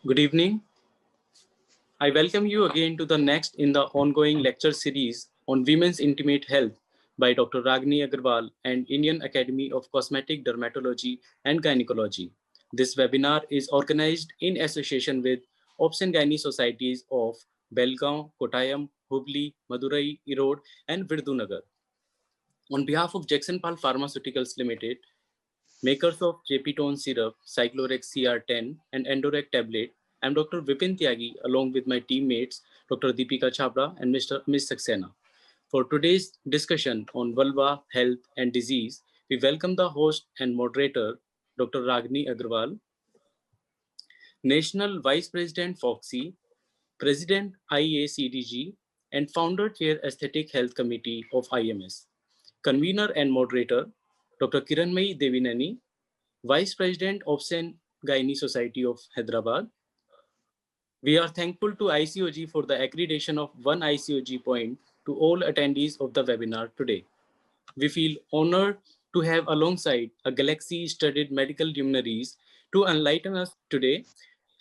Good evening. I welcome you again to the next in the ongoing lecture series on women's intimate health by Dr. Ragini Agrawal and Indian Academy of Cosmetic, Dermatology and Gynecology. This webinar is organized in association with Obs and Gyne societies of Belgaum, Kottayam, Hubli, Madurai, Erode and Virudhunagar. On behalf of Jacksonpal Pharmaceuticals Limited, makers of Jepitone syrup, Cyclorex CR10 and Endorec tablet, I'm Dr. Vipin Tyagi along with my teammates, Dr. Deepika Chhabra and Ms. Saxena. For today's discussion on vulva, health and disease, we welcome the host and moderator, Dr. Ragini Agrawal, National Vice President FOGSI, President IACDG, and Founder Chair Aesthetic Health Committee of IMS. Convener and moderator, Dr. Kiranmai Devineni, Vice President of Gyne Society of Hyderabad. We are thankful to ICOG for the accreditation of one ICOG point to all attendees of the webinar today. We feel honored to have alongside a galaxy-studded medical luminaries to enlighten us today.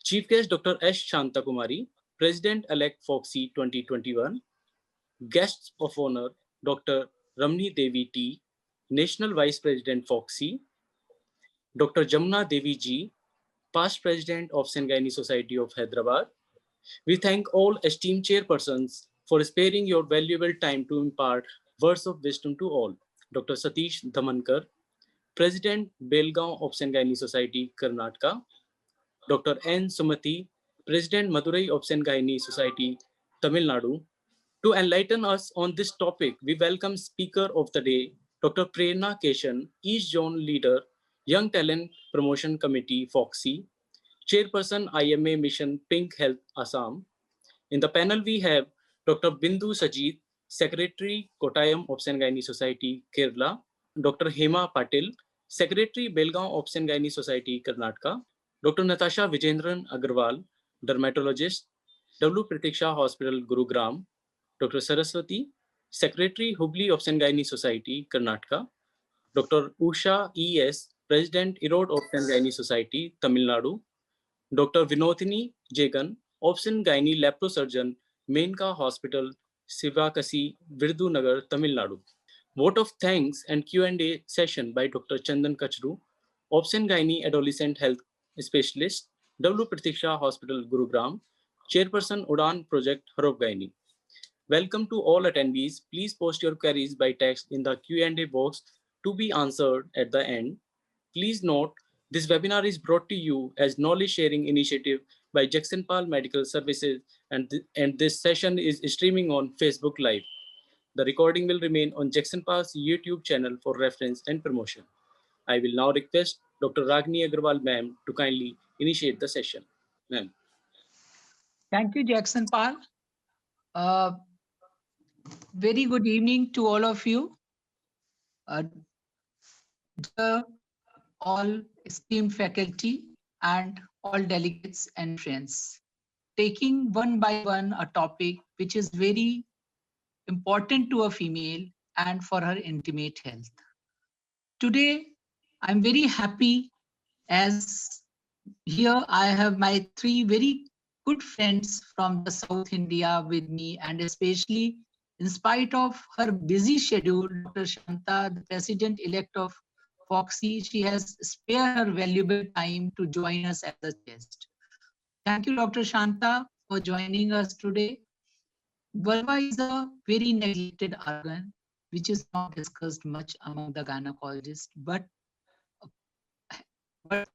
Chief guest Dr. S. Shantha Kumari, President-elect FOGSI 2021. Guests of honor Dr. Ramani Devi T, National Vice President FOGSI. Dr. Jamuna Devi G, past President of Gyne Society of Hyderabad. We thank all esteemed chairpersons for sparing your valuable time to impart words of wisdom to all. Dr. Satish Dhamankar, President Belgaum of Gyne Society, Karnataka. Dr. N. Sumati, President Madurai of Gyne Society, Tamil Nadu. To enlighten us on this topic, we welcome Speaker of the Day, Dr. Prerna Keshan, East Zone Leader, Young Talent Promotion Committee, FOGSI, Chairperson IMA Mission Pink Health Assam. In the panel, we have Dr. Bindu Sajid, Secretary Kottayam of Gyne Society, Kerala, Dr. Hema Patil, Secretary Belgaum of Gyne Society, Karnataka, Dr. Natasha Vijendran Agrawal, Dermatologist, W. Pratiksha Hospital, Gurugram, Dr. Saraswati, Secretary Hubli of Gyne Society, Karnataka, Dr. Usha E.S., President Erode of Gyne Society, Tamil Nadu, Dr. Vinodini Jagan, Obs-Gyne Laparosurgeon, Menka Hospital, Sivakasi, Virudhunagar, Tamil Nadu. Vote of thanks and Q&A session by Dr. Chandan Kachru, Obs-Gyne Adolescent Health Specialist, W. Pratiksha Hospital, Gurugram, Chairperson Udan Project, Gyne. Welcome to all attendees. Please post your queries by text in the Q&A box to be answered at the end. Please note, this webinar is brought to you as knowledge sharing initiative by Jacksonpal Medical Services, and this session is streaming on Facebook Live. The recording will remain on Jacksonpal's YouTube channel for reference and promotion. I will now request Dr. Ragini Agrawal ma'am to kindly initiate the session. Ma'am. Thank you, Jacksonpal. Very good evening to all of you. All esteemed faculty and all delegates and friends. Taking one by one a topic which is very important to a female and for her intimate health. Today, I'm very happy as here I have my three very good friends from the South India with me, and especially In spite of her busy schedule, Dr. Shantha, the president-elect of FOGSI, she has spared her valuable time to join us as a guest. Thank you, Dr. Shantha, for joining us today. Vulva is a very neglected organ, which is not discussed much among the gynecologists, but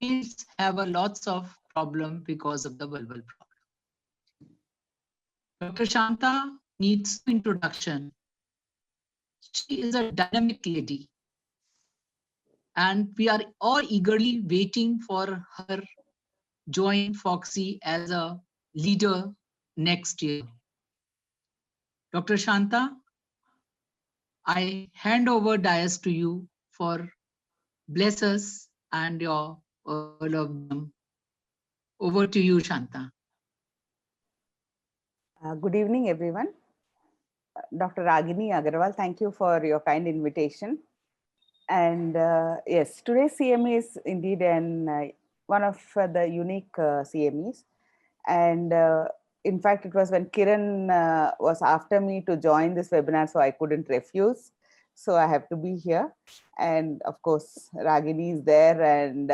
males have a lots of problem because of the vulval problem. Dr. Shantha needs introduction. She is a dynamic lady, and we are all eagerly waiting for her join FOGSI as a leader next year. Dr. Shantha, I hand over dais to you for bless us and your word of wisdom. Over to you, Shantha. Good evening, everyone. Dr. Ragini Agrawal, thank you for your kind invitation. And yes, today's CME is indeed one of the unique CMEs. And in fact, it was when Kiran was after me to join this webinar, so I couldn't refuse. So I have to be here. And of course, Ragini is there, and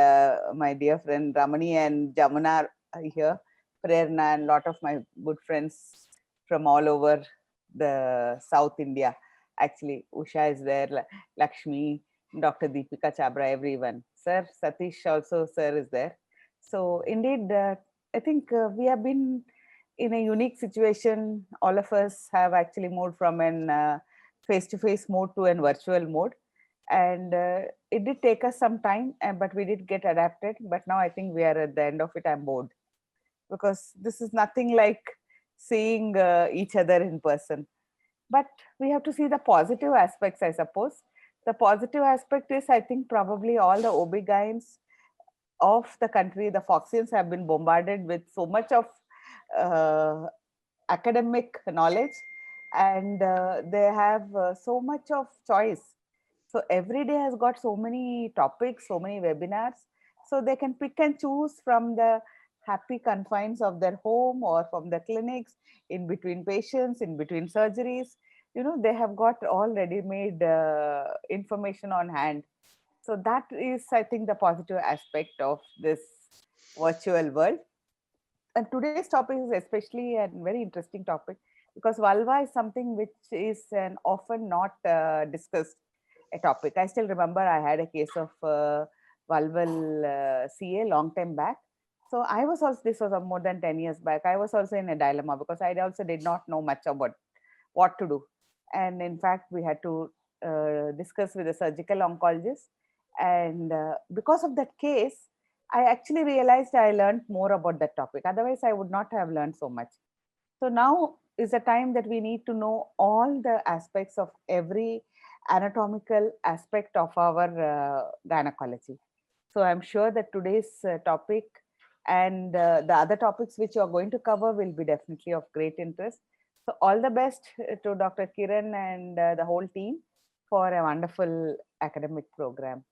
my dear friend Ramani and Jamuna are here, Prerna, and a lot of my good friends from all over the South India. Actually, Usha is there, Lakshmi, Dr. Deepika Chabra, everyone. Sir, Satish also, sir, is there. So indeed, I think we have been in a unique situation. All of us have actually moved from an face-to-face mode to a virtual mode. And it did take us some time, but we did get adapted. But now I think we are at the end of it. I'm bored because this is nothing like seeing each other in person. But we have to see the positive aspects, I suppose. The positive aspect is, I think, probably all the OB-GYNs of the country, the FOGSians have been bombarded with so much of academic knowledge, and they have so much of choice. So every day has got so many topics, so many webinars, so they can pick and choose from the happy confines of their home or from the clinics, in between patients, in between surgeries. You know, they have got all ready-made information on hand. So that is, I think, the positive aspect of this virtual world. And today's topic is especially a very interesting topic because vulva is something which is an often not discussed a topic. I still remember I had a case of vulval CA long time back. So I was also, this was more than 10 years back, I was also in a dilemma because I also did not know much about what to do. And in fact, we had to discuss with a surgical oncologist. And because of that case, I actually realized I learned more about that topic. Otherwise, I would not have learned so much. So now is a time that we need to know all the aspects of every anatomical aspect of our gynecology. So I'm sure that today's topic and the other topics which you're going to cover will be definitely of great interest. So all the best to Dr. Kiran and the whole team for a wonderful academic program.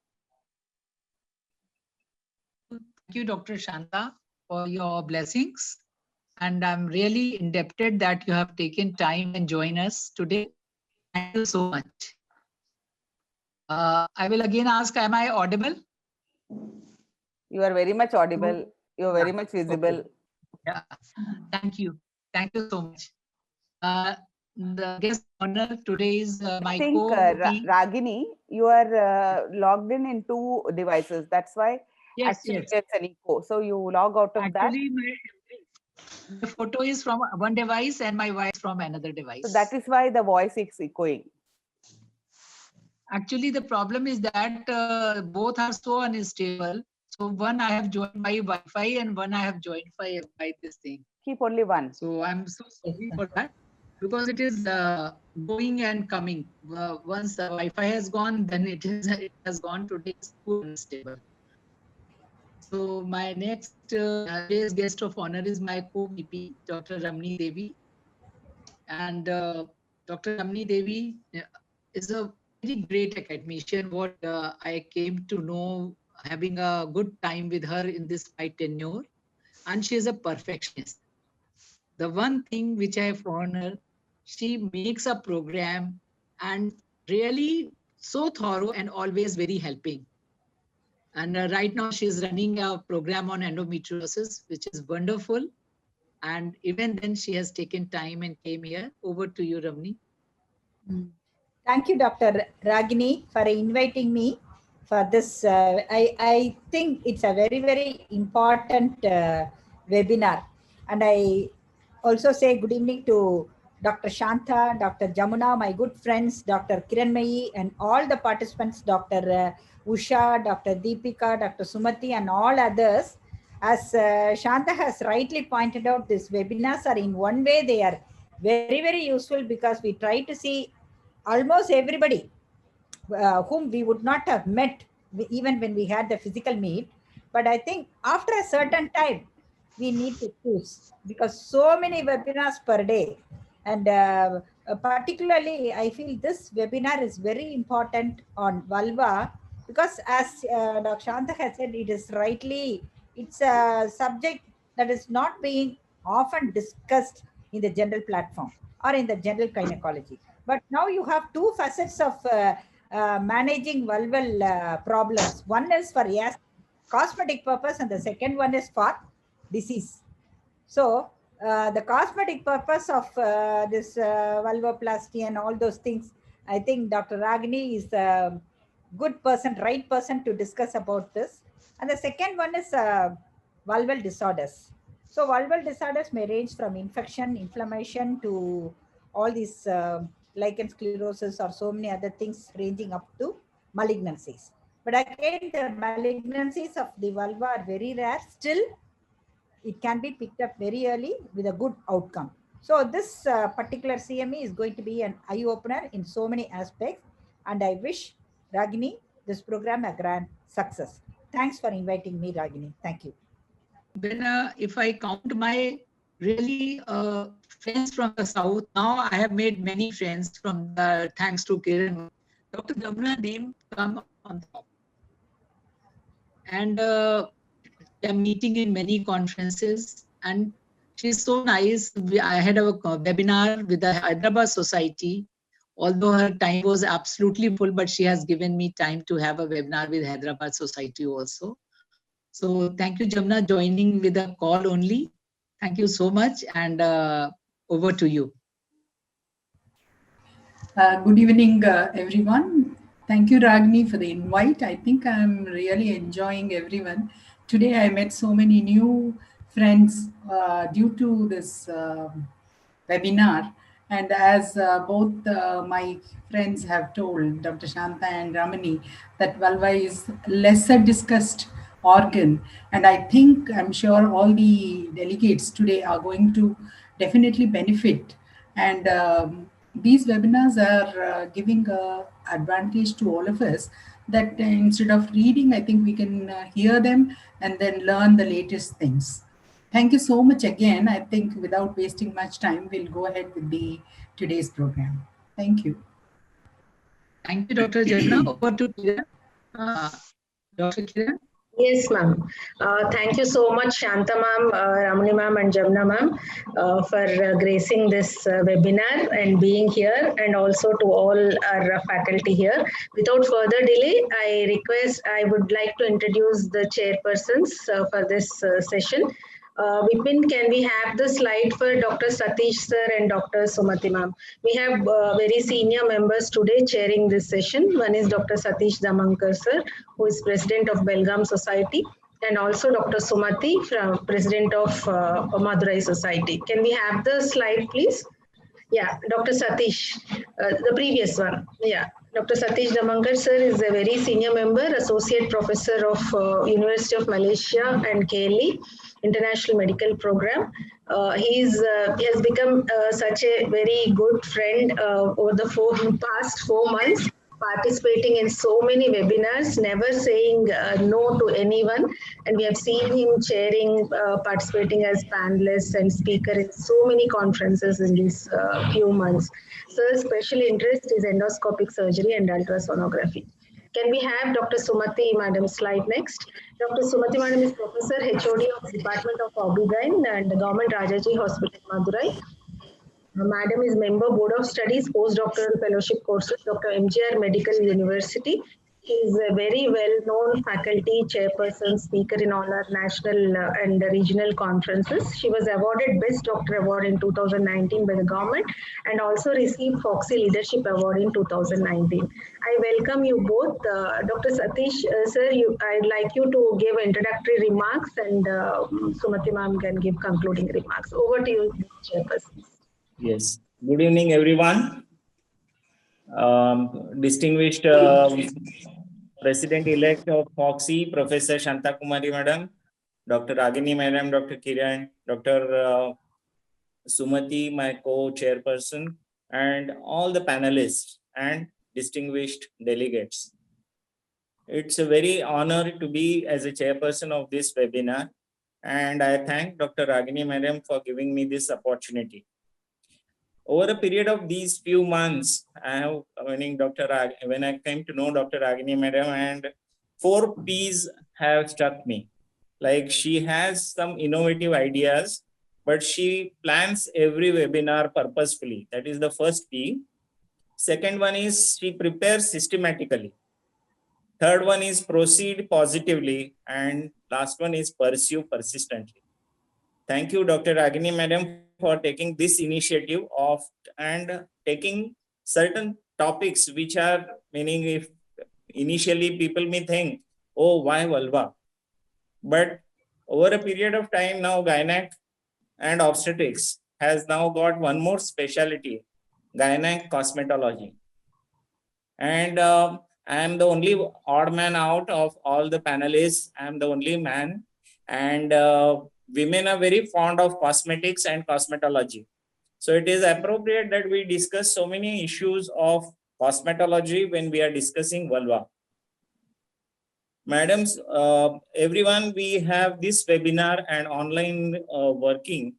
Thank you, Dr. Shantha, for your blessings. And I'm really indebted that you have taken time and join us today. Thank you so much. I will again ask, am I audible? You are very much audible. You are very much visible. Okay. Yeah. Thank you. Thank you so much. The guest honor today is my I think Ragini, you are logged in 2 devices. That's why actually there's an echo. So you log out of that. Actually, my photo is from one device and my voice from another device. So that is why the voice is echoing. Actually, the problem is that both are so unstable. So one I have joined by Wi-Fi and one I have joined by this thing. Keep only one. So I'm so sorry for that because it is going and coming. Once the Wi-Fi has gone, then it has gone. Today is too unstable. So my next today's guest of honor is my co-VP, Dr. Ramani Devi. And Dr. Ramani Devi is a very great academician. What I came to know, having a good time with her in this my tenure, and she is a perfectionist. The one thing which I found her, she makes a program and really so thorough and always very helping. And right now she's running a program on endometriosis, which is wonderful. And even then she has taken time and came here. Over to you, Ramani. Thank you, Dr. Ragini, for inviting me for this. I think it's a very, very important webinar. And I also say good evening to Dr. Shantha, Dr. Jamuna, my good friends, Dr. Kiranmai, and all the participants, Dr. Usha, Dr. Deepika, Dr. Sumati, and all others. As Shantha has rightly pointed out, these webinars are in one way, they are very, very useful because we try to see almost everybody whom we would not have met even when we had the physical meet. But I think after a certain time, we need to choose because so many webinars per day. And particularly, I feel this webinar is very important on vulva because as Dr. Shantha has said, it's a subject that is not being often discussed in the general platform or in the general gynecology. But now you have two facets of managing vulval problems. One is for yes, cosmetic purpose and the second one is for disease. So the cosmetic purpose of this vulvoplasty and all those things, I think Dr. Ragini is a good person, right person to discuss about this. And the second one is vulval disorders. So vulval disorders may range from infection, inflammation to all these lichen sclerosis or so many other things ranging up to malignancies. But again, the malignancies of the vulva are very rare. Still, it can be picked up very early with a good outcome. So this particular CME is going to be an eye-opener in so many aspects. And I wish Ragini, this program, a grand success. Thanks for inviting me, Ragini. Thank you. When if I count my really friends from the south, now I have made many friends from the thanks to Kiran. Dr. Jamuna name come on top. And I'm meeting in many conferences and she's so nice. I had a webinar with the Hyderabad Society. Although her time was absolutely full, but she has given me time to have a webinar with Hyderabad Society also. So thank you, Jamuna, joining with a call only. Thank you so much. And over to you. Good evening, everyone. Thank you, Ragini, for the invite. I think I'm really enjoying everyone. Today, I met so many new friends due to this webinar. And as both my friends have told, Dr. Shantha and Ramani, that vulva is lesser discussed organ. And I think, I'm sure all the delegates today are going to definitely benefit. And these webinars are giving advantage to all of us that instead of reading, I think we can hear them and then learn the latest things. Thank you so much again. I think without wasting much time, we'll go ahead with today's program. Thank you. Thank you, Dr. Jamuna. Over to Kiran. Dr. Kiran. Yes, ma'am. Thank you so much, Shantha ma'am, Ramani ma'am, and Jamuna ma'am for gracing this webinar and being here, and also to all our faculty here. Without further delay, I would like to introduce the chairpersons for this session. Vipin, can we have the slide for Dr. Satish sir and Dr. Sumati ma'am? We have very senior members today chairing this session. One is Dr. Satish Dhamankar sir, who is president of Belgaum Society, and also Dr. Sumati, president of Madurai Society. Can we have the slide, please? Yeah, Dr. Satish, the previous one. Yeah. Dr. Satish Dhamankar sir is a very senior member, associate professor of University of Malaysia and KLE International Medical Program. He has become such a very good friend over the past 4 months, participating in so many webinars, never saying no to anyone. And we have seen him chairing, participating as panelist and speaker in so many conferences in these few months. Sir's special interest is endoscopic surgery and ultrasonography. Can we have Dr. Sumati madam slide next? Dr. Sumati madam is Professor HOD of Department of OB-GYN and Government Rajaji Hospital, Madurai. Madam is member Board of Studies, Postdoctoral Fellowship courses, Dr. MGR Medical University. She is a very well-known faculty, chairperson, speaker in all our national and regional conferences. She was awarded Best Doctor Award in 2019 by the government and also received FOGSI Leadership Award in 2019. I welcome you both. Dr. Satish, sir, I'd like you to give introductory remarks and Sumati ma'am can give concluding remarks. Over to you, chairpersons. Yes. Good evening, everyone. Distinguished President-elect of FOGSI, Professor Shantha Kumari Madam, Dr. Ragini Madam, Dr. Kiran, Dr. Sumati, my co-chairperson, and all the panelists and distinguished delegates. It's a very honor to be as a chairperson of this webinar, and I thank Dr. Ragini Madam for giving me this opportunity. Over a period of these few months, when I came to know Dr. Ragini Madam, and 4 P's have struck me. Like, she has some innovative ideas, but she plans every webinar purposefully. That is the first P. Second one is she prepares systematically. Third one is proceed positively. And last one is pursue persistently. Thank you, Dr. Ragini Madam, for taking this initiative of and taking certain topics which are, meaning, if initially people may think, oh, why vulva? But over a period of time now, Gyne and obstetrics has now got one more specialty, Gyne cosmetology. And I am the only odd man out of all the panelists. I am the only man. And women are very fond of cosmetics and cosmetology. So it is appropriate that we discuss so many issues of cosmetology when we are discussing vulva. Madams, everyone, we have this webinar and online working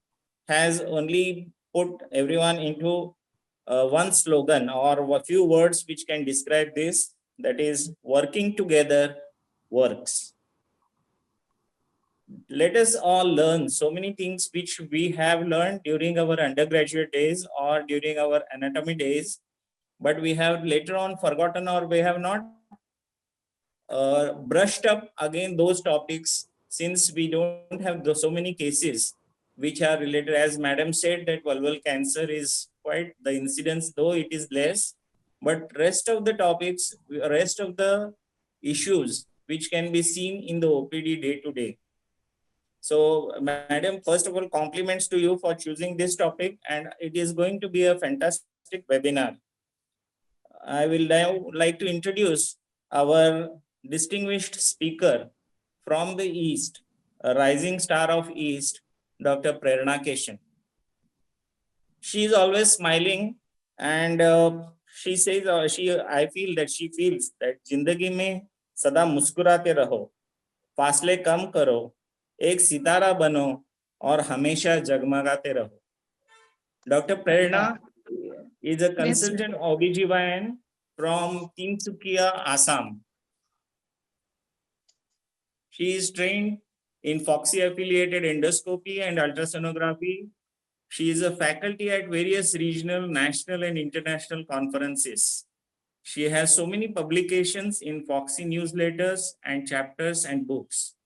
has only put everyone into one slogan or a few words which can describe this, that is, working together works. Let us all learn so many things which we have learned during our undergraduate days or during our anatomy days, but we have later on forgotten, or we have not brushed up again those topics, since we don't have so many cases which are related. As Madam said, that vulval cancer is quite the incidence, though it is less, but rest of the topics, rest of the issues which can be seen in the OPD day to day. So, Madam, first of all, compliments to you for choosing this topic, and it is going to be a fantastic webinar. I will now like to introduce our distinguished speaker from the East, a rising star of East, Dr. Prerna Keshan. She is always smiling, and she says, I feel that she feels that जिंदगी में सदा मुस्कुराते रहो, फासले कम करो, एक सितारा बनो और हमेशा जगमगाते रहो. Dr. Prerna is a consultant OBGYN from Tinsukia, Assam. She is trained in FOGSI affiliated endoscopy and ultrasonography. She is a faculty at various regional, national, and international conferences. She has so many publications in FOGSI newsletters and chapters and books.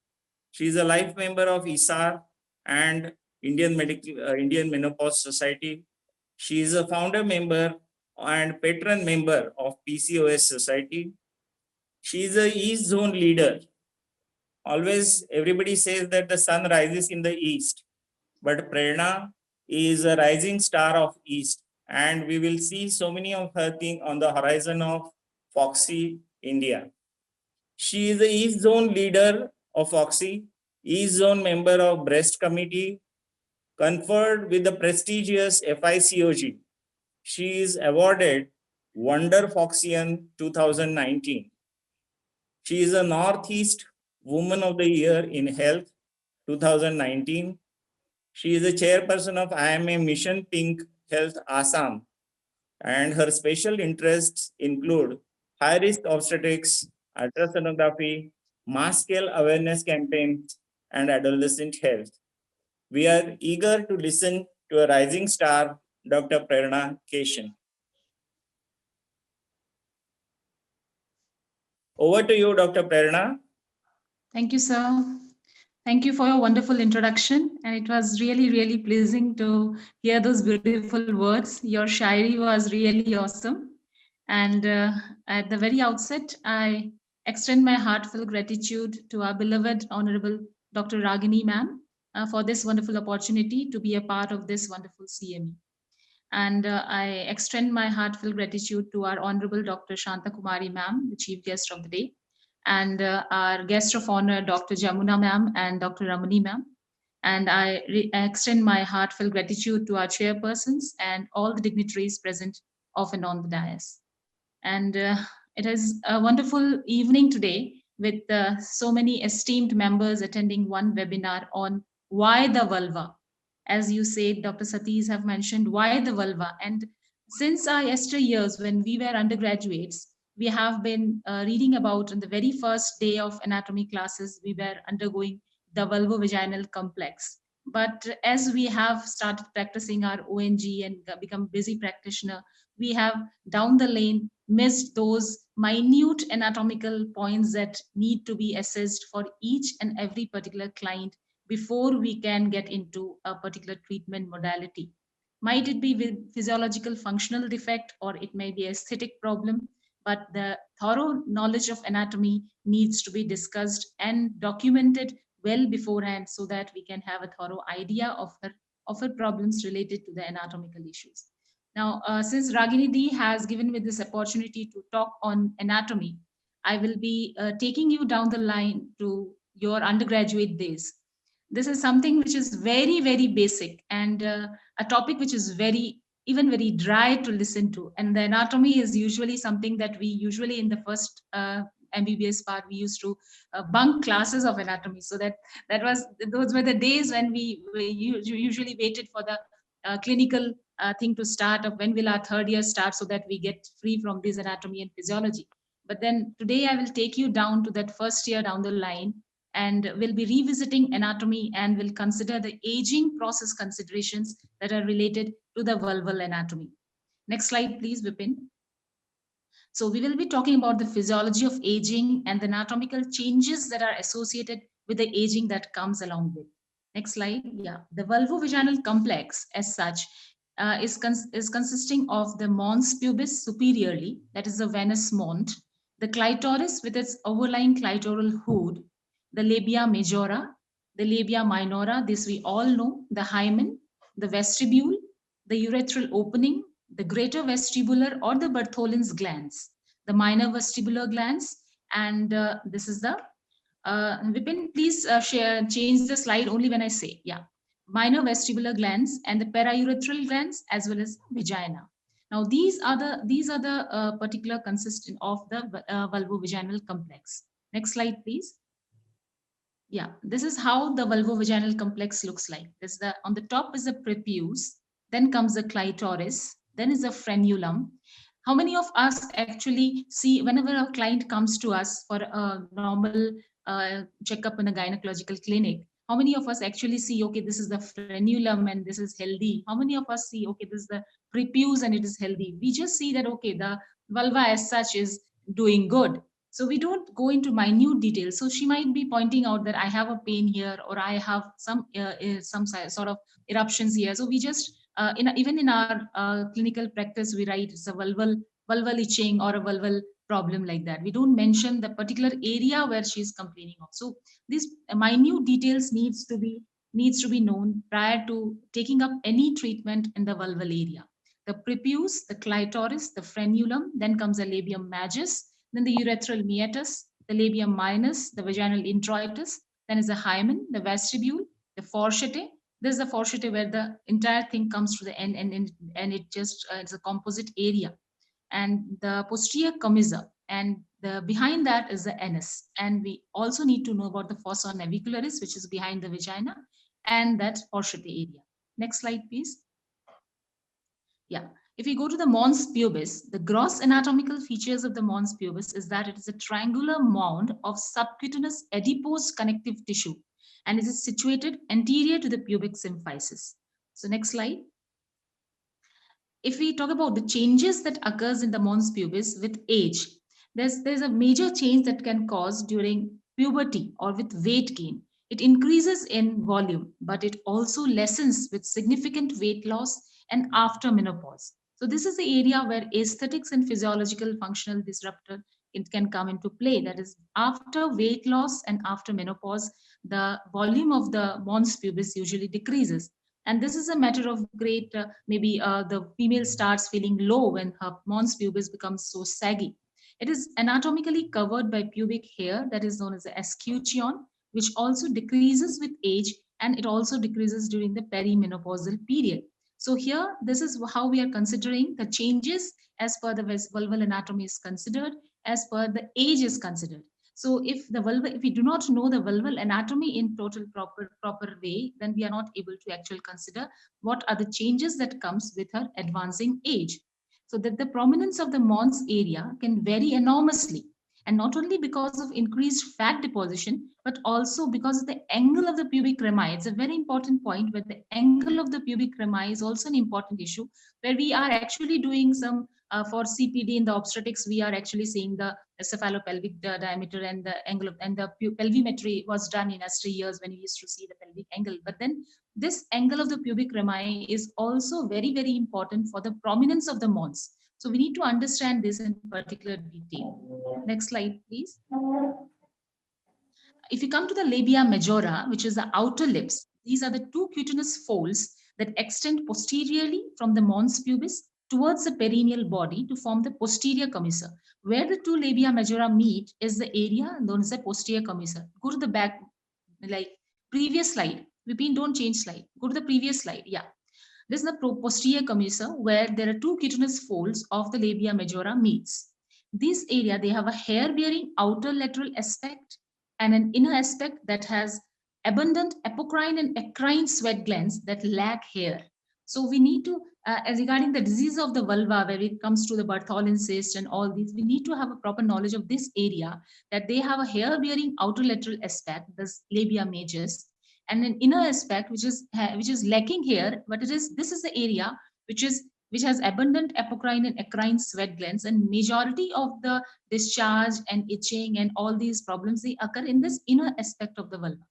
She is a life member of ISAR and Indian Menopause Society. She is a founder member and patron member of PCOS Society. She is a East Zone leader. Always everybody says that the sun rises in the East, but Prerna is a rising star of East, and we will see so many of her things on the horizon of FOGSI India. She is the East Zone leader of FOGSI, East Zone member of Breast Committee, conferred with the prestigious FICOG. She is awarded Wonder FOGSian 2019. She is a Northeast Woman of the Year in Health 2019. She is a chairperson of IMA Mission Pink Health Assam, and her special interests include high-risk obstetrics, ultrasonography, mass scale awareness campaign, and adolescent health. We are eager to listen to a rising star, Dr. Prerna Keshan. Over to you, Dr. Prerna. Thank you, sir. Thank you for your wonderful introduction. And it was really, really pleasing to hear those beautiful words. Your shairi was really awesome. And at the very outset, I extend my heartfelt gratitude to our beloved Honorable Dr. Ragini ma'am for this wonderful opportunity to be a part of this wonderful CME. And I extend my heartfelt gratitude to our Honorable Dr. Shantha Kumari ma'am, the chief guest of the day, and our guest of honor, Dr. Jamuna ma'am and Dr. Ramani ma'am. And I extend my heartfelt gratitude to our chairpersons and all the dignitaries present off and on the dais. And it is a wonderful evening today with so many esteemed members attending one webinar on why the vulva. As you said, Dr. Satish have mentioned why the vulva. And since our yesteryears, when we were undergraduates, we have been reading about in the very first day of anatomy classes, we were undergoing the vulvovaginal complex. But as we have started practicing our ONG and become busy practitioner, we have down the lane missed those minute anatomical points that need to be assessed for each and every particular client before we can get into a particular treatment modality. Might it be with physiological functional defect, or it may be aesthetic problem, but the thorough knowledge of anatomy needs to be discussed and documented well beforehand so that we can have a thorough idea of her problems related to the anatomical issues. Now, since Ragini D has given me this opportunity to talk on anatomy, I will be taking you down the line to your undergraduate days. This is something which is very, very basic and a topic which is very dry to listen to. And the anatomy is usually something that we usually in the first MBBS part, we used to bunk classes of anatomy. So those were the days when we usually waited for the clinical thing to start, of when will our third year start so that we get free from this anatomy and physiology. But then today I will take you down to that first year down the line, and we'll be revisiting anatomy and will consider the aging process considerations that are related to the vulval anatomy. Next slide, please, Vipin. So we will be talking about the physiology of aging and the anatomical changes that are associated with the aging that comes along with. Next slide. Yeah, the vulvovaginal complex as such is consisting of the mons pubis superiorly, that is the venous mont, the clitoris with its overlying clitoral hood, the labia majora, the labia minora, this we all know, the hymen, the vestibule, the urethral opening, the greater vestibular or the Bartholin's glands, the minor vestibular glands, and this is the, Vipin, please change the slide only when I say, yeah, minor vestibular glands and the paraurethral glands as well as vagina. Now these are the particular consistent of the vulvovaginal complex. Next slide, please. Yeah, this is how the vulvovaginal complex looks like. This on the top is the prepuce, then comes the clitoris, then is the frenulum. How many of us actually see whenever a client comes to us for a normal checkup in a gynecological clinic? How many of us actually see, okay, this is the frenulum and this is healthy? How many of us see, okay, this is the prepuce and it is healthy? We just see that, okay, the vulva as such is doing good. So we don't go into minute details. So she might be pointing out that I have a pain here, or I have some sort of eruptions here. So we just, even in our clinical practice, we write it's a vulval itching or a vulval problem like that. We don't mention the particular area where she's complaining of. So these minute details needs to be known prior to taking up any treatment in the vulval area. The prepuce, the clitoris, the frenulum, then comes the labium majus, then the urethral meatus, the labium minus, the vaginal introitus, then is the hymen, the vestibule, the fourchette. This is the fourchette where the entire thing comes to the end, and it just it's a composite area. And the posterior commissure, and the behind that is the anus. And we also need to know about the fossa navicularis, which is behind the vagina, and that fourchette area. Next slide, please. Yeah. If we go to the mons pubis, the gross anatomical features of the mons pubis is that it is a triangular mound of subcutaneous adipose connective tissue, and it is situated anterior to the pubic symphysis. So next slide. if we talk about the changes that occurs in the mons pubis with age, there's a major change that can cause during puberty or with weight gain. It increases in volume, but it also lessens with significant weight loss and after menopause. So this is the area where aesthetics and physiological functional disruptor it can come into play. That is, after weight loss and after menopause, the volume of the mons pubis usually decreases. And this is a matter of great, maybe the female starts feeling low when her mons pubis becomes so saggy. It is anatomically covered by pubic hair that is known as the escutcheon, which also decreases with age, and it also decreases during the perimenopausal period. So here, this is how we are considering the changes as per the vulval anatomy is considered, as per the age is considered. So if we do not know the vulval anatomy in total proper way, then we are not able to actually consider what are the changes that comes with her advancing age. So that the prominence of the mons area can vary enormously, and not only because of increased fat deposition, but also because of the angle of the pubic rami. It's a very important point where the angle of the pubic rami is also an important issue, where we are actually doing some for CPD in the obstetrics, we are actually seeing the cephalopelvic diameter and the angle of, and the pelvimetry was done in us 3 years when we used to see the pelvic angle. But then this angle of the pubic rami is also very, very important for the prominence of the mons. So we need to understand this in particular detail. Next slide, please. If you come to the labia majora, which is the outer lips, these are the two cutaneous folds that extend posteriorly from the mons pubis towards the perineal body to form the posterior commissure. Where the two labia majora meet is the area known as the posterior commissure. Go to the back, like previous slide. Vipin, don't change slide. Go to the previous slide. Yeah. This is the posterior commissure where there are two cutaneous folds of the labia majora meets. This area, they have a hair-bearing outer lateral aspect and an inner aspect that has abundant apocrine and eccrine sweat glands that lack hair. So we need to, as regarding the disease of the vulva, where it comes to the Bartholin cyst and all these, we need to have a proper knowledge of this area, that they have a hair-bearing outer lateral aspect, this labia majus, and an inner aspect which is lacking hair, but this is the area which has abundant apocrine and eccrine sweat glands, and majority of the discharge and itching and all these problems, they occur in this inner aspect of the vulva,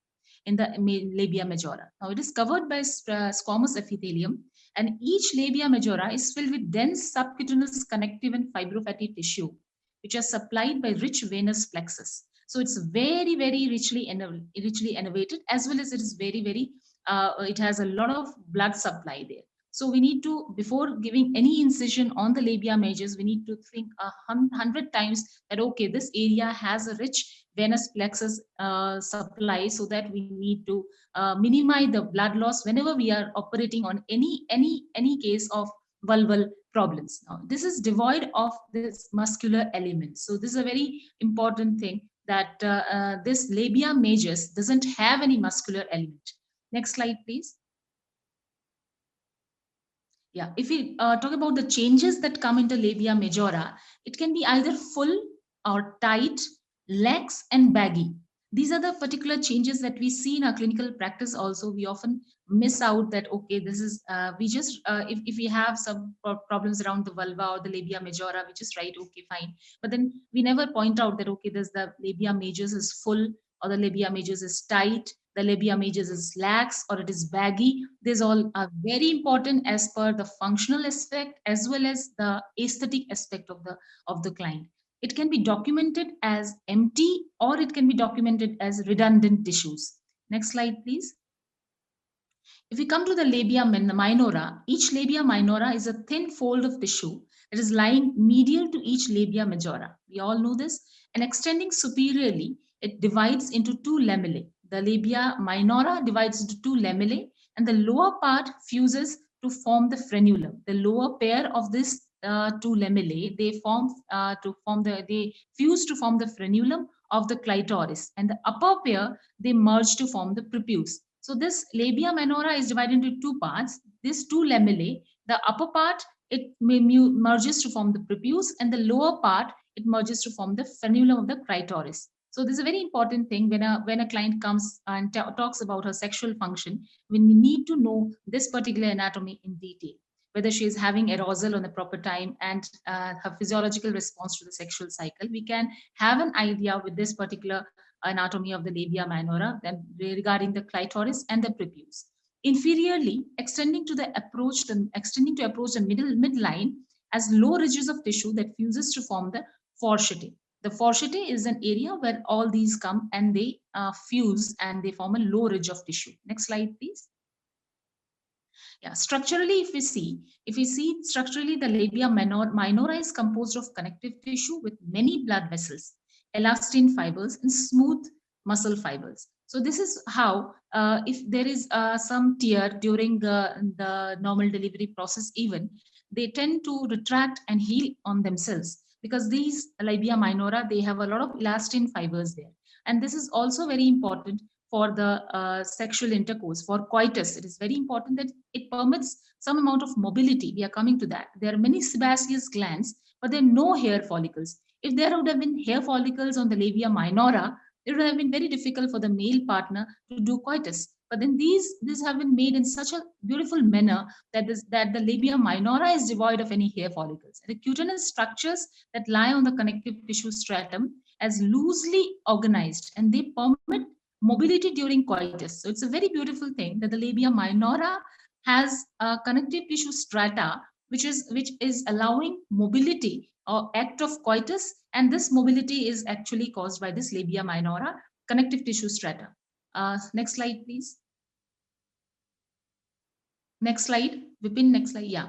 in the labia majora. Now it is covered by squamous epithelium, and each labia majora is filled with dense subcutaneous connective and fibrofatty tissue, which are supplied by rich venous plexus. So it's very, very richly innervated, as well as it is very, very, it has a lot of blood supply there. So we need to, before giving any incision on the labia majors, we need to think 100 times that, okay, this area has a rich venous plexus supply, so that we need to minimize the blood loss whenever we are operating on any case of vulval problems. Now, this is devoid of this muscular element. So this is a very important thing, that this labia majus doesn't have any muscular element. Next slide, please. Yeah, if we talk about the changes that come into labia majora, it can be either full or tight, lax and baggy. These are the particular changes that we see in our clinical practice. Also, we often miss out that, okay, this is, we just, if we have some problems around the vulva or the labia majora, we just write, okay, fine. But then we never point out that, okay, there's the labia majus is full, or the labia majus is tight, the labia majus is lax, or it is baggy. These all are very important as per the functional aspect as well as the aesthetic aspect of the client. It can be documented as empty, or it can be documented as redundant tissues. Next slide, please. If we come to the labia minora, each labia minora is a thin fold of tissue that is lying medial to each labia majora. We all know this. And extending superiorly, it divides into two lamellae. The labia minora divides into two lamellae, and the lower part fuses to form the frenulum. The lower pair of this two lamellae, they fuse to form the frenulum of the clitoris, and the upper pair, they merge to form the prepuce. So this labia minora is divided into two parts. These two lamellae, the upper part, it merges to form the prepuce, and the lower part, it merges to form the frenulum of the clitoris. So this is a very important thing when a client comes and talks about her sexual function. We need to know this particular anatomy in detail. whether she is having arousal on the proper time and her physiological response to the sexual cycle, we can have an idea with this particular anatomy of the labia minora regarding the clitoris and the prepuce. Inferiorly, extending to approach the midline as low ridges of tissue that fuses to form the fourchette. The fourchette is an area where all these come and they fuse and they form a low ridge of tissue. Next slide, please. Yeah, structurally, if we see structurally, the labia minora is composed of connective tissue with many blood vessels, elastin fibers, and smooth muscle fibers. So this is how, if there is some tear during the normal delivery process, even they tend to retract and heal on themselves, because these labia minora, they have a lot of elastin fibers there. And this is also very important for the sexual intercourse, for coitus. It is very important that it permits some amount of mobility. We are coming to that. There are many sebaceous glands, but there are no hair follicles. If there would have been hair follicles on the labia minora, it would have been very difficult for the male partner to do coitus. But then these have been made in such a beautiful manner that the labia minora is devoid of any hair follicles. The cutaneous structures that lie on the connective tissue stratum as loosely organized, and they permit mobility during coitus. So it's a very beautiful thing that the labia minora has a connective tissue strata which is allowing mobility or act of coitus, and this mobility is actually caused by this labia minora connective tissue strata. Next slide, please. Next slide, Vipin, next slide. Yeah.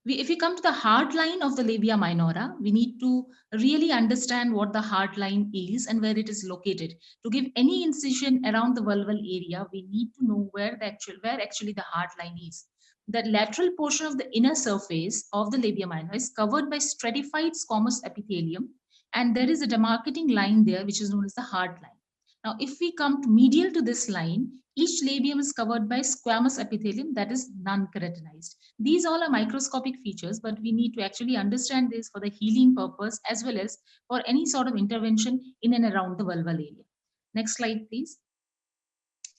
If we come to the heart line of the labia minora, we need to really understand what the heart line is and where it is located. To give any incision around the vulval area, we need to know where actually the heart line is. The lateral portion of the inner surface of the labia minora is covered by stratified squamous epithelium, and there is a demarcating line there which is known as the heart line. Now, if we come to medial to this line, each labium is covered by squamous epithelium that is non-keratinized. These all are microscopic features, but we need to actually understand this for the healing purpose as well as for any sort of intervention in and around the vulval area. Next slide, please.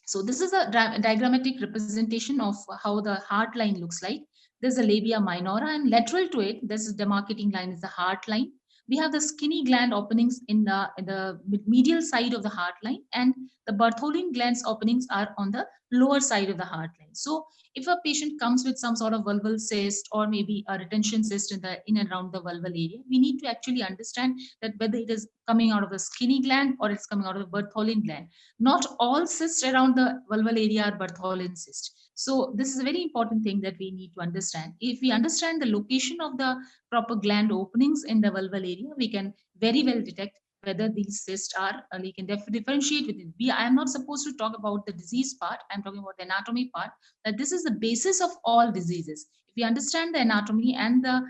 So this is a diagrammatic representation of how the heart line looks like. There's a labia minora, and lateral to it, this is demarcating line is the heart line. We have the skinny gland openings in the medial side of the heart line, and the Bartholin glands openings are on the lower side of the heart line. So if a patient comes with some sort of vulval cyst or maybe a retention cyst in and around the vulval area, we need to actually understand that whether it is coming out of the skinny gland or it's coming out of the Bartholin gland. Not all cysts around the vulval area are Bartholin cyst. So this is a very important thing that we need to understand. If we understand the location of the proper gland openings in the vulval area, we can very well detect whether these cysts are, we can differentiate with it. I am not supposed to talk about the disease part. I'm talking about the anatomy part, that this is the basis of all diseases. If we understand the anatomy and the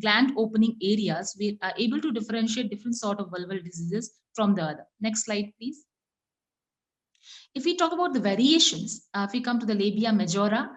gland opening areas, we are able to differentiate different sort of vulval diseases from the other. Next slide, please. If we talk about the variations, if we come to the labia majora,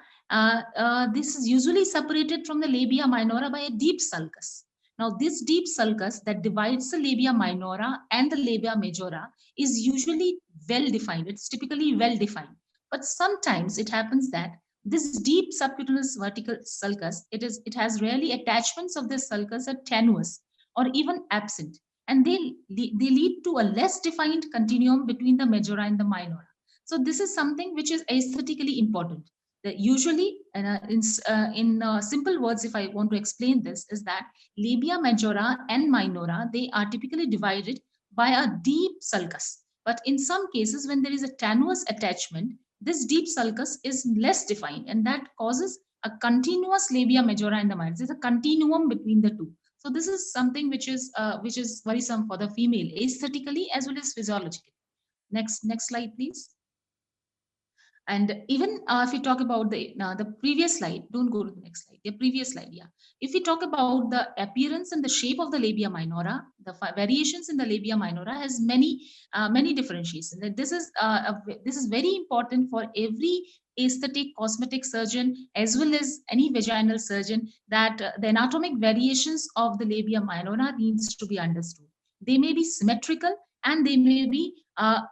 this is usually separated from the labia minora by a deep sulcus. Now, this deep sulcus that divides the labia minora and the labia majora is usually well defined. It's typically well defined. But sometimes it happens that this deep subcutaneous vertical sulcus, it has rarely attachments of this sulcus are tenuous or even absent, and they lead to a less defined continuum between the majora and the minora. So this is something which is aesthetically important. That usually, in simple words, if I want to explain this, is that labia majora and minora, they are typically divided by a deep sulcus. But in some cases, when there is a tenuous attachment, this deep sulcus is less defined, and that causes a continuous labia majora and the minora. There's a continuum between the two. So this is something which is worrisome for the female, aesthetically as well as physiologically. Next slide, please. And even if we talk about the previous slide, don't go to the next slide, the previous slide, yeah. If we talk about the appearance and the shape of the labia minora, the variations in the labia minora has many differentiations. This is very important for every aesthetic cosmetic surgeon as well as any vaginal surgeon, that the anatomic variations of the labia minora needs to be understood. They may be symmetrical and they may be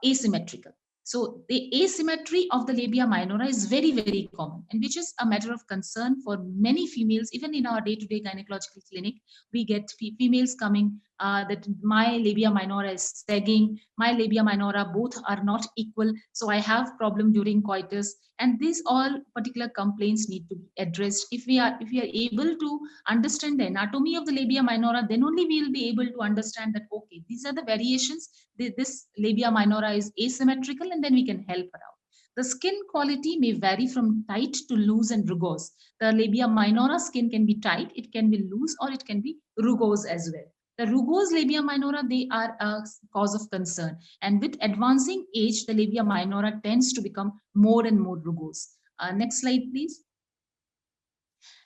asymmetrical. So the asymmetry of the labia minora is very, very common, and which is a matter of concern for many females. Even in our day-to-day gynecological clinic, we get females coming that my labia minora is sagging, my labia minora both are not equal, so I have problem during coitus. And these all particular complaints need to be addressed. If we are able to understand the anatomy of the labia minora, then only we will be able to understand that, okay, these are the variations, this labia minora is asymmetrical, and then we can help her out. The skin quality may vary from tight to loose and rugose. The labia minora skin can be tight, it can be loose, or it can be rugose as well. The rugose labia minora, they are a cause of concern. And with advancing age, the labia minora tends to become more and more rugose. Next slide, please.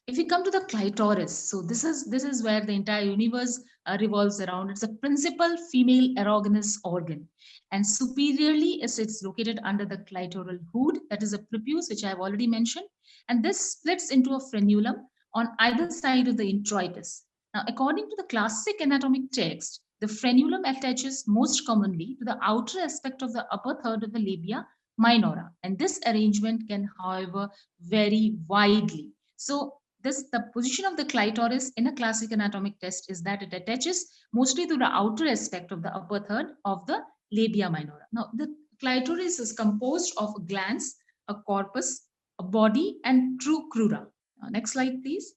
If we come to the clitoris, so this is where the entire universe revolves around. It's a principal female erogenous organ, and superiorly it's located under the clitoral hood, that is a prepuce, which I have already mentioned, and this splits into a frenulum on either side of the introitus. Now, according to the classic anatomic text, the frenulum attaches most commonly to the outer aspect of the upper third of the labia minora, and this arrangement can, however, vary widely. So the position of the clitoris in a classic anatomic test is that it attaches mostly to the outer aspect of the upper third of the labia minora. Now, the clitoris is composed of a glans, a corpus, a body, and true crura. Next slide, please.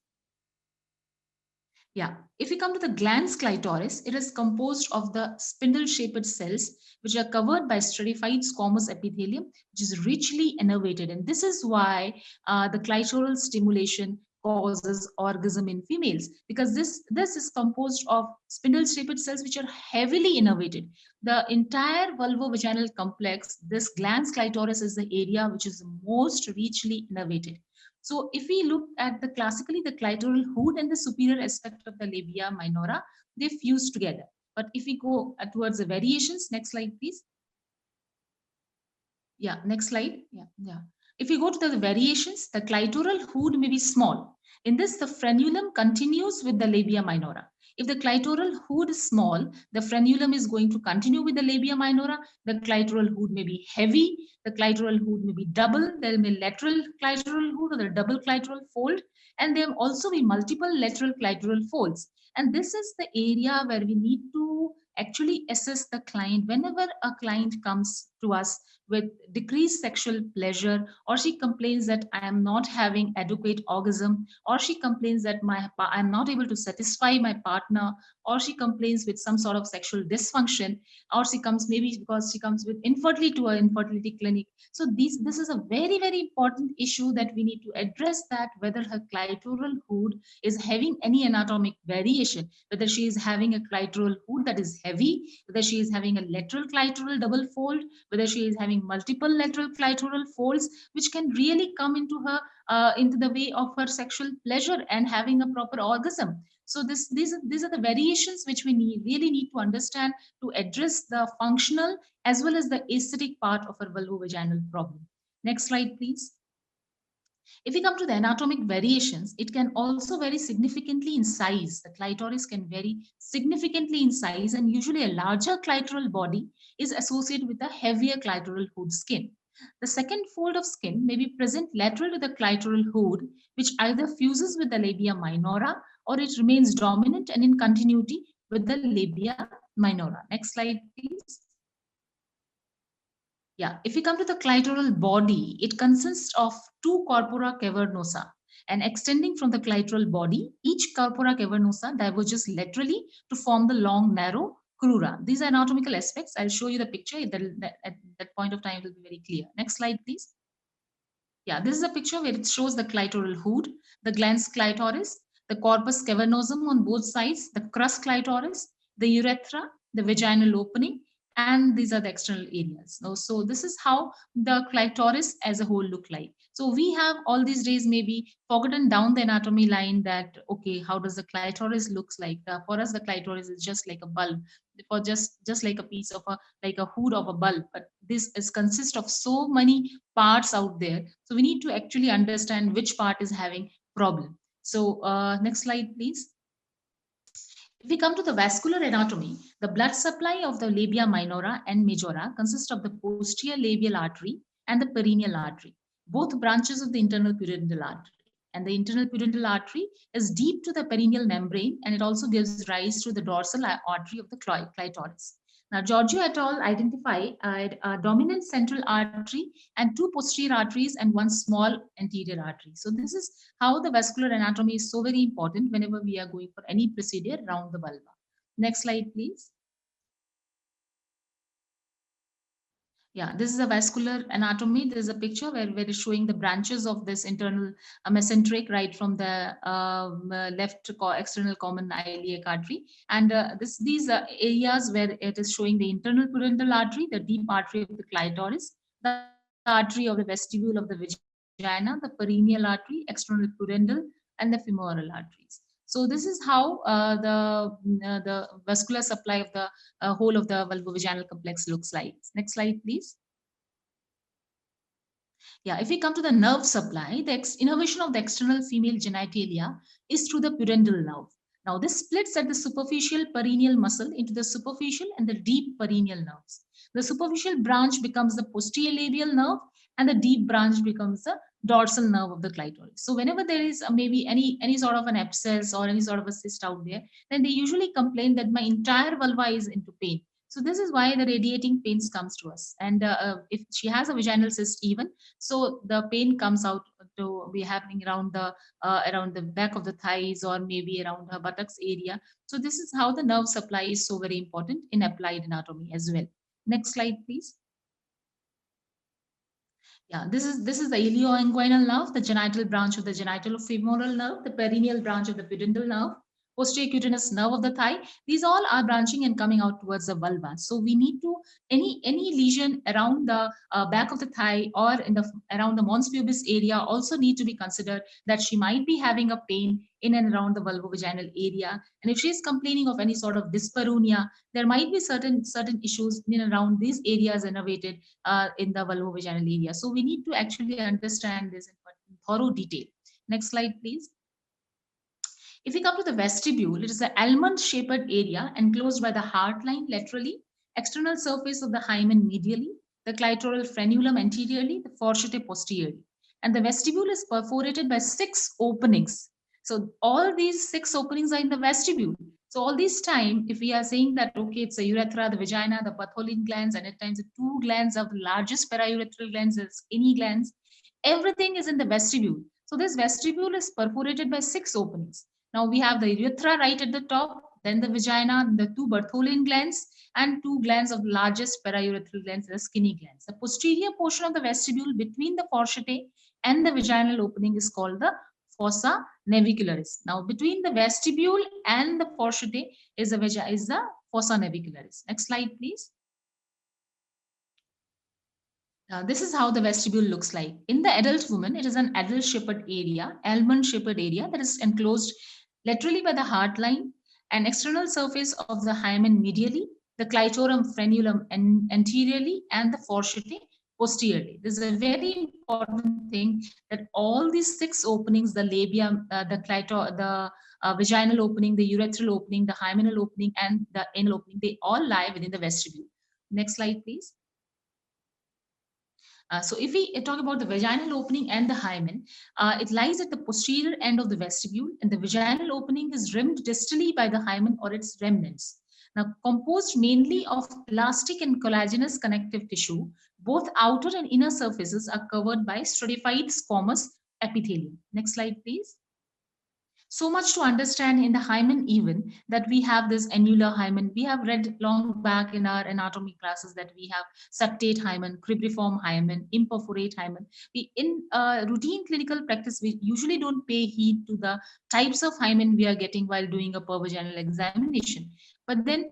Yeah, if we come to the glans clitoris, it is composed of the spindle-shaped cells which are covered by stratified squamous epithelium, which is richly innervated. And this is why the clitoral stimulation causes orgasm in females, because this is composed of spindle-shaped cells which are heavily innervated. The entire vulvovaginal complex, this glans clitoris is the area which is most richly innervated. So if we look at the classically, the clitoral hood and the superior aspect of the labia minora, they fuse together. But if we go towards the variations, next slide, please. Yeah, next slide. Yeah. If we go to the variations, the clitoral hood may be small. In this, the frenulum continues with the labia minora. If the clitoral hood is small, the frenulum is going to continue with the labia minora. The clitoral hood may be heavy. The clitoral hood may be double. There may be lateral clitoral hood or the double clitoral fold. And there will also be multiple lateral clitoral folds. And this is the area where we need to actually assess the client. Whenever a client comes to us with decreased sexual pleasure, or she complains that I am not having adequate orgasm, or she complains that I'm not able to satisfy my partner, or she complains with some sort of sexual dysfunction, or she comes maybe because she comes with infertility to an infertility clinic. So this is a very, very important issue that we need to address, that whether her clitoral hood is having any anatomic variation, whether she is having a clitoral hood that is heavy, whether she is having a lateral clitoral double fold, whether she is having multiple lateral clitoral folds, which can really come into her into the way of her sexual pleasure and having a proper orgasm. So these are the variations which we really need to understand to address the functional as well as the aesthetic part of our vulvovaginal problem. Next slide, please. If we come to the anatomic variations, it can also vary significantly in size. The clitoris can vary significantly in size, and usually a larger clitoral body is associated with a heavier clitoral hood skin. The second fold of skin may be present lateral to the clitoral hood, which either fuses with the labia minora or it remains dominant and in continuity with the labia minora. Next slide, please. Yeah, if we come to the clitoral body, it consists of two corpora cavernosa, and extending from the clitoral body, each corpora cavernosa diverges laterally to form the long, narrow crura. These are anatomical aspects. I'll show you the picture. At that point of time, it will be very clear. Next slide, please. Yeah, this is a picture where it shows the clitoral hood, the glans clitoris, the corpus cavernosum on both sides, the crus clitoris, the urethra, the vaginal opening, and these are the external areas. So this is how the clitoris as a whole look like. So we have all these days maybe forgotten down the anatomy line that, okay, how does the clitoris looks like? For us, the clitoris is just like a bulb, for just like a piece of like a hood of a bulb. But this is consist of so many parts out there. So we need to actually understand which part is having problem. So next slide, please. If we come to the vascular anatomy, the blood supply of the labia minora and majora consists of the posterior labial artery and the perineal artery, both branches of the internal pudendal artery. And the internal pudendal artery is deep to the perineal membrane, and it also gives rise to the dorsal artery of the clitoris. Now, Giorgio et al. Identified a dominant central artery and two posterior arteries and one small anterior artery. So this is how the vascular anatomy is so very important whenever we are going for any procedure around the vulva. Next slide, please. Yeah, this is a vascular anatomy. There is a picture where it's showing the branches of this internal mesenteric right from the left external common iliac artery. And these are areas where it is showing the internal pudendal artery, the deep artery of the clitoris, the artery of the vestibule of the vagina, the perineal artery, external pudendal, and the femoral arteries. So this is how the vascular supply of the whole of the vulvovaginal complex looks like. Next slide, please. Yeah, if we come to the nerve supply, the innervation of the external female genitalia is through the pudendal nerve. Now, this splits at the superficial perineal muscle into the superficial and the deep perineal nerves. The superficial branch becomes the posterior labial nerve, and the deep branch becomes the dorsal nerve of the clitoris. So whenever there is maybe any sort of an abscess or any sort of a cyst out there, then they usually complain that my entire vulva is into pain. So this is why the radiating pains comes to us. And if she has a vaginal cyst even, so the pain comes out to be happening around the back of the thighs or maybe around her buttocks area. So this is how the nerve supply is so very important in applied anatomy as well. Next slide, please. Yeah, this is the ilioinguinal nerve, the genital branch of the genitalo-femoral nerve, the perineal branch of the pudendal nerve, posterior cutaneous nerve of the thigh. These all are branching and coming out towards the vulva. So we need to, any lesion around the back of the thigh or around the mons pubis area also need to be considered, that she might be having a pain in and around the vulvovaginal area. And if she is complaining of any sort of dyspareunia, there might be certain issues in and around these areas innervated in the vulvovaginal area. So we need to actually understand this in thorough detail. Next slide, please. If we come to the vestibule, it is an almond-shaped area enclosed by the heart line laterally, external surface of the hymen medially, the clitoral frenulum anteriorly, the fourchette posteriorly. And the vestibule is perforated by 6 openings. So all these 6 openings are in the vestibule. So all this time, if we are saying that, okay, it's the urethra, the vagina, the Bartholin glands, and at times the 2 glands of the largest periurethral glands, the skinny glands, everything is in the vestibule. So this vestibule is perforated by 6 openings. Now we have the urethra right at the top, then the vagina, the 2 Bartholin glands, and 2 glands of the largest periurethral glands, the skinny glands. The posterior portion of the vestibule between the fourchette and the vaginal opening is called the fossa navicularis. Now between the vestibule and the fourchette is the fossa navicularis. Next slide, please. This is how the vestibule looks like. In the adult woman, it is an adult-shaped area, almond-shaped area that is enclosed laterally by the heart line and external surface of the hymen medially, the clitorum frenulum anteriorly, and the fourchette posteriorly. This is a very important thing, that all these 6 openings, the labia, the vaginal opening, the urethral opening, the hymenal opening, and the anal opening, they all lie within the vestibule. Next slide, please. So if we talk about the vaginal opening and the hymen, it lies at the posterior end of the vestibule, and the vaginal opening is rimmed distally by the hymen or its remnants. Now, composed mainly of elastic and collagenous connective tissue, both outer and inner surfaces are covered by stratified squamous epithelium. Next slide, please. So much to understand in the hymen, even that we have this annular hymen. We have read long back in our anatomy classes that we have septate hymen, cribriform hymen, imperforate hymen. In routine clinical practice, we usually don't pay heed to the types of hymen we are getting while doing a pervaginal examination. But then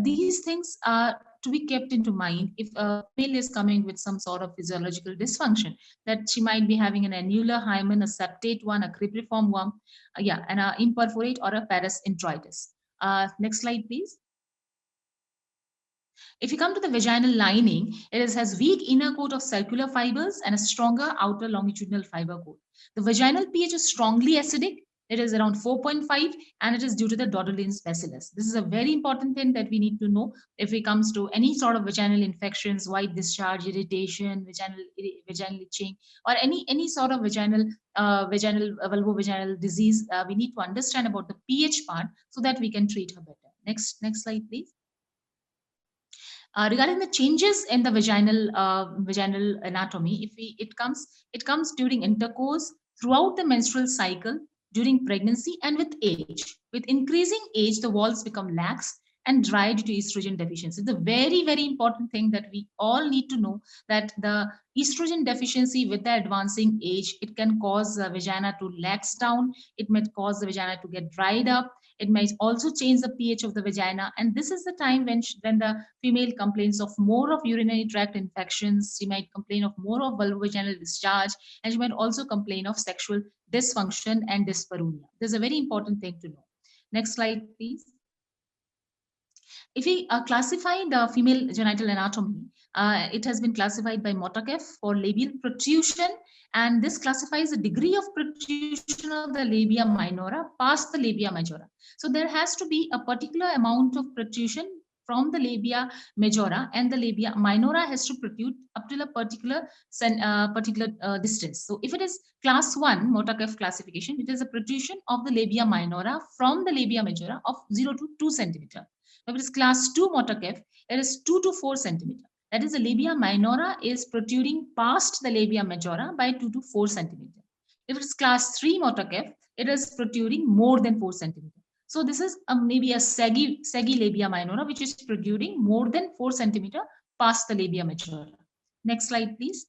these things are to be kept into mind if a male is coming with some sort of physiological dysfunction, that she might be having an annular hymen, a septate one, a cribriform one, and an imperforate or a parasintroitis. Next slide, please. If you come to the vaginal lining, it has weak inner coat of circular fibers and a stronger outer longitudinal fiber coat. The vaginal pH is strongly acidic, It is around 4.5, and it is due to the Dodolins bacillus. This is a very important thing that we need to know if it comes to any sort of vaginal infections, white discharge, irritation, vaginal itching, or any sort of vaginal vulvovaginal disease. We need to understand about the pH part so that we can treat her better. Next slide, please. Regarding the changes in the vaginal anatomy, it comes during intercourse, throughout the menstrual cycle, during pregnancy, and with age. With increasing age, the walls become lax and dry due to estrogen deficiency. It's a very, very important thing that we all need to know, that the estrogen deficiency with the advancing age, it can cause the vagina to lax down. It might cause the vagina to get dried up. It might also change the pH of the vagina. And this is the time when the female complains of more of urinary tract infections. She might complain of more of vulvovaginal discharge, and she might also complain of sexual dysfunction and dyspareunia. There's a very important thing to know. Next slide, please. If we classify the female genital anatomy, it has been classified by Motakef for labial protrusion, and this classifies the degree of protrusion of the labia minora past the labia majora. So there has to be a particular amount of protrusion from the labia majora, and the labia minora has to protrude up to a particular distance. So if it is class 1 Motakef classification, it is a protrusion of the labia minora from the labia majora of 0 to 2 centimeter. If it is class 2 Motakef, it is 2 to 4 centimeter. That is, the labia minora is protruding past the labia majora by 2 to 4 centimeter. If it is class 3 Motakef, it is protruding more than 4 centimeter. So this is maybe a saggy labia minora, which is protruding more than 4 centimeter past the labia majora. Next slide, please.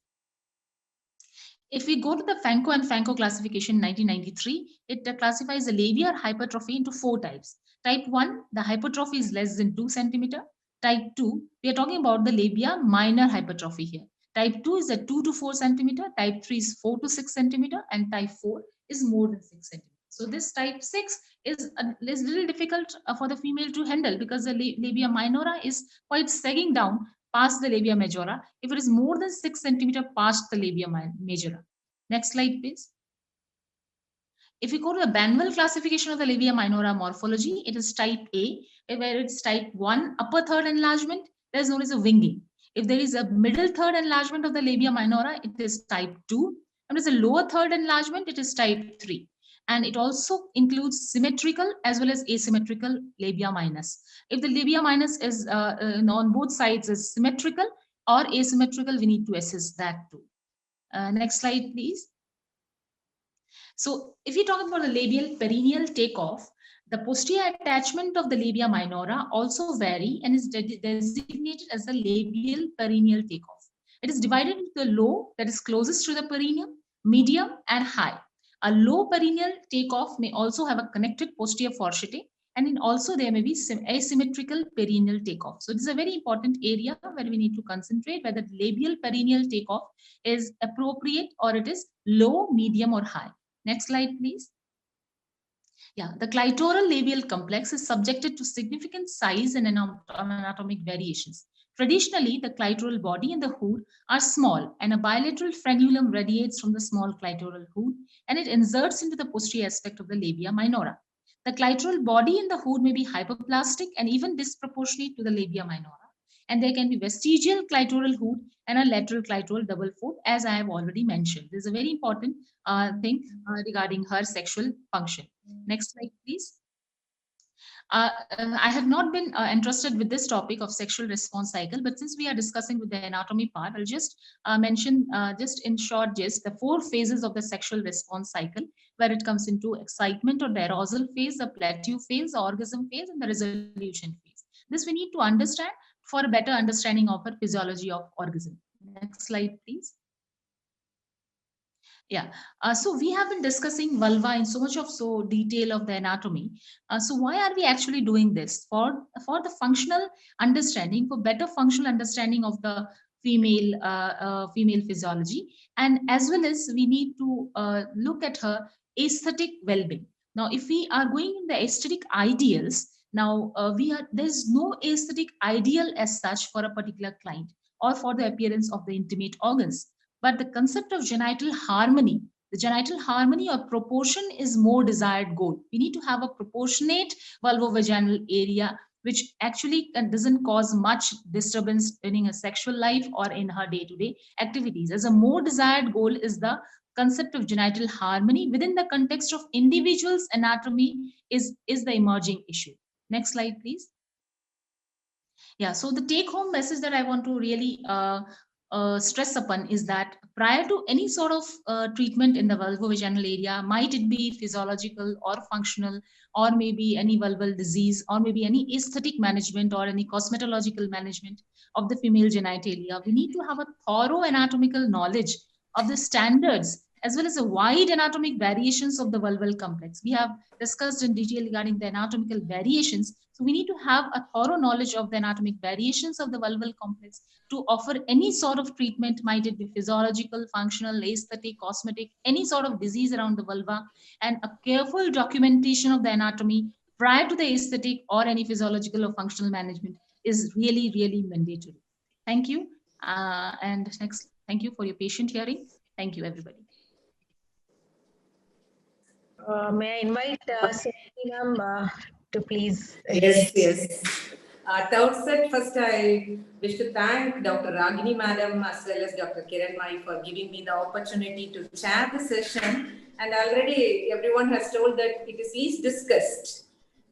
If we go to the Fanco and Fanco classification 1993, it classifies the labial hypertrophy into 4 types. Type 1, the hypertrophy is less than 2 centimeter. Type 2, we are talking about the labia minor hypertrophy here. Type 2 is a 2 to 4 centimeter. Type 3 is 4 to 6 centimeter. And type 4 is more than 6 centimeter. So this type 6 is a little difficult for the female to handle, because the labia minora is quite sagging down past the labia majora if it is more than 6 centimeter past the labia majora. Next slide, please. If we go to the Banwell classification of the labia minora morphology, it is type A, where it's type 1 upper third enlargement. That is known as a winging. If there is a middle third enlargement of the labia minora, it is type 2. And if there is a lower third enlargement, it is type 3. And it also includes symmetrical as well as asymmetrical labia minus. If the labia minus is on both sides is symmetrical or asymmetrical, we need to assess that too. Next slide, please. So if you talk about the labial perineal takeoff, the posterior attachment of the labia minora also vary and is designated as the labial perineal takeoff. It is divided into the low, that is closest to the perineum, medium, and high. A low perineal takeoff may also have a connected posterior fourchette, and also there may be asymmetrical perineal takeoff. So this is a very important area where we need to concentrate whether the labial perineal takeoff is appropriate or it is low, medium, or high. Next slide, please. Yeah, the clitoral labial complex is subjected to significant size and anatomic variations. Traditionally, the clitoral body and the hood are small, and a bilateral frenulum radiates from the small clitoral hood, and it inserts into the posterior aspect of the labia minora. The clitoral body and the hood may be hyperplastic and even disproportionate to the labia minora. And there can be vestigial clitoral hood and a lateral clitoral double fold, as I have already mentioned. This is a very important thing regarding her sexual function. Next slide, please. I have not been entrusted with this topic of sexual response cycle, but since we are discussing with the anatomy part, I'll just mention just in short just the 4 phases of the sexual response cycle, where it comes into excitement or the arousal phase, the plateau phase, the orgasm phase, and the resolution phase. This we need to understand for a better understanding of the physiology of orgasm. Next slide, please. Yeah, so we have been discussing vulva in so much of detail of the anatomy. So why are we actually doing this? For the functional understanding, for better functional understanding of the female physiology, and as well as we need to look at her aesthetic well-being. Now, if we are going in the aesthetic ideals, now there's no aesthetic ideal as such for a particular client or for the appearance of the intimate organs. But the concept of genital harmony The genital harmony or proportion is more desired goal. We need to have a proportionate vulvovaginal area, which actually doesn't cause much disturbance during a sexual life or in her day-to-day activities. As a more desired goal is the concept of genital harmony within the context of individual's anatomy is the emerging issue. Next slide, please. Yeah, so the take-home message that I want to really stress upon is that prior to any sort of treatment in the vulvovaginal area, might it be physiological or functional, or maybe any vulval disease, or maybe any aesthetic management or any cosmetological management of the female genitalia, we need to have a thorough anatomical knowledge of the standards as well as a wide anatomic variations of the vulval complex. We have discussed in detail regarding the anatomical variations. So we need to have a thorough knowledge of the anatomic variations of the vulval complex to offer any sort of treatment, might it be physiological, functional, aesthetic, cosmetic, any sort of disease around the vulva, and a careful documentation of the anatomy prior to the aesthetic or any physiological or functional management is really, really mandatory. Thank you. And next, thank you for your patient hearing. Thank you, everybody. May I invite ma'am to please? Yes. At the outset, first I wish to thank Dr. Ragini madam as well as Dr. Kiranmai for giving me the opportunity to chair the session. And already everyone has told that it is least discussed,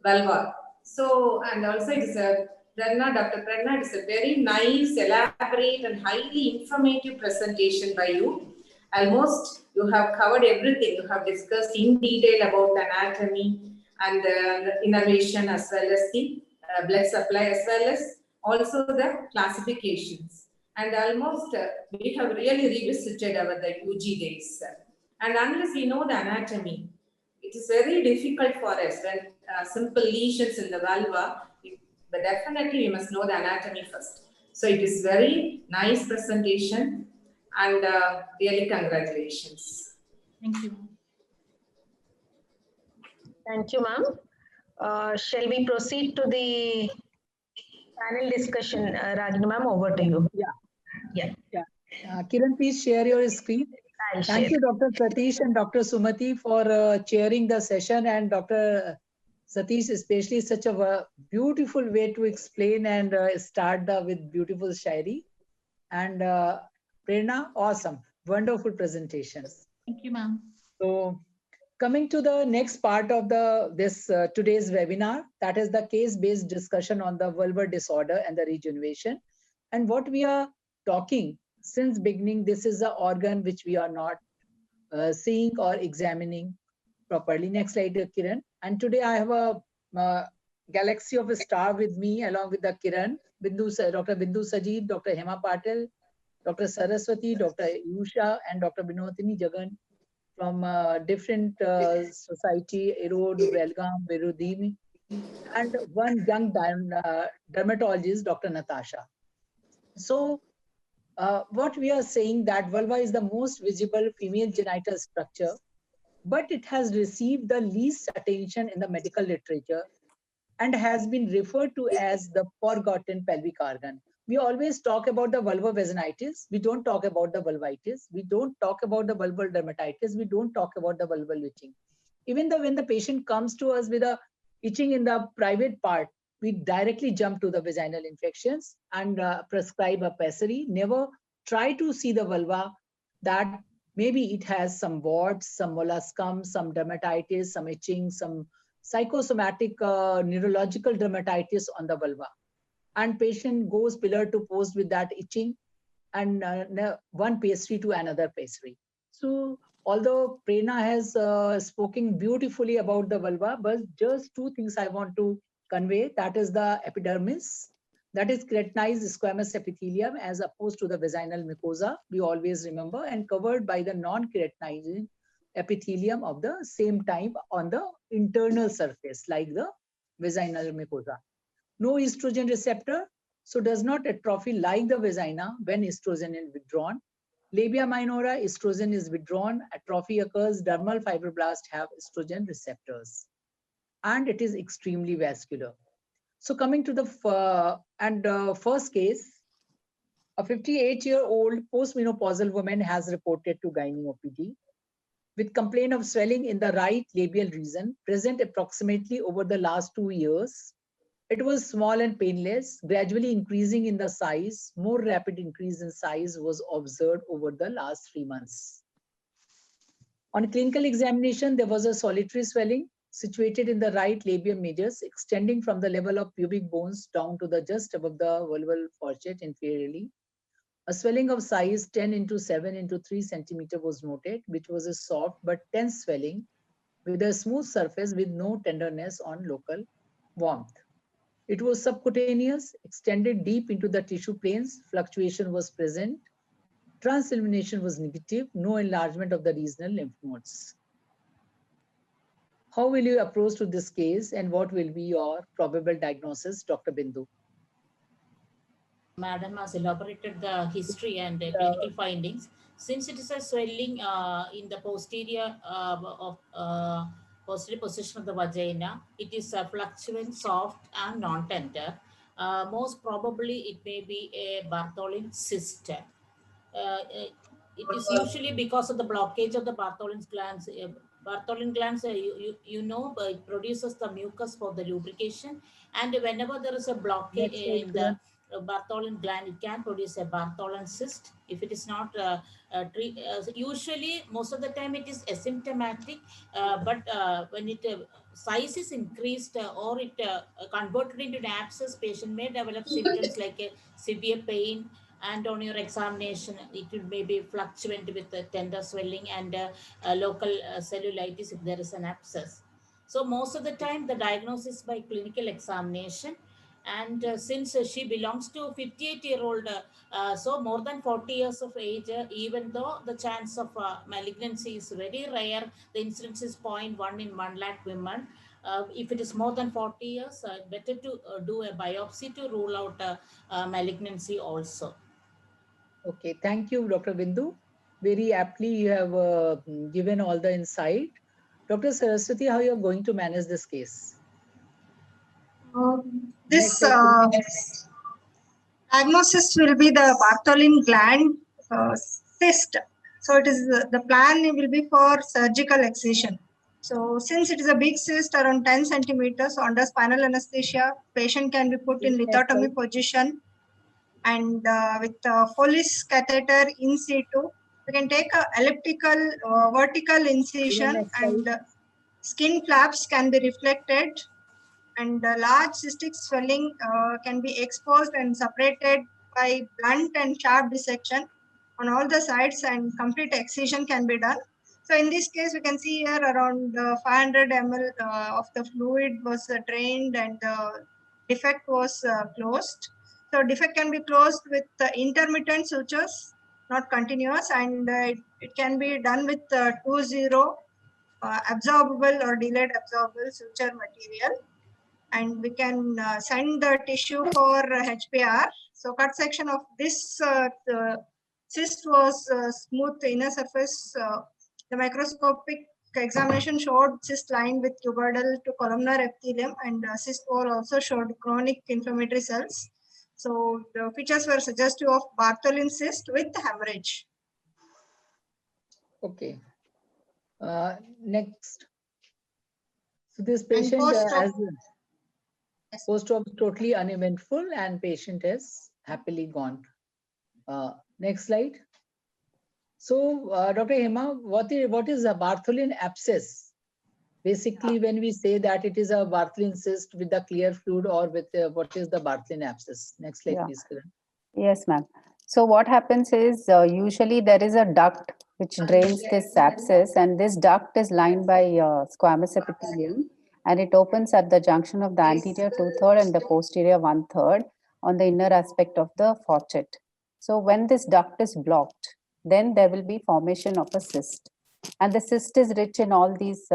vulva. So, and also it is a Dr. Prerna, it is a very nice, elaborate and highly informative presentation by you. Almost you have covered everything. You have discussed in detail about the anatomy and the innervation as well as the blood supply as well as also the classifications. And almost we have really revisited the UG days. And unless we know the anatomy, it is very difficult for us when simple lesions in the vulva, but definitely we must know the anatomy first. So it is very nice presentation. And really congratulations. Thank you. Thank you, ma'am. Shall we proceed to the panel discussion? Ragini ma'am, over to you. Yeah. Kiran, please share your screen. Thank you, Dr. Satish and Dr. Sumati for chairing the session, and Dr. Satish especially such a beautiful way to explain and start with beautiful shairi. And Prerna, awesome, wonderful presentations. Thank you, ma'am. So, coming to the next part of this today's webinar, that is the case-based discussion on the vulvar disorder and the regeneration. And what we are talking since beginning, this is the organ which we are not seeing or examining properly. Next slide, Kiran. And today I have a galaxy of a star with me, along with the Kiran, Dr. Bindu Sajid, Dr. Hema Patel, Dr. Saraswati, Dr. Yusha, and Dr. Binotini Jagan from different society, Erode, Belgaum, Virudhunagar, and one young dermatologist, Dr. Natasha. So what we are saying that vulva is the most visible female genital structure, but it has received the least attention in the medical literature and has been referred to as the forgotten pelvic organ. We always talk about the vulvovaginitis. We don't talk about the vulvitis. We don't talk about the vulval dermatitis. We don't talk about the vulval itching. Even though when the patient comes to us with a itching in the private part, we directly jump to the vaginal infections and prescribe a pessary. Never try to see the vulva that maybe it has some warts, some molluscum, some dermatitis, some itching, some psychosomatic neurological dermatitis on the vulva. And patient goes pillar to post with that itching and one pastry to another pastry. So although Prerna has spoken beautifully about the vulva, but just two things I want to convey. That is the epidermis, that is keratinized squamous epithelium as opposed to the vaginal mucosa, we always remember, and covered by the non-keratinized epithelium of the same type on the internal surface like the vaginal mucosa. No estrogen receptor, so does not atrophy like the vagina when estrogen is withdrawn. Labia minora, estrogen is withdrawn, atrophy occurs, dermal fibroblasts have estrogen receptors. And it is extremely vascular. So coming to the first case, a 58-year-old postmenopausal woman has reported to Gyne OPD. with complaint of swelling in the right labial region, present approximately over the last 2 years. It was small and painless, gradually increasing in the size. More rapid increase in size was observed over the last 3 months. On clinical examination, there was a solitary swelling situated in the right labium majors, extending from the level of pubic bones down to the just above the vulval fourchette inferiorly. A swelling of size 10 into 7 into 3 centimeter was noted, which was a soft but tense swelling with a smooth surface with no tenderness on local warmth. It was subcutaneous, extended deep into the tissue planes. Fluctuation was present. Transillumination was negative, no enlargement of the regional lymph nodes. How will you approach to this case and what will be your probable diagnosis, Dr. Bindu? Madam has elaborated the history and clinical findings. Since it is a swelling in the posterior posterior position of the vagina, it is fluctuant, soft, and non-tender. Most probably, it may be a Bartholin cyst. It is usually because of the blockage of the Bartholin glands. Bartholin glands, it produces the mucus for the lubrication, and whenever there is a blockage in the Bartholin gland, it can produce a Bartholin cyst. If it is not usually, most of the time it is asymptomatic, but when it size is increased or it converted into an abscess, patient may develop symptoms like a severe pain, and on your examination it will maybe fluctuate with the tender swelling and local cellulitis if there is an abscess. So most of the time the diagnosis by clinical examination, and since she belongs to 58-year-old, so more than 40 years of age, even though the chance of malignancy is very rare, the incidence is 0.1 in 1 lakh women. If it is more than 40 years, better to do a biopsy to rule out malignancy also. Okay, thank you, Dr. Bindu. Very aptly, you have given all the insight. Dr. Saraswati, how you are going to manage this case? This diagnosis will be the Bartholin gland cyst. So it is the plan will be for surgical excision. So since it is a big cyst around 10 centimeters under spinal anesthesia, patient can be put in lithotomy position, and with Foley's catheter in situ, we can take a elliptical vertical incision, and skin flaps can be reflected, and large cystic swelling can be exposed and separated by blunt and sharp dissection on all the sides, and complete excision can be done. So in this case, we can see here around 500 ml of the fluid was drained, and the defect was closed. So defect can be closed with intermittent sutures, not continuous, and it can be done with 2-0 absorbable or delayed absorbable suture material. And we can send the tissue for HPR. So cut section of this cyst was smooth inner surface. The microscopic examination showed cyst lined with tubercle to columnar epithelium, and cyst wall also showed chronic inflammatory cells. So the features were suggestive of Bartholin cyst with hemorrhage. Okay. Next. So this patient has post-op totally uneventful, and patient is happily gone. Next slide. So, Dr. Hema, what is a Bartholin abscess? Basically, when we say that it is a Bartholin cyst with the clear fluid, or with what is the Bartholin abscess? Next slide, please, Kiran. Yes, ma'am. So what happens is usually there is a duct which drains this abscess, and this duct is lined by squamous epithelium, and it opens at the junction of the anterior 2/3 and the posterior 1/3 on the inner aspect of the fourchette. So when this duct is blocked, then there will be formation of a cyst, and the cyst is rich in all these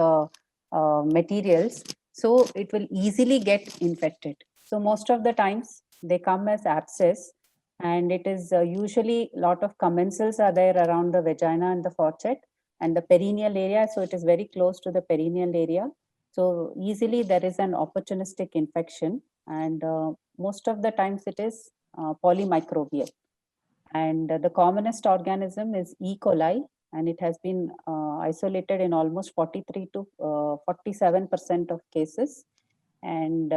materials, so it will easily get infected. So most of the times they come as abscess, and it is usually a lot of commensals are there around the vagina and the fourchette and the perineal area, so it is very close to the perineal area. So easily there is an opportunistic infection, and most of the times it is polymicrobial. And the commonest organism is E. coli, and it has been isolated in almost 43 to 47% of cases. And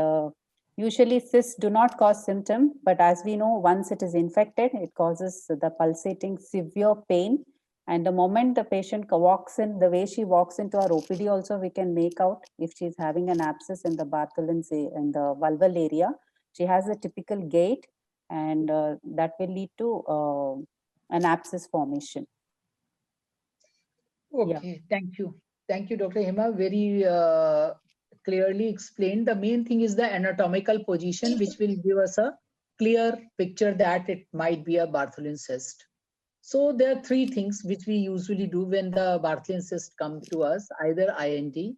usually cysts do not cause symptom, but as we know, once it is infected, it causes the pulsating severe pain. And the moment the patient walks in, the way she walks into our OPD also, we can make out if she's having an abscess in the Bartholin's in the vulval area. She has a typical gait, and that will lead to an abscess formation. Okay, thank you. Thank you, Dr. Hema. Very clearly explained. The main thing is the anatomical position, which will give us a clear picture that it might be a Bartholin cyst. So there are three things which we usually do when the Bartholin cyst come to us, either IND,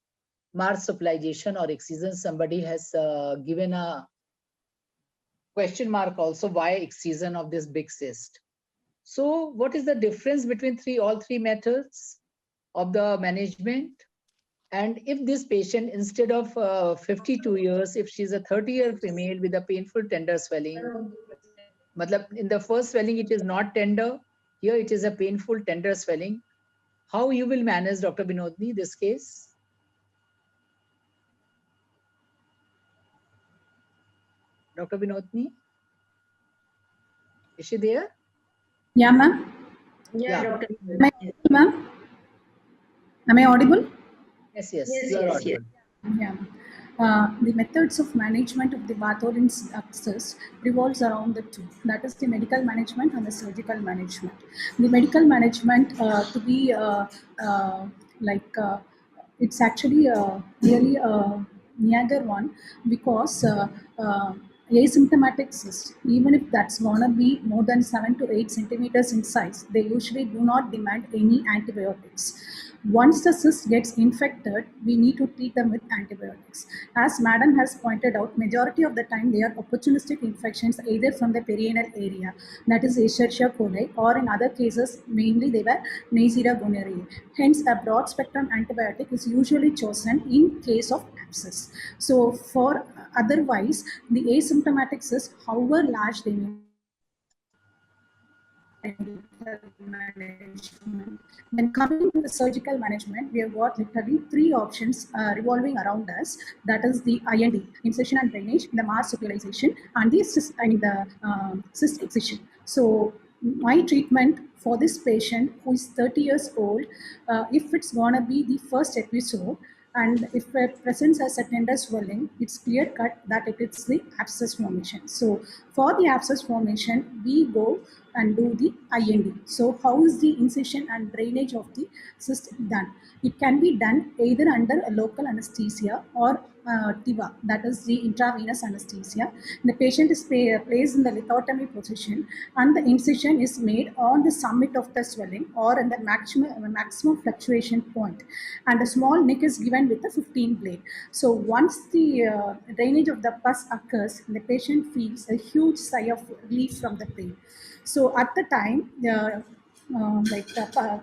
marsupialization or excision. Somebody has given a question mark also, why excision of this big cyst. So what is the difference between all three methods of the management? And if this patient, instead of 52 years, if she's a 30-year female with a painful tender swelling, in the first swelling it is not tender, here it is a painful tender swelling, how you will manage, Dr. Vinodni, this case? Dr. Vinodni? Is she there? Yeah, ma'am. Yeah, Yeah. Dr. Ma'am, am I audible? Yes, yes, Yes, you are yes, audible. Yeah. The methods of management of the Bartholin abscess revolves around the two. That is the medical management and the surgical management. The medical management to be it's actually really a Niagara one, because asymptomatic cysts, even if that's gonna be more than 7 to 8 centimeters in size, they usually do not demand any antibiotics. Once the cyst gets infected, we need to treat them with antibiotics. As Madam has pointed out, majority of the time they are opportunistic infections either from the perianal area, that is Escherichia coli, or in other cases, mainly they were Neisseria gonorrhoeae. Hence, a broad spectrum antibiotic is usually chosen in case of abscess. So, for otherwise, the asymptomatic cyst, however large they may management. Then coming to the surgical management, we have got literally three options revolving around us. That is the IND, incision and drainage, the marsupialization, and the cyst excision. So my treatment for this patient who is 30 years old, if it's gonna be the first episode, and if it presents as a tender swelling, it's clear cut that it is the abscess formation. So for the abscess formation, we go and do the IND. So how is the incision and drainage of the cyst done? It can be done either under a local anesthesia or TIVA, that is the intravenous anesthesia. The patient is placed in the lithotomy position, and the incision is made on the summit of the swelling or in the maximum fluctuation point, and a small nick is given with a 15 blade. So once the drainage of the pus occurs, the patient feels a huge sigh of relief from the pain. So at the time,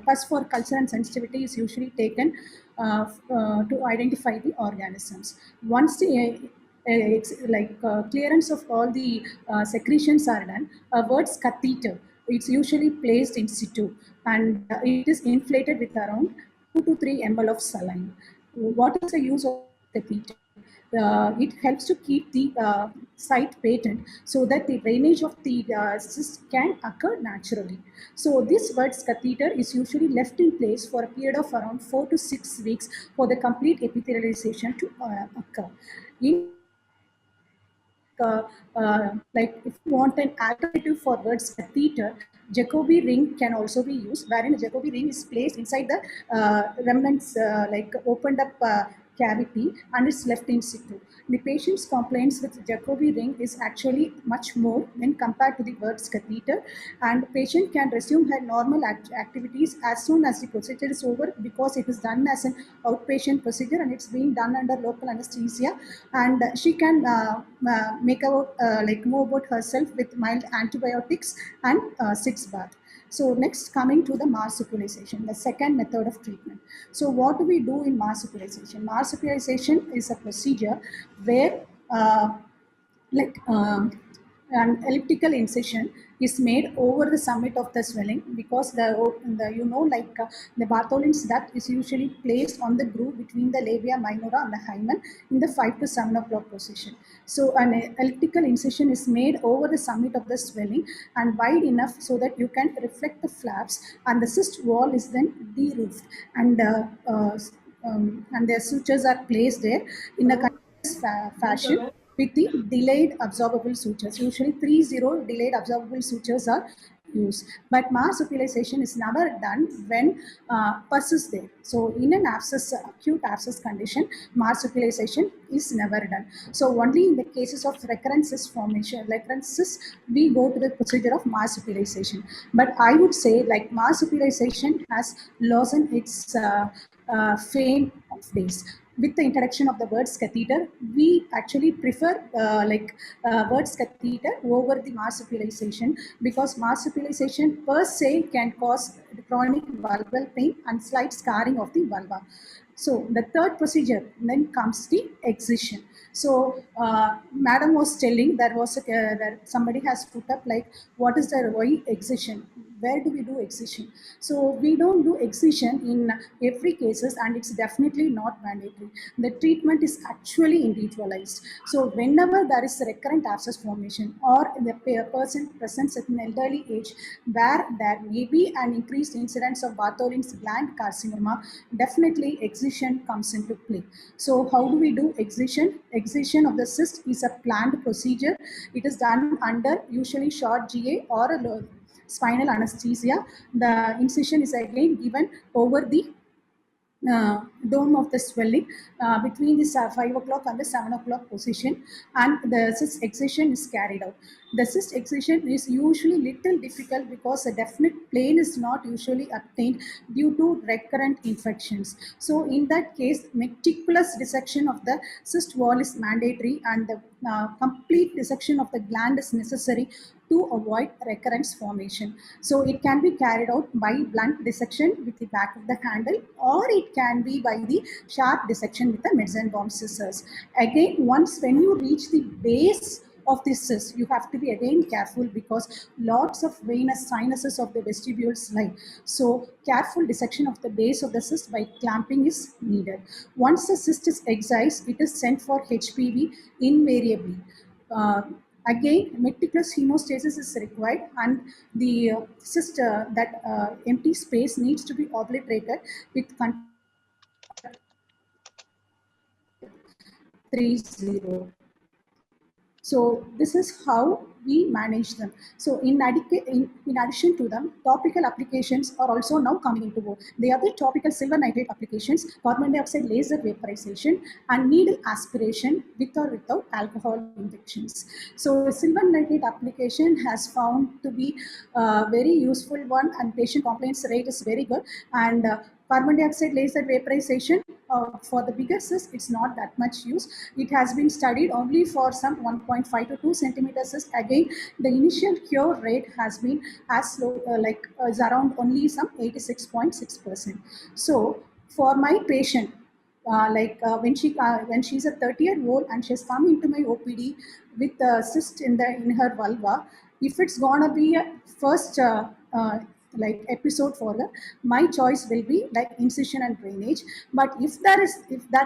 pus for culture and sensitivity is usually taken to identify the organisms. Once the clearance of all the secretions are done, a Wirtz catheter, it's usually placed in situ, and it is inflated with around 2 to 3 ml of saline. What is the use of catheter? It helps to keep the site patent so that the drainage of the cyst can occur naturally. So this Wirtz catheter is usually left in place for a period of around 4 to 6 weeks for the complete epithelialization to occur. If you want an alternative for Wirtz catheter, Jacobi ring can also be used, wherein the Jacobi ring is placed inside the remnants, opened up cavity, and it's left in situ. The patient's complaints with Jacobi ring is actually much more when compared to the Wirtz catheter, and the patient can resume her normal activities as soon as the procedure is over, because it is done as an outpatient procedure and it's being done under local anesthesia, and she can move about herself with mild antibiotics and sitz bath. So next, coming to the marsupialization, the second method of treatment. So what do we do in marsupialization? Marsupialization is a procedure where an elliptical incision is made over the summit of the swelling, because the the Bartholin's duct is usually placed on the groove between the labia minora and the hymen in the 5 to 7 o'clock position. So an elliptical incision is made over the summit of the swelling and wide enough so that you can reflect the flaps, and the cyst wall is then de-roofed, and the sutures are placed there in a continuous fashion with the delayed absorbable sutures. Usually 3-0 delayed absorbable sutures are used. But marsupialization is never done when pus is there. So in an abscess, acute abscess condition, marsupialization is never done. So only in the cases of recurrent cyst formation, we go to the procedure of marsupialization. But I would say like marsupialization has lost its fame of days. With the introduction of the Wirtz catheter, we actually prefer Wirtz catheter over the marsupialization, because marsupialization per se can cause chronic vulval pain and slight scarring of the vulva. So the third procedure then comes the excision. So madam was telling there was that somebody has put up like, what is the why excision? Where do we do excision? So we don't do excision in every cases, and it's definitely not mandatory. The treatment is actually individualized. So whenever there is a recurrent abscess formation, or the person presents at an elderly age where there may be an increased incidence of Bartholin's gland carcinoma, definitely excision comes into play. So how do we do excision? Excision of the cyst is a planned procedure. It is done under usually short GA or a spinal anesthesia. The incision is again given over the dome of the swelling between the 5 o'clock and the 7 o'clock position, and the cyst excision is carried out. The cyst excision is usually little difficult because a definite plane is not usually obtained due to recurrent infections. So in that case, meticulous dissection of the cyst wall is mandatory, and the complete dissection of the gland is necessary to avoid recurrence formation. So it can be carried out by blunt dissection with the back of the handle, or it can be by the sharp dissection with the Metzenbaum scissors. Again, once when you reach the base of this cyst, you have to be again careful, because lots of venous sinuses of the vestibules lie. So careful dissection of the base of the cyst by clamping is needed. Once the cyst is excised, it is sent for HPV invariably. Again, meticulous hemostasis is required, and the cyst, that empty space needs to be obliterated with 3-0. So this is how we manage them. So in addition to them, topical applications are also now coming into vogue. They are the topical silver nitrate applications, carbon dioxide laser vaporization, and needle aspiration with or without alcohol injections. So silver nitrate application has found to be a very useful one, and patient complaints rate is very good. And carbon dioxide laser vaporization, for the bigger cyst, it's not that much use. It has been studied only for some 1.5 to 2 centimeter cyst. Again, the initial cure rate has been as low, is around only some 86.6%. So for my patient, when she's a 30-year-old and she's come into my OPD with a cyst in her vulva, if it's gonna be a first episode for her, my choice will be like incision and drainage. But if that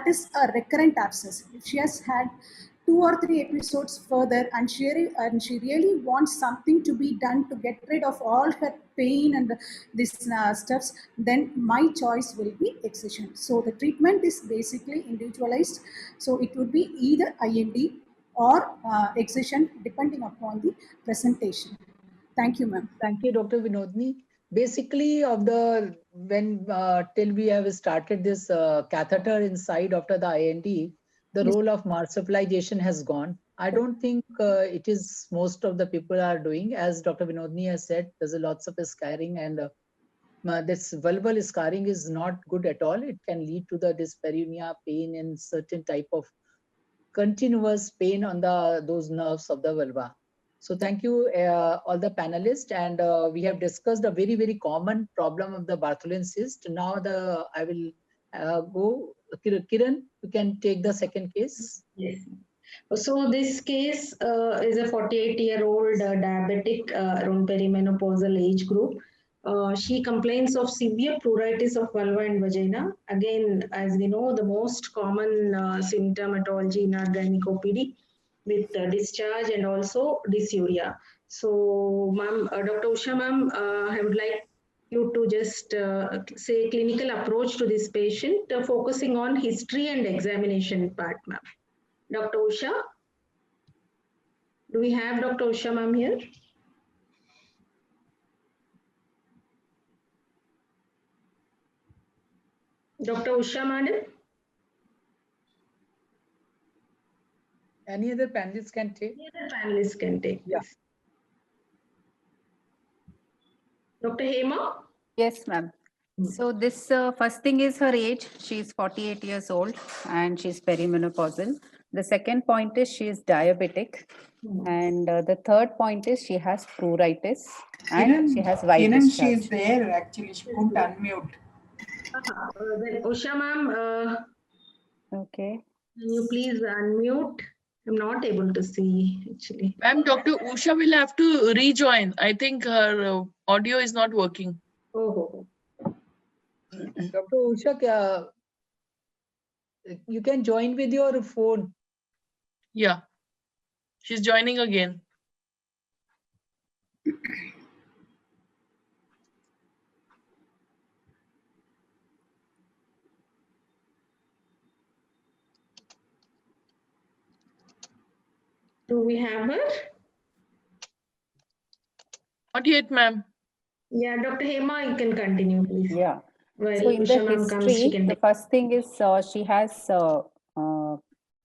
is a recurrent abscess, if she has had 2 or 3 episodes further, and she really wants something to be done to get rid of all her pain and this stuffs, then my choice will be excision. So the treatment is basically individualized. So it would be either IND or excision, depending upon the presentation. Thank you, ma'am. Thank you, Dr. Vinodini. Basically, till we have started this catheter inside after the IND, the role of marsupialization has gone. I don't think it is most of the people are doing. As Dr. Vinodini has said, there's a lots of scarring, and this vulval scarring is not good at all. It can lead to the dyspareunia, pain, and certain type of continuous pain on those nerves of the vulva. So thank you all the panelists, and we have discussed a very, very common problem of the Bartholin cyst. Now I will go, Kiran, you can take the second case. Yes. So this case is a 48-year-old diabetic around perimenopausal age group. She complains of severe pruritus of vulva and vagina. Again, as we know, the most common symptomatology in our gynecology with discharge and also dysuria. So, ma'am, Dr. Usha, ma'am, I would like you to just say clinical approach to this patient, focusing on history and examination part, ma'am. Dr. Usha? Do we have Dr. Usha ma'am here? Dr. Usha madam? Any other panelists can take? Any other panelists can take this. Dr. Hema? Yes, ma'am. So this first thing is her age. She's 48 years old and she's perimenopausal. The second point is she is diabetic. And the third point is she has pruritus and she has white Kiran, discharge. she is there actually. She couldn't unmute. Then Usha ma'am, okay. Can you please unmute? I'm not able to see actually. Ma'am, Dr. Usha will have to rejoin. I think her audio is not working. Oh. Dr. Usha, you can join with your phone. Yeah. She's joining again. Do we have her? Not yet, ma'am. Yeah, Dr. Hema, you can continue, please. Yeah. While So in Usha the ma'am comes, she history, can the first thing is she has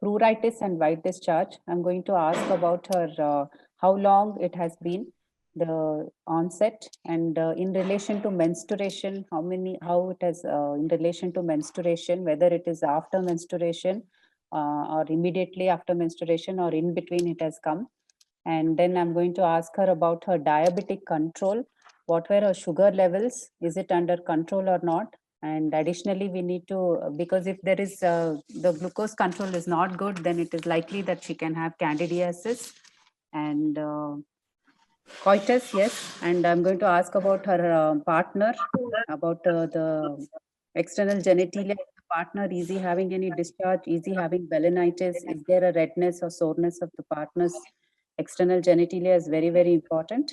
pruritus and white discharge. I'm going to ask about her, how long it has been, the onset, and in relation to menstruation, how it has in relation to menstruation, whether it is after menstruation or immediately after menstruation or in between it has come. And then I'm going to ask her about her diabetic control. What were her sugar levels? Is it under control or not? And additionally, we need to, because if there is the glucose control is not good, then it is likely that she can have candidiasis and coitus, yes. And I'm going to ask about her partner, about the external genitalia of the partner. Is he having any discharge? Is he having balanitis? Is there a redness or soreness of the partner's external genitalia is very, very important.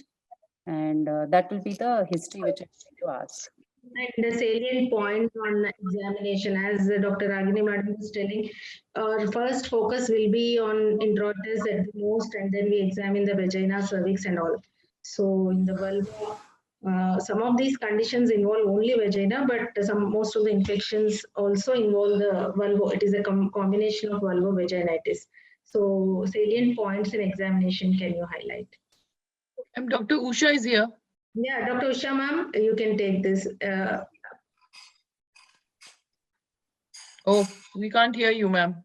And that will be the history which I'm going to ask. And the salient point on examination, as Dr. Ragini madam was telling, our first focus will be on introitus at the most, and then we examine the vagina, cervix, and all. So in the vulva, some of these conditions involve only vagina, but most of the infections also involve the vulva. It is a combination of vulvovaginitis. So salient points in examination, can you highlight? Dr. Usha is here. Yeah, Dr. Usha ma'am, you can take this. Oh, we can't hear you, ma'am.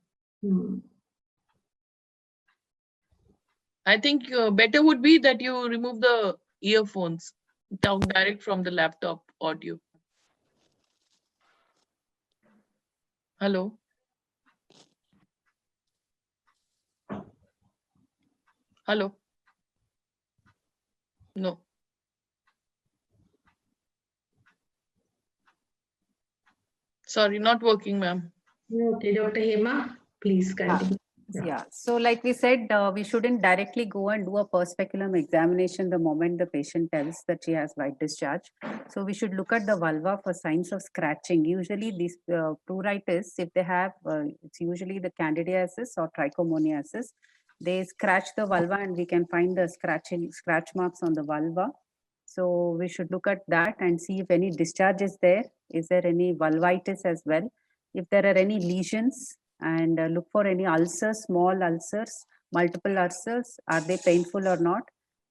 I think better would be that you remove the earphones, talk direct from the laptop audio. Hello. Hello. No. Sorry, not working, ma'am. Okay, Dr. Hema, please continue. Yeah, so like we said, we shouldn't directly go and do a per speculum examination the moment the patient tells that she has white discharge. So we should look at the vulva for signs of scratching. Usually these pruritus, if they have, it's usually the candidiasis or trichomoniasis. They scratch the vulva and we can find the scratch marks on the vulva. So we should look at that and see if any discharge is there. Is there any vulvitis as well? If there are any lesions, and look for any ulcers, small ulcers, multiple ulcers. Are they painful or not?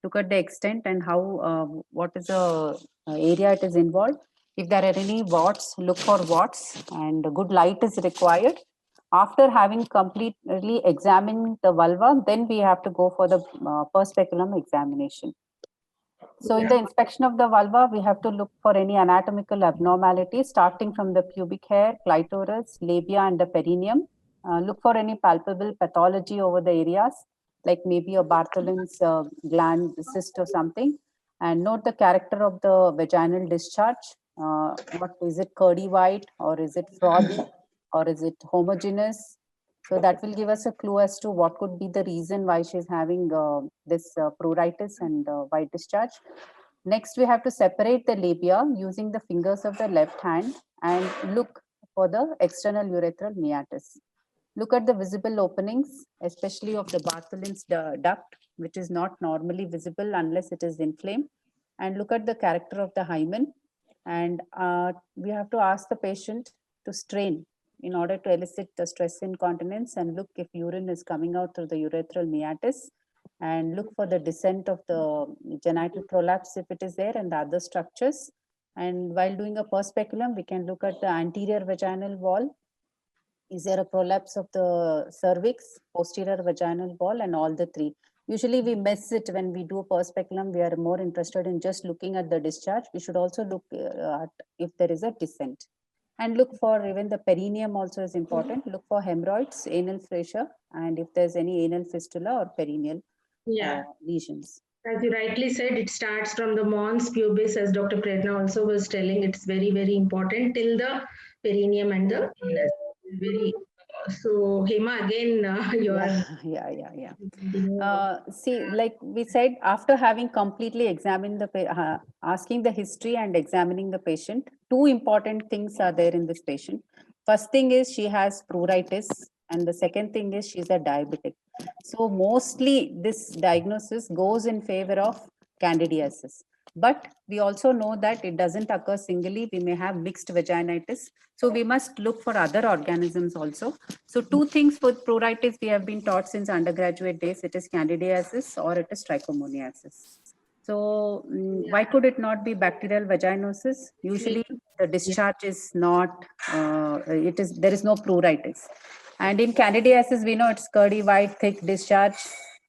Look at the extent and how, what is the area it is involved. If there are any warts, look for warts, and good light is required. After having completely examined the vulva, then we have to go for the per speculum examination. So in the inspection of the vulva, we have to look for any anatomical abnormalities starting from the pubic hair, clitoris, labia, and the perineum. Look for any palpable pathology over the areas, like maybe a Bartholin's gland cyst or something. And note the character of the vaginal discharge. What is it, curdy white, or is it frothy, or is it homogeneous? So that will give us a clue as to what could be the reason why she's having this pruritus and white discharge. Next, we have to separate the labia using the fingers of the left hand and look for the external urethral meatus. Look at the visible openings, especially of the Bartholin's duct, which is not normally visible unless it is inflamed. And look at the character of the hymen. And we have to ask the patient to strain in order to elicit the stress incontinence and look if urine is coming out through the urethral meatus, and look for the descent of the genital prolapse if it is there, and the other structures. And while doing a perspeculum, we can look at the anterior vaginal wall. Is there a prolapse of the cervix, posterior vaginal wall, and all the three? Usually we miss it when we do a perspeculum. We are more interested in just looking at the discharge. We should also look at if there is a descent. And look for even the perineum also is important. Look for hemorrhoids, anal fissure, and if there's any anal fistula or perineal lesions. As you rightly said, it starts from the mons pubis, as Dr. Prerna also was telling. It's very, very important till the perineum and the anus. Very. So Hema, again, See, like we said, after having completely examined the asking the history and examining the patient, two important things are there in this patient. First thing is she has pruritus, and the second thing is she's a diabetic. So mostly this diagnosis goes in favor of candidiasis. But we also know that it doesn't occur singly. We may have mixed vaginitis. So we must look for other organisms also. So two things for pruritus we have been taught since undergraduate days. It is candidiasis or it is trichomoniasis. So why could it not be bacterial vaginosis? Usually the discharge is not, there is no pruritus. And in candidiasis, we know it's curdy, white, thick discharge.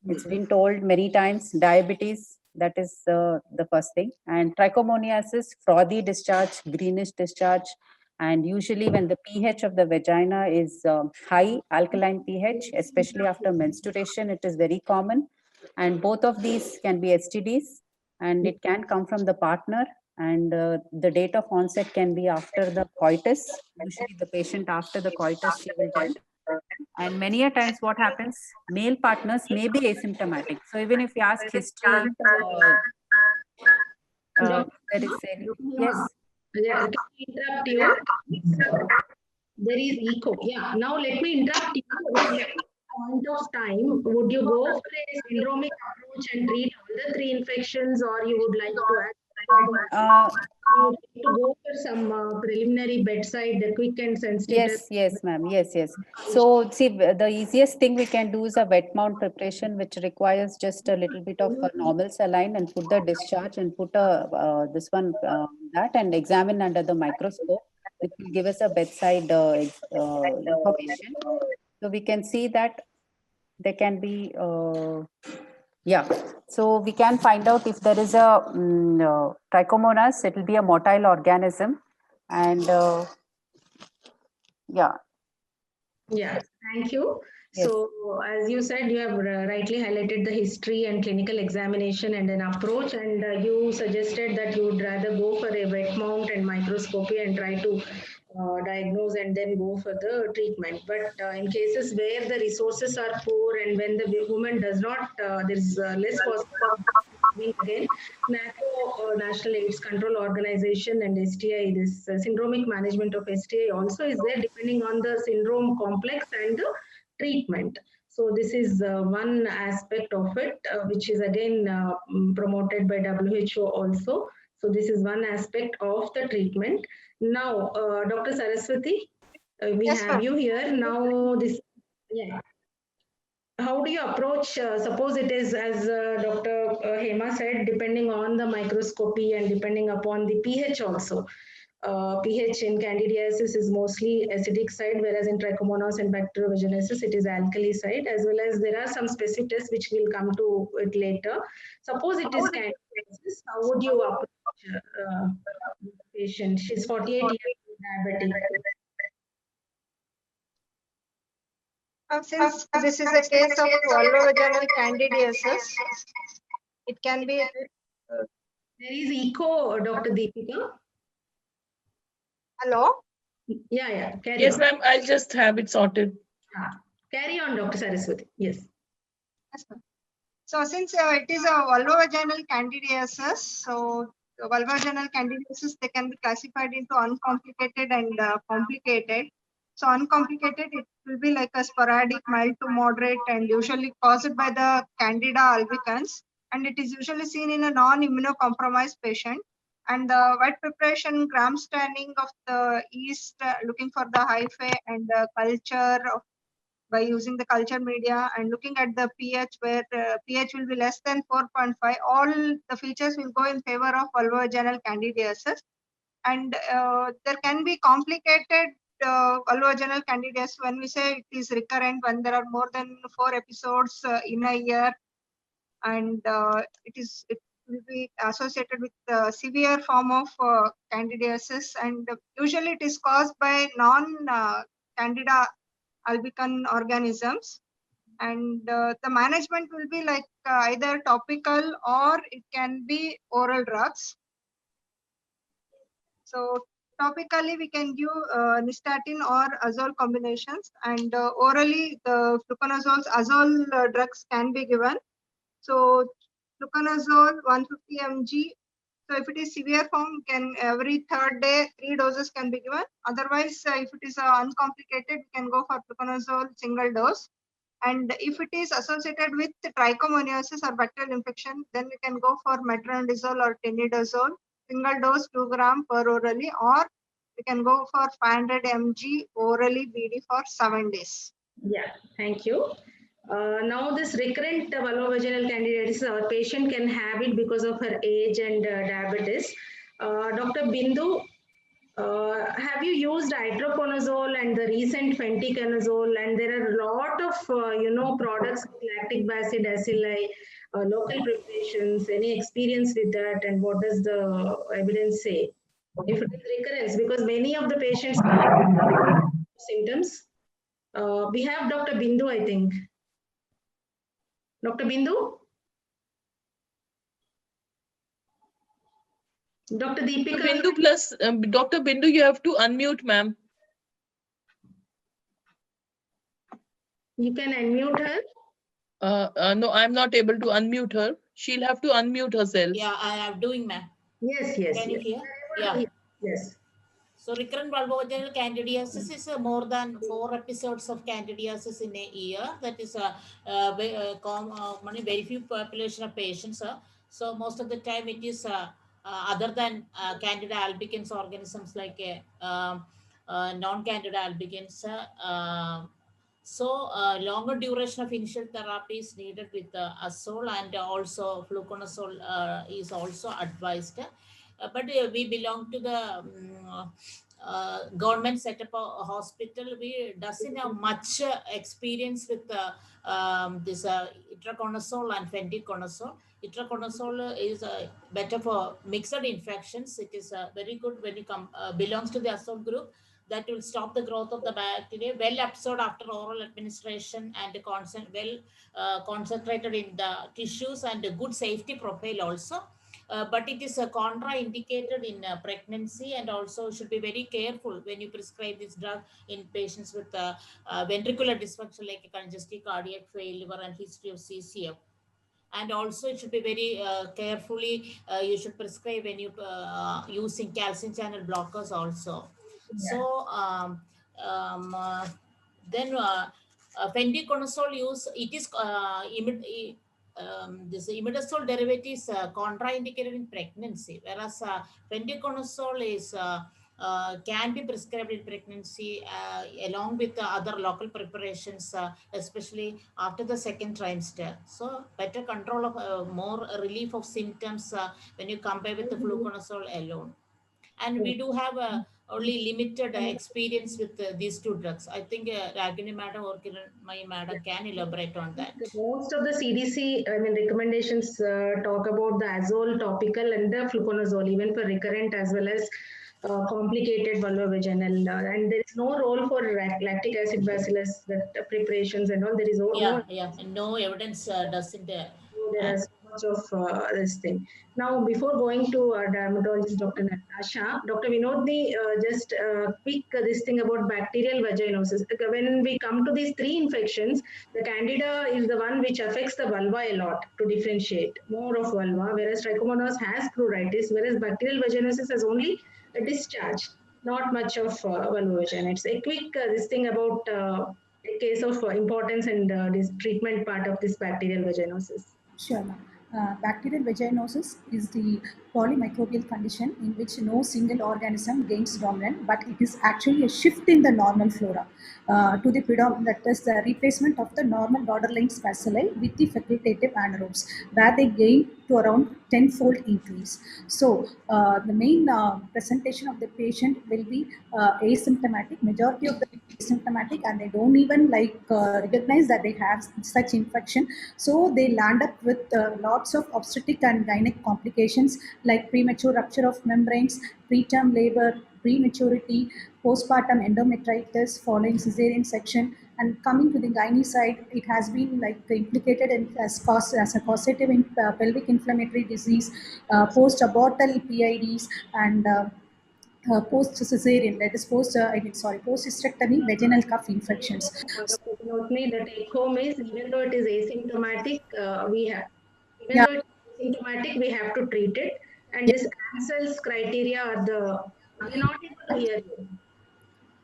It's been told many times. Diabetes, that is the first thing. And trichomoniasis, frothy discharge, greenish discharge. And usually when the pH of the vagina is high, alkaline pH, especially after menstruation, it is very common. And both of these can be STDs, and it can come from the partner. And the date of onset can be after the coitus. Usually the patient after the coitus, she will tell. And many a times what happens, male partners may be asymptomatic. So even if you ask history, there is yes. Yeah, can I interrupt you? There is echo. Yeah. Now let me interrupt you. Point of time, would you go for a syndromic approach and treat all the three infections, or you would like to add? You would like to go for some preliminary bedside, the quick and sensitive. Yes, ma'am. Yes. So see, the easiest thing we can do is a wet mount preparation, which requires just a little bit of a normal saline and put the discharge and put this one that and examine under the microscope. It will give us a bedside information. So we can see that there can be so we can find out if there is a trichomonas. It will be a motile organism, and Thank you. Yes. So as you said, you have rightly highlighted the history and clinical examination and an approach, and you suggested that you would rather go for a wet mount and microscopy and try to diagnose and then go for the treatment. But in cases where the resources are poor and when the woman does not, there is less possibility. Again, NACO, National AIDS Control Organization, and STI, this syndromic management of STI also is there depending on the syndrome complex and the treatment. So this is one aspect of it, which is again promoted by WHO also. So this is one aspect of the treatment. Now, Dr. Saraswati, we have you here. Now, how do you approach, suppose it is, as Dr. Hema said, depending on the microscopy and depending upon the pH also. pH in candidiasis is mostly acidic side, whereas in trichomonas and bacteriovaginosis, it is alkali side, as well as there are some specific tests which will come to it later. Suppose it is candidiasis, how would you approach the patient? She's 48 years old, diabetic. Since this is a case of vulvovaginal candidiasis, it can be. There is echo, Dr. Deepika. Hello? Yeah. Carry Yes, on. ma'am. I'll just have it sorted. Carry on, Dr. Saraswati. Yes. So since it is a vulvovaginal candidiasis, so the vulvovaginal candidiasis, they can be classified into uncomplicated and complicated. So uncomplicated, it will be like a sporadic, mild to moderate, and usually caused by the Candida albicans. And it is usually seen in a non-immunocompromised patient. And the white preparation, gram staining of the yeast, looking for the hyphae and culture of by using the culture media and looking at the pH, where pH will be less than 4.5, all the features will go in favor of vulvovaginal candidiasis. And there can be complicated vulvovaginal candidiasis when we say it is recurrent, when there are more than 4 episodes in a year, and it will be associated with severe form of candidiasis, and usually it is caused by non-candida albican organisms, and the management will be like either topical or it can be oral drugs. So topically we can give nystatin or azole combinations, and orally the fluconazole azole drugs can be given. So fluconazole 150 mg. So if it is severe form, can every third day 3 doses can be given. Otherwise, if it is uncomplicated, we can go for fluconazole single dose. And if it is associated with trichomonosis or bacterial infection, then we can go for metronidazole or tenidazole, single dose 2 gram per orally, or we can go for 500 mg orally BD for 7 days. Yeah, thank you. Now this recurrent vulvovaginal candidiasis, our patient can have it because of her age and diabetes. Dr. Bindu, have you used hydroconazole and the recent fenticonazole? And there are a lot of products with lactic acid, bacilli, local preparations. Any experience with that? And what does the evidence say? If it is recurrence, because many of the patients have symptoms. We have Dr. Bindu, I think. Dr. Bindu? Dr. Deepika? Bindu plus, Dr. Bindu, you have to unmute, ma'am. You can unmute her? No, I'm not able to unmute her. She'll have to unmute herself. Yeah, I am doing, ma'am. Yes. Can you hear? Yeah. Yes. So recurrent vulvovaginal candidiasis is more than 4 episodes of candidiasis in a year. That is very few population of patients. So most of the time it is other than Candida albicans organisms like non-Candida albicans. Longer duration of initial therapy is needed with azole, and also fluconazole is also advised. But we belong to the government set up a hospital. We doesn't have much experience with this itraconazole and fenticonazole. Itraconazole is better for mixed infections. It is very good when it belongs to the azole group. That will stop the growth of the bacteria. Well absorbed after oral administration, and concentrated in the tissues, and a good safety profile also. But it is contraindicated in pregnancy, and also should be very careful when you prescribe this drug in patients with ventricular dysfunction like congestive cardiac failure and history of CCF. And also it should be very carefully you should prescribe when you using calcium channel blockers also. Yeah. So then fenticonazole use, it is this imidazole derivative is contraindicated in pregnancy, whereas fenticonazole is can be prescribed in pregnancy along with other local preparations, especially after the second trimester. So better control of more relief of symptoms when you compare with the fluconazole alone. And we do have only limited experience with these two drugs. I think Ragini madam or Kiranmai madam can elaborate on that. Most of the CDC recommendations talk about the azole topical and the fluconazole, even for recurrent as well as complicated vulvovaginal, and there is no role for lactic acid bacillus that preparations and all. There is no evidence doesn't. There is so much of this thing. Now, before going to our dermatologist, Dr. Natasha, Dr. Vinodni, just quick this thing about bacterial vaginosis. When we come to these three infections, the candida is the one which affects the vulva a lot to differentiate more of vulva, whereas trichomonas has pruritus, whereas bacterial vaginosis has only a discharge, not much of vulvovagina. It's a quick this thing about a case of importance and this treatment part of this bacterial vaginosis. Sure, ma'am. Bacterial vaginosis is the polymicrobial condition in which no single organism gains dominant, but it is actually a shift in the normal flora to the predominant, that is the replacement of the normal borderline bacilli with the facultative anaerobes, where they gain to around 10-fold increase. So the main presentation of the patient will be asymptomatic. Majority of the asymptomatic, and they don't even recognize that they have such infection. So they land up with lots of obstetric and gynec complications like premature rupture of membranes, preterm labor, prematurity, postpartum endometritis following cesarean section. And coming to the gynae side, it has been implicated as a causative in pelvic inflammatory disease, post-abortal PIDs, and post-cesarean, that is post-hysterectomy vaginal cuff infections. The take home is, even though it is asymptomatic, we have to treat it. And this ANSELS criteria are the, we're not able to hear you.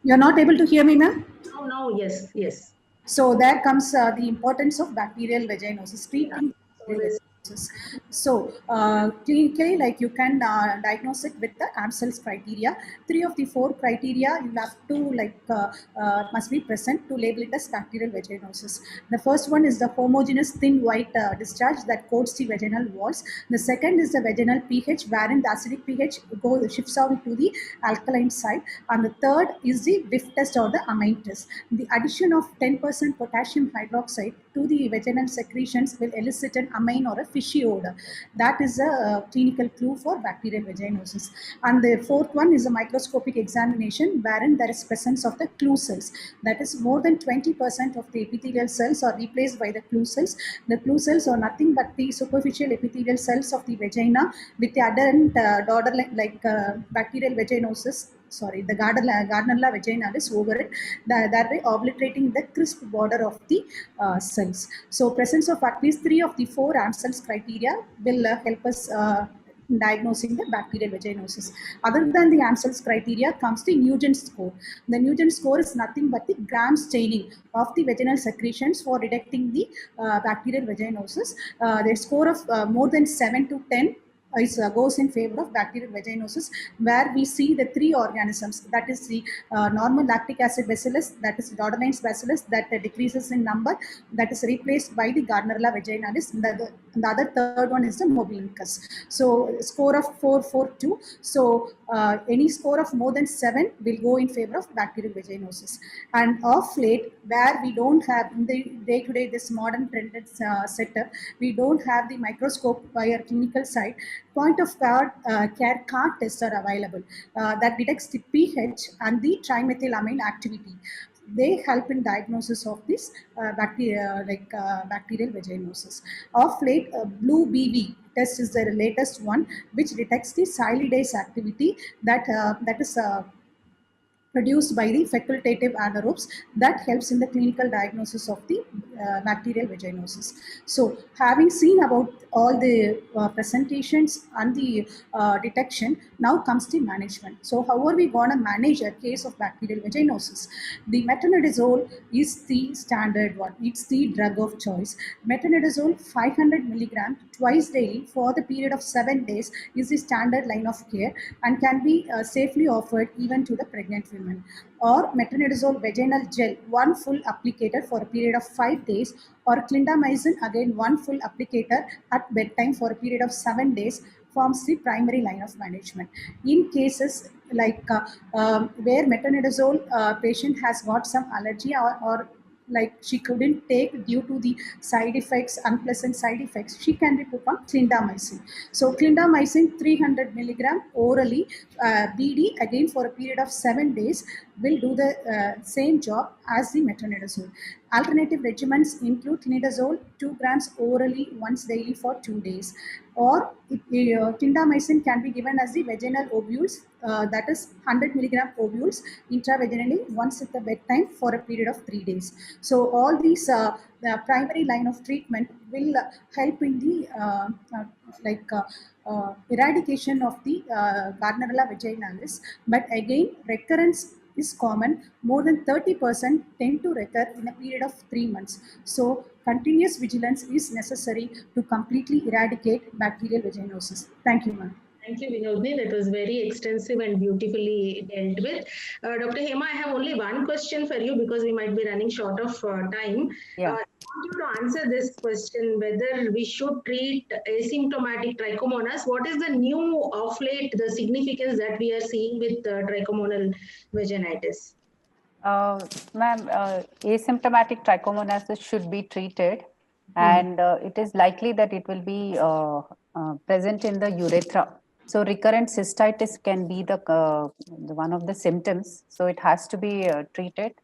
You're not able to hear me, ma'am? No, yes. So there comes the importance of bacterial vaginosis, treating vaginosis. So clinically, you can diagnose it with the ANSELS criteria. 3 of the 4 criteria you have to must be present to label it as bacterial vaginosis. The first one is the homogeneous thin white discharge that coats the vaginal walls. The second is the vaginal pH, wherein the acidic pH shifts out to the alkaline side. And the third is the Biff test or the amine test. The addition of 10% potassium hydroxide to the vaginal secretions will elicit an amine or a fishy odor. That is a clinical clue for bacterial vaginosis. And the fourth one is a microscopic examination wherein there is presence of the clue cells. That is, more than 20% of the epithelial cells are replaced by the clue cells. The clue cells are nothing but the superficial epithelial cells of the vagina with the adherent bacterial vaginosis. The Gardnerella vaginalis over it, thereby obliterating the crisp border of the cells. So presence of at least 3 of the 4 ANSELS criteria will help us diagnosing the bacterial vaginosis. Other than the ANSELS criteria comes the Nugent score. The Nugent score is nothing but the gram staining of the vaginal secretions for detecting the bacterial vaginosis. The score of more than 7 to 10 goes in favor of bacterial vaginosis, where we see the 3 organisms, that is the normal lactic acid bacillus, that is Dodonine bacillus, that decreases in number, that is replaced by the Gardnerella vaginalis. The other third one is the Mobilicus. So score of 442. So any score of more than 7 will go in favor of bacterial vaginosis. And of late, where we don't have in the day-to-day this modern trended setup, we don't have the microscope via clinical side. Point of care card tests are available that detects the pH and the trimethylamine activity. They help in diagnosis of this bacterial vaginosis. Of late, blue BV test is the latest one, which detects the silidase activity that is produced by the facultative anaerobes, that helps in the clinical diagnosis of the bacterial vaginosis. So having seen about all the presentations and the detection, now comes the management. So how are we going to manage a case of bacterial vaginosis? The metronidazole is the standard one. It's the drug of choice. Metronidazole 500 milligram twice daily for the period of 7 days is the standard line of care and can be safely offered even to the pregnant women. Or metronidazole vaginal gel, 1 full applicator for a period of 5 days, or clindamycin, again 1 full applicator at bedtime for a period of 7 days, forms the primary line of management. In cases like where metronidazole patient has got some allergy or like she couldn't take due to the side effects, unpleasant side effects, she can be put on clindamycin. So clindamycin 300 milligram orally BD again for a period of 7 days will do the same job as the metronidazole. Alternative regimens include tinidazole 2 grams orally once daily for 2 days, or clindamycin can be given as the vaginal ovules, that is 100 milligram ovules intravaginally once at the bedtime for a period of 3 days. So all these the primary line of treatment will help in the eradication of the Gardnerella vaginalis. But again, recurrence is common. More than 30% tend to recur in a period of 3 months. So continuous vigilance is necessary to completely eradicate bacterial vaginosis. Thank you, ma'am. Thank you, Vinodni. That was very extensive and beautifully dealt with. Dr. Hema, I have only one question for you because we might be running short of time. Yeah. I want you to answer this question, whether we should treat asymptomatic trichomonas. What is the new of late, the significance that we are seeing with trichomonal vaginitis? Ma'am, asymptomatic trichomoniasis should be treated, and it is likely that it will be present in the urethra. So recurrent cystitis can be the one of the symptoms. So it has to be treated,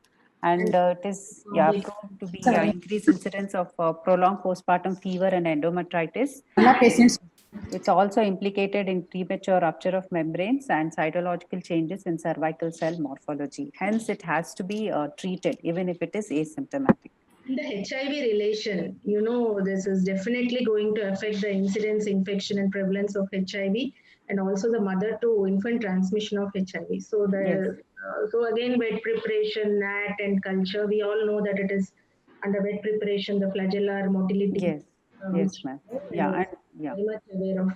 and it is prone to be increased incidence of prolonged postpartum fever and endometritis. It's also implicated in premature rupture of membranes and cytological changes in cervical cell morphology. Hence, it has to be treated even if it is asymptomatic. The HIV relation, you know, this is definitely going to affect the incidence, infection and prevalence of HIV, and also the mother to infant transmission of HIV. So so again, wet preparation, NAT and culture, we all know that it is under wet preparation, the flagellar motility. Yes, yes, ma'am. Yeah, very much aware of,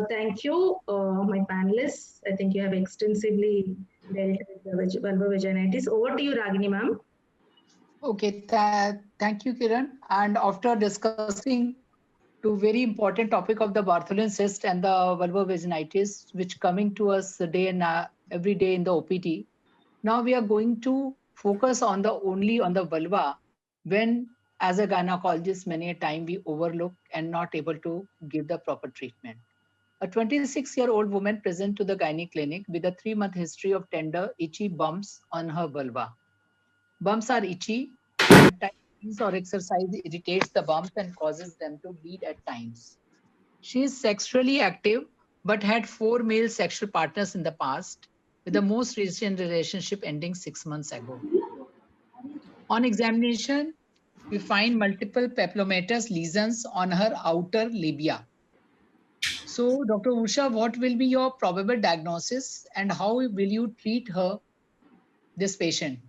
thank you, my panelists. I think you have extensively dealt with the vulvar vaginitis. Over to you, Ragini ma'am. Okay, thank you, Kiran. And after discussing two very important topic of the Bartholin cyst and the vulvar vaginitis, which coming to us day and every day in the OPT, now we are going to focus on only on the vulva, when as a gynecologist many a time we overlook and not able to give the proper treatment. A 26-year-old woman present to the gyne clinic with a 3-month history of tender itchy bumps on her vulva. Bumps are itchy, and times or exercise irritates the bumps and causes them to bleed at times. She is sexually active but had 4 male sexual partners in the past, with the most recent relationship ending 6 months ago. On examination, we find multiple papillomatous lesions on her outer labia. So, Dr. Usha, what will be your probable diagnosis and how will you treat this patient?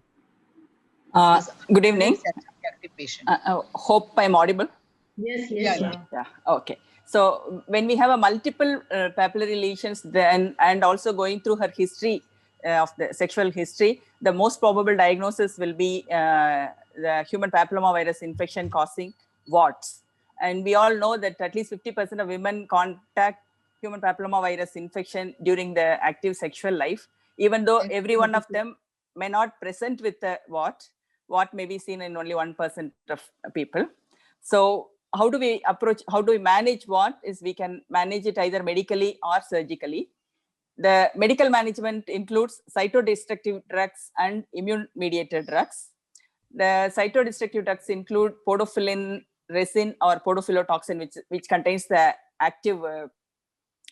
Good evening. Hope I'm audible. Yes, Yeah. Okay. So when we have a multiple papillary lesions, then and also going through her history of the sexual history, the most probable diagnosis will be the human papillomavirus infection causing warts. And we all know that at least 50% of women contact human papillomavirus infection during the active sexual life, even though every one of them may not present with the wart may be seen in only 1% of people. So how do we manage wart is we can manage it either medically or surgically. The medical management includes cytodestructive drugs and immune mediated drugs. The cytodestructive drugs include podophyllin resin or podophyllitoxin, which contains the active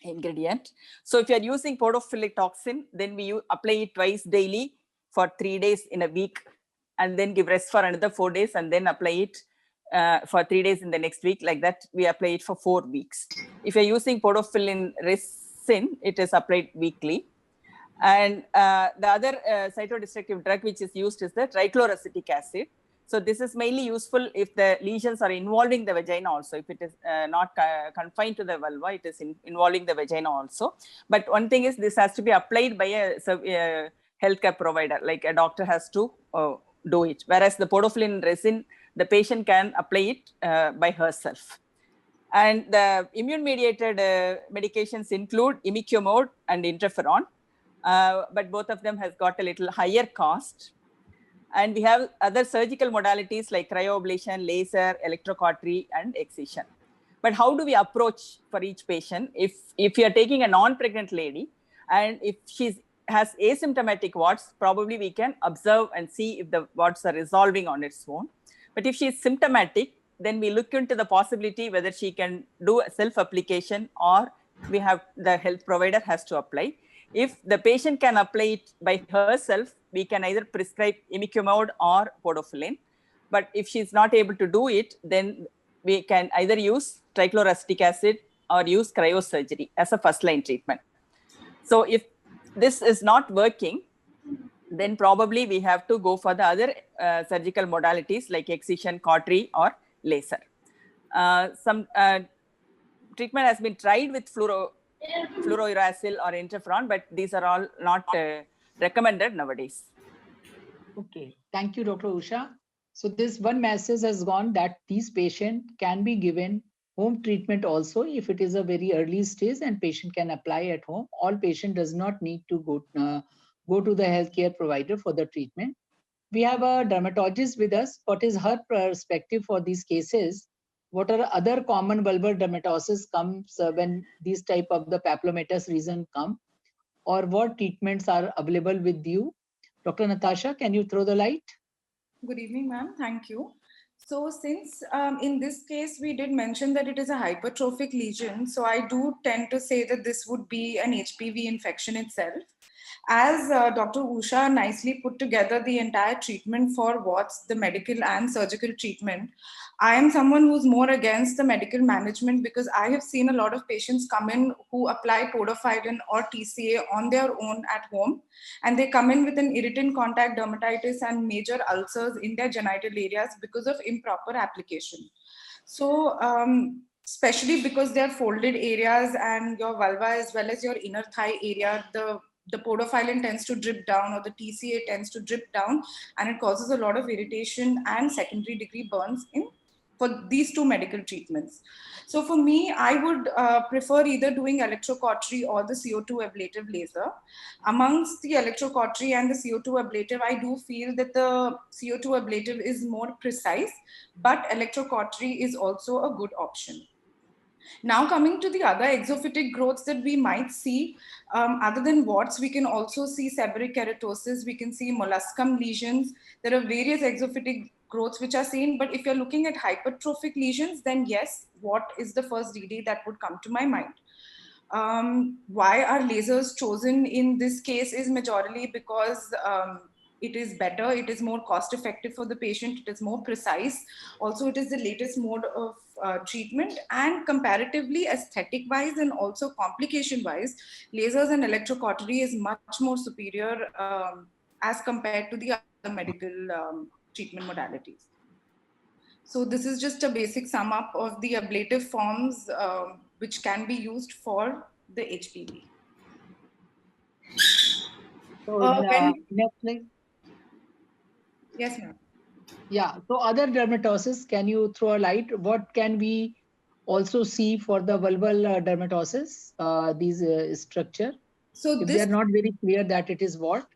ingredient. So if you are using podophyllitoxin, then we apply it twice daily for 3 days in a week, and then give rest for another 4 days, and then apply it for 3 days in the next week. Like that, we apply it for 4 weeks. If you're using podophyllin resin, it is applied weekly. And the other cytodestructive drug which is used is the trichloroacetic acid. So this is mainly useful if the lesions are involving the vagina also. If it is not confined to the vulva, it is involving the vagina also. But one thing is, this has to be applied by a healthcare provider, like a doctor has to do it. Whereas the podophyllin resin, the patient can apply it by herself. And the immune-mediated medications include imiquimod and interferon, but both of them has got a little higher cost. And we have other surgical modalities like cryoablation, laser, electrocautery, and excision. But how do we approach for each patient? If you are taking a non-pregnant lady and if she has asymptomatic warts, probably we can observe and see if the warts are resolving on its own. But if she is symptomatic, then we look into the possibility whether she can do a self-application or the health provider has to apply. If the patient can apply it by herself, we can either prescribe imiquimod or podophyllene. But if she's not able to do it, then we can either use trichloroacetic acid or use cryosurgery as a first-line treatment. So if this is not working, then probably we have to go for the other surgical modalities like excision, cautery, or laser. Some treatment has been tried with fluorouracil or interferon, but these are all not recommended nowadays. Okay, thank you, Dr. Usha. So this one message has gone that these patients can be given home treatment also if it is a very early stage and patient can apply at home. All patient does not need to go to the healthcare provider for the treatment. We have a dermatologist with us. What is her perspective for these cases? What are other common vulvar dermatosis comes when these type of the papillomatous lesion come? Or what treatments are available with you? Dr. Natasha, can you throw the light? Good evening, ma'am. Thank you. So since in this case, we did mention that it is a hypertrophic lesion, so I do tend to say that this would be an HPV infection itself. As Dr. Usha nicely put together the entire treatment for warts, the medical and surgical treatment, I am someone who's more against the medical management because I have seen a lot of patients come in who apply podophyllene or TCA on their own at home, and they come in with an irritant contact dermatitis and major ulcers in their genital areas because of improper application. So especially because they're folded areas and your vulva as well as your inner thigh area, the podophyllene tends to drip down or the TCA tends to drip down, and it causes a lot of irritation and secondary degree burns for these two medical treatments. So for me, I would prefer either doing electrocautery or the CO2 ablative laser. Amongst the electrocautery and the CO2 ablative, I do feel that the CO2 ablative is more precise, but electrocautery is also a good option. Now coming to the other exophytic growths that we might see, other than warts, we can also see seborrheic keratosis, we can see molluscum lesions. There are various exophytic growths which are seen, but if you're looking at hypertrophic lesions, then yes, what is the first DD that would come to my mind? Why are lasers chosen in this case is majorly because it is better, it is more cost effective for the patient, it is more precise. Also, it is the latest mode of treatment, and comparatively aesthetic wise and also complication wise, lasers and electrocautery is much more superior as compared to the other medical treatment modalities. So this is just a basic sum up of the ablative forms which can be used for the HPV. So next slide. Yes, ma'am. Yeah, so other dermatosis, can you throw a light? What can we also see for the vulval dermatosis, these structure? So if this, they are not very clear that it is what?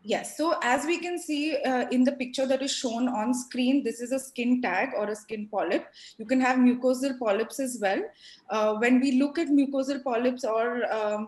Yes, so as we can see in the picture that is shown on screen, this is a skin tag or a skin polyp. You can have mucosal polyps as well. When we look at mucosal polyps or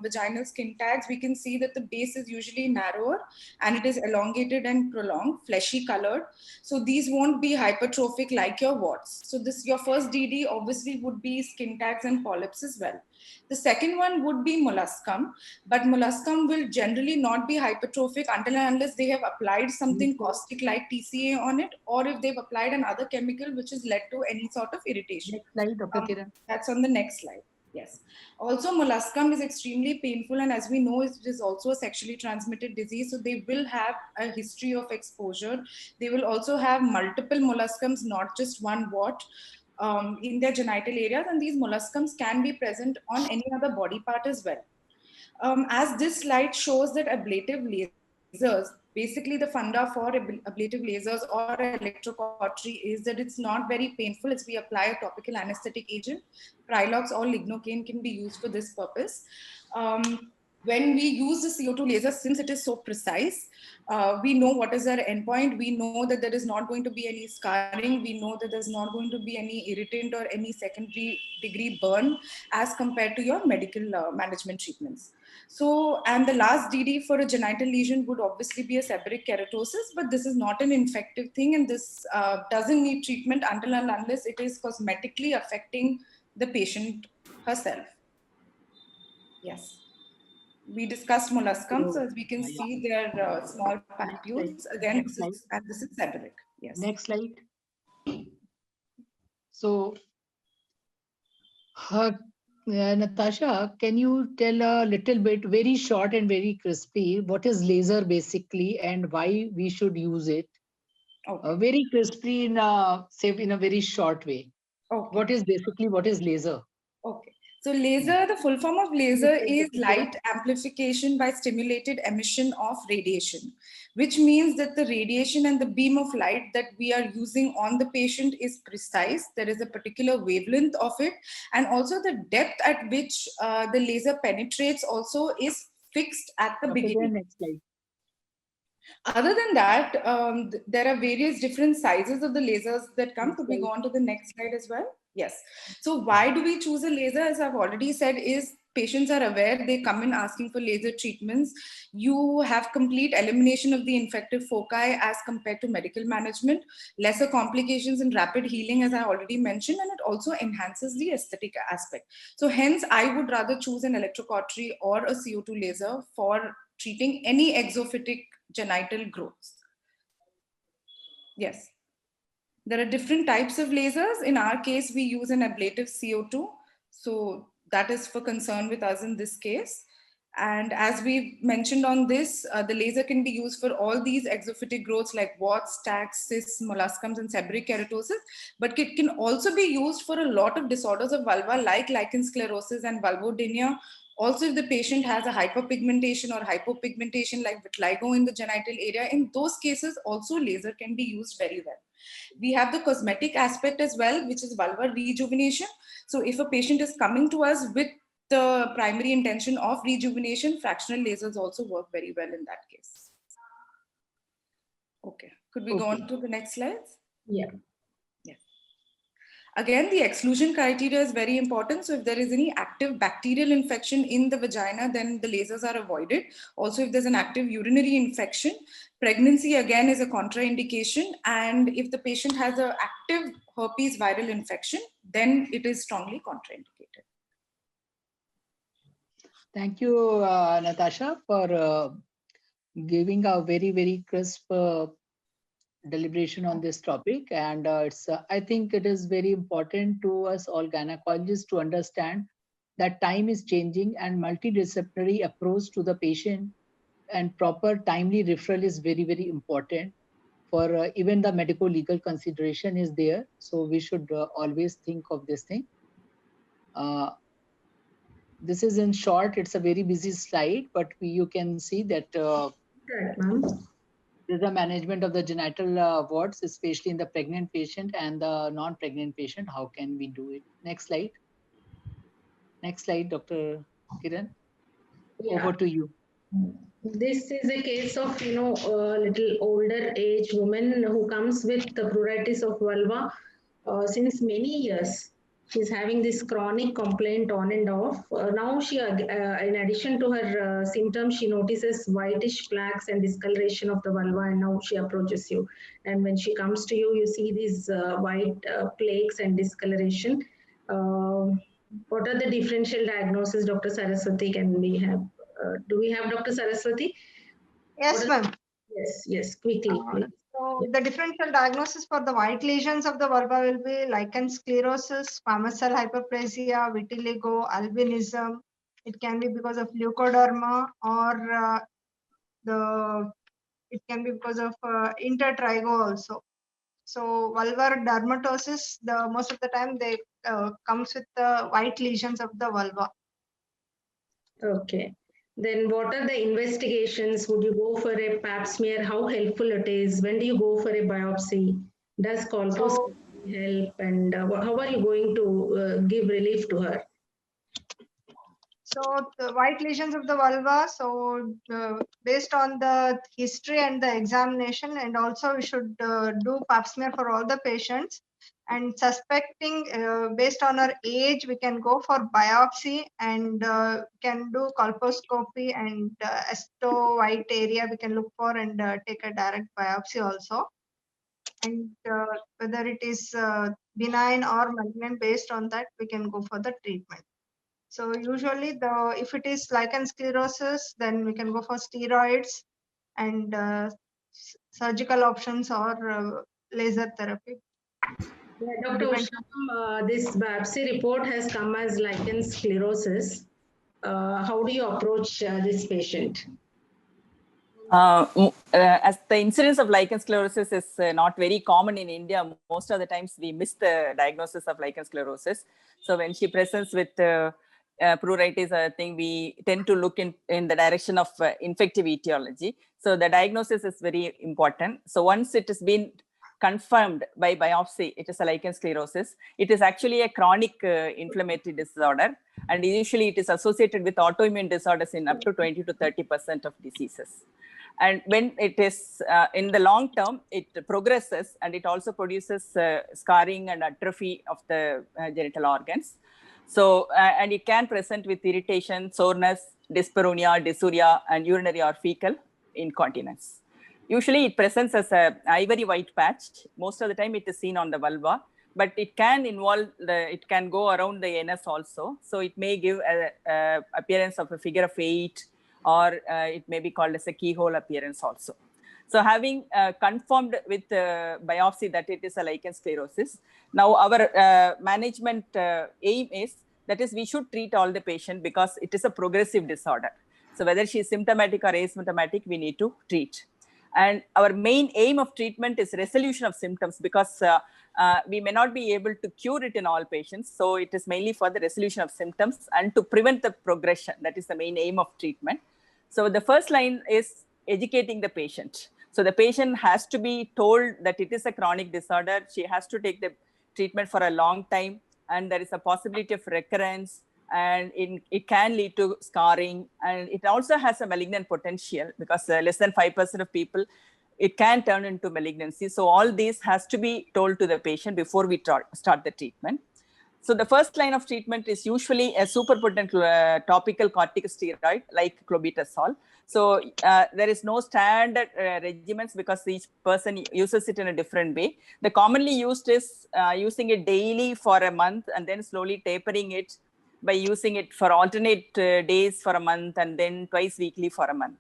vaginal skin tags, we can see that the base is usually narrower and it is elongated and prolonged, fleshy colored. So these won't be hypertrophic like your warts. So this, your first DD obviously would be skin tags and polyps as well. The second one would be molluscum, but molluscum will generally not be hypertrophic until and unless they have applied something caustic like TCA on it, or if they've applied another chemical which has led to any sort of irritation. Next slide, Dr. Kiran. That's on the next slide. Yes. Also, molluscum is extremely painful, and as we know, it is also a sexually transmitted disease. So they will have a history of exposure. They will also have multiple molluscums, not just one wart. In their genital areas, and these molluscums can be present on any other body part as well. As this slide shows that ablative lasers, basically the funda for ablative lasers or electrocautery is that it's not very painful as we apply a topical anesthetic agent. Prilox or lignocaine can be used for this purpose. when we use the CO2 laser, since it is so precise, we know what is our endpoint. We know that there is not going to be any scarring. We know that there's not going to be any irritant or any secondary degree burn as compared to your medical management treatments. So, and the last DD for a genital lesion would obviously be a seborrheic keratosis, but this is not an infective thing, and this doesn't need treatment until and unless it is cosmetically affecting the patient herself. Yes. We discussed molluscums, so as we can see, they are small papules. Again, this is seborrheic. Yes. Next slide. So, Natasha, can you tell a little bit, very short and very crispy, what is laser basically and why we should use it? Okay. Very crispy in a very short way. Okay. What is laser? Okay. So laser, the full form of laser is light amplification by stimulated emission of radiation, which means that the radiation and the beam of light that we are using on the patient is precise. There is a particular wavelength of it. And also the depth at which the laser penetrates also is fixed at the beginning. Next slide. Other than that, there are various different sizes of the lasers that come. Could we go on to the next slide as well? Yes. So why do we choose a laser? As I've already said, is patients are aware, they come in asking for laser treatments. You have complete elimination of the infective foci as compared to medical management, lesser complications and rapid healing, as I already mentioned, and it also enhances the aesthetic aspect. So hence, I would rather choose an electrocautery or a CO2 laser for treating any exophytic genital growths. Yes. There are different types of lasers. In our case, we use an ablative CO2. So that is for concern with us in this case. And as we mentioned on this, the laser can be used for all these exophytic growths like warts, stacks, cysts, molluscums, and seborrheic keratosis. But it can also be used for a lot of disorders of vulva like lichen sclerosis and vulvodynia. Also, if the patient has a hyperpigmentation or hypopigmentation like vitiligo in the genital area, in those cases also laser can be used very well. We have the cosmetic aspect as well, which is vulvar rejuvenation. So if a patient is coming to us with the primary intention of rejuvenation, fractional lasers also work very well in that case. Okay, could we go on to the next slides? Yeah. Again, the exclusion criteria is very important. So if there is any active bacterial infection in the vagina, then the lasers are avoided. Also, if there's an active urinary infection, pregnancy again is a contraindication. And if the patient has an active herpes viral infection, then it is strongly contraindicated. Thank you, Natasha, for giving a very, very crisp deliberation on this topic. And I think it is very important to us all gynecologists to understand that time is changing and multidisciplinary approach to the patient and proper timely referral is very, very important for even the medical legal consideration is there. So we should always think of this thing. This is in short, it's a very busy slide, but you can see that there's a management of the genital warts, especially in the pregnant patient and the non-pregnant patient. How can we do it? Next slide. Next slide, Dr. Kiran. Yeah. Over to you. This is a case of, a little older age woman who comes with the pruritus of vulva since many years. She's having this chronic complaint on and off. Now she, in addition to her symptoms, she notices whitish plaques and discoloration of the vulva, and now she approaches you. And when she comes to you, you see these white plaques and discoloration. What are the differential diagnoses, Dr. Saraswati, can we have? Do we have Dr. Saraswati? Yes, ma'am. Yes, quickly, please. So the differential diagnosis for the white lesions of the vulva will be lichen sclerosis, squamous cell hyperplasia, vitiligo, albinism. It can be because of leukoderma or it can be because of intertrigo also. So vulvar dermatosis, most of the time they comes with the white lesions of the vulva. Okay. Then what are the investigations? Would you go for a pap smear? How helpful it is? When do you go for a biopsy? Does colposcopy help? And how are you going to give relief to her? So the white lesions of the vulva. So based on the history and the examination, and also we should do pap smear for all the patients. And suspecting based on our age, we can go for biopsy and can do colposcopy and esto white area we can look for and take a direct biopsy also. And whether it is benign or malignant, based on that we can go for the treatment. So usually if it is lichen sclerosis, then we can go for steroids and surgical options or laser therapy. Yeah, Dr. Usham, this biopsy report has come as lichen sclerosis. How do you approach this patient? As the incidence of lichen sclerosis is not very common in India, most of the times we miss the diagnosis of lichen sclerosis. So when she presents with pruritus, I think we tend to look in the direction of infective etiology. So the diagnosis is very important. So once it has been confirmed by biopsy, it is a lichen sclerosis. It is actually a chronic inflammatory disorder, and usually it is associated with autoimmune disorders in up to 20 to 30% of diseases. And when it is in the long term, it progresses and it also produces scarring and atrophy of the genital organs. So, and it can present with irritation, soreness, dyspareunia, dysuria, and urinary or fecal incontinence. Usually it presents as a ivory white patch. Most of the time it is seen on the vulva, but it can involve it can go around the anus also. So it may give a appearance of a figure of 8, or it may be called as a keyhole appearance also. So having confirmed with biopsy that it is a lichen sclerosis, now our management aim is, that is, we should treat all the patient because it is a progressive disorder. So whether she is symptomatic or asymptomatic, we need to treat. And our main aim of treatment is resolution of symptoms, because we may not be able to cure it in all patients. So it is mainly for the resolution of symptoms and to prevent the progression. That is the main aim of treatment. So the first line is educating the patient. So the patient has to be told that it is a chronic disorder. She has to take the treatment for a long time, and there is a possibility of recurrence, and it can lead to scarring, and it also has a malignant potential, because less than 5% of people, it can turn into malignancy. So all these has to be told to the patient before we start the treatment. So the first line of treatment is usually a superpotent topical corticosteroid like clobetasol. So there is no standard regimens, because each person uses it in a different way. The commonly used is using it daily for a month and then slowly tapering it by using it for alternate days for a month and then twice weekly for a month.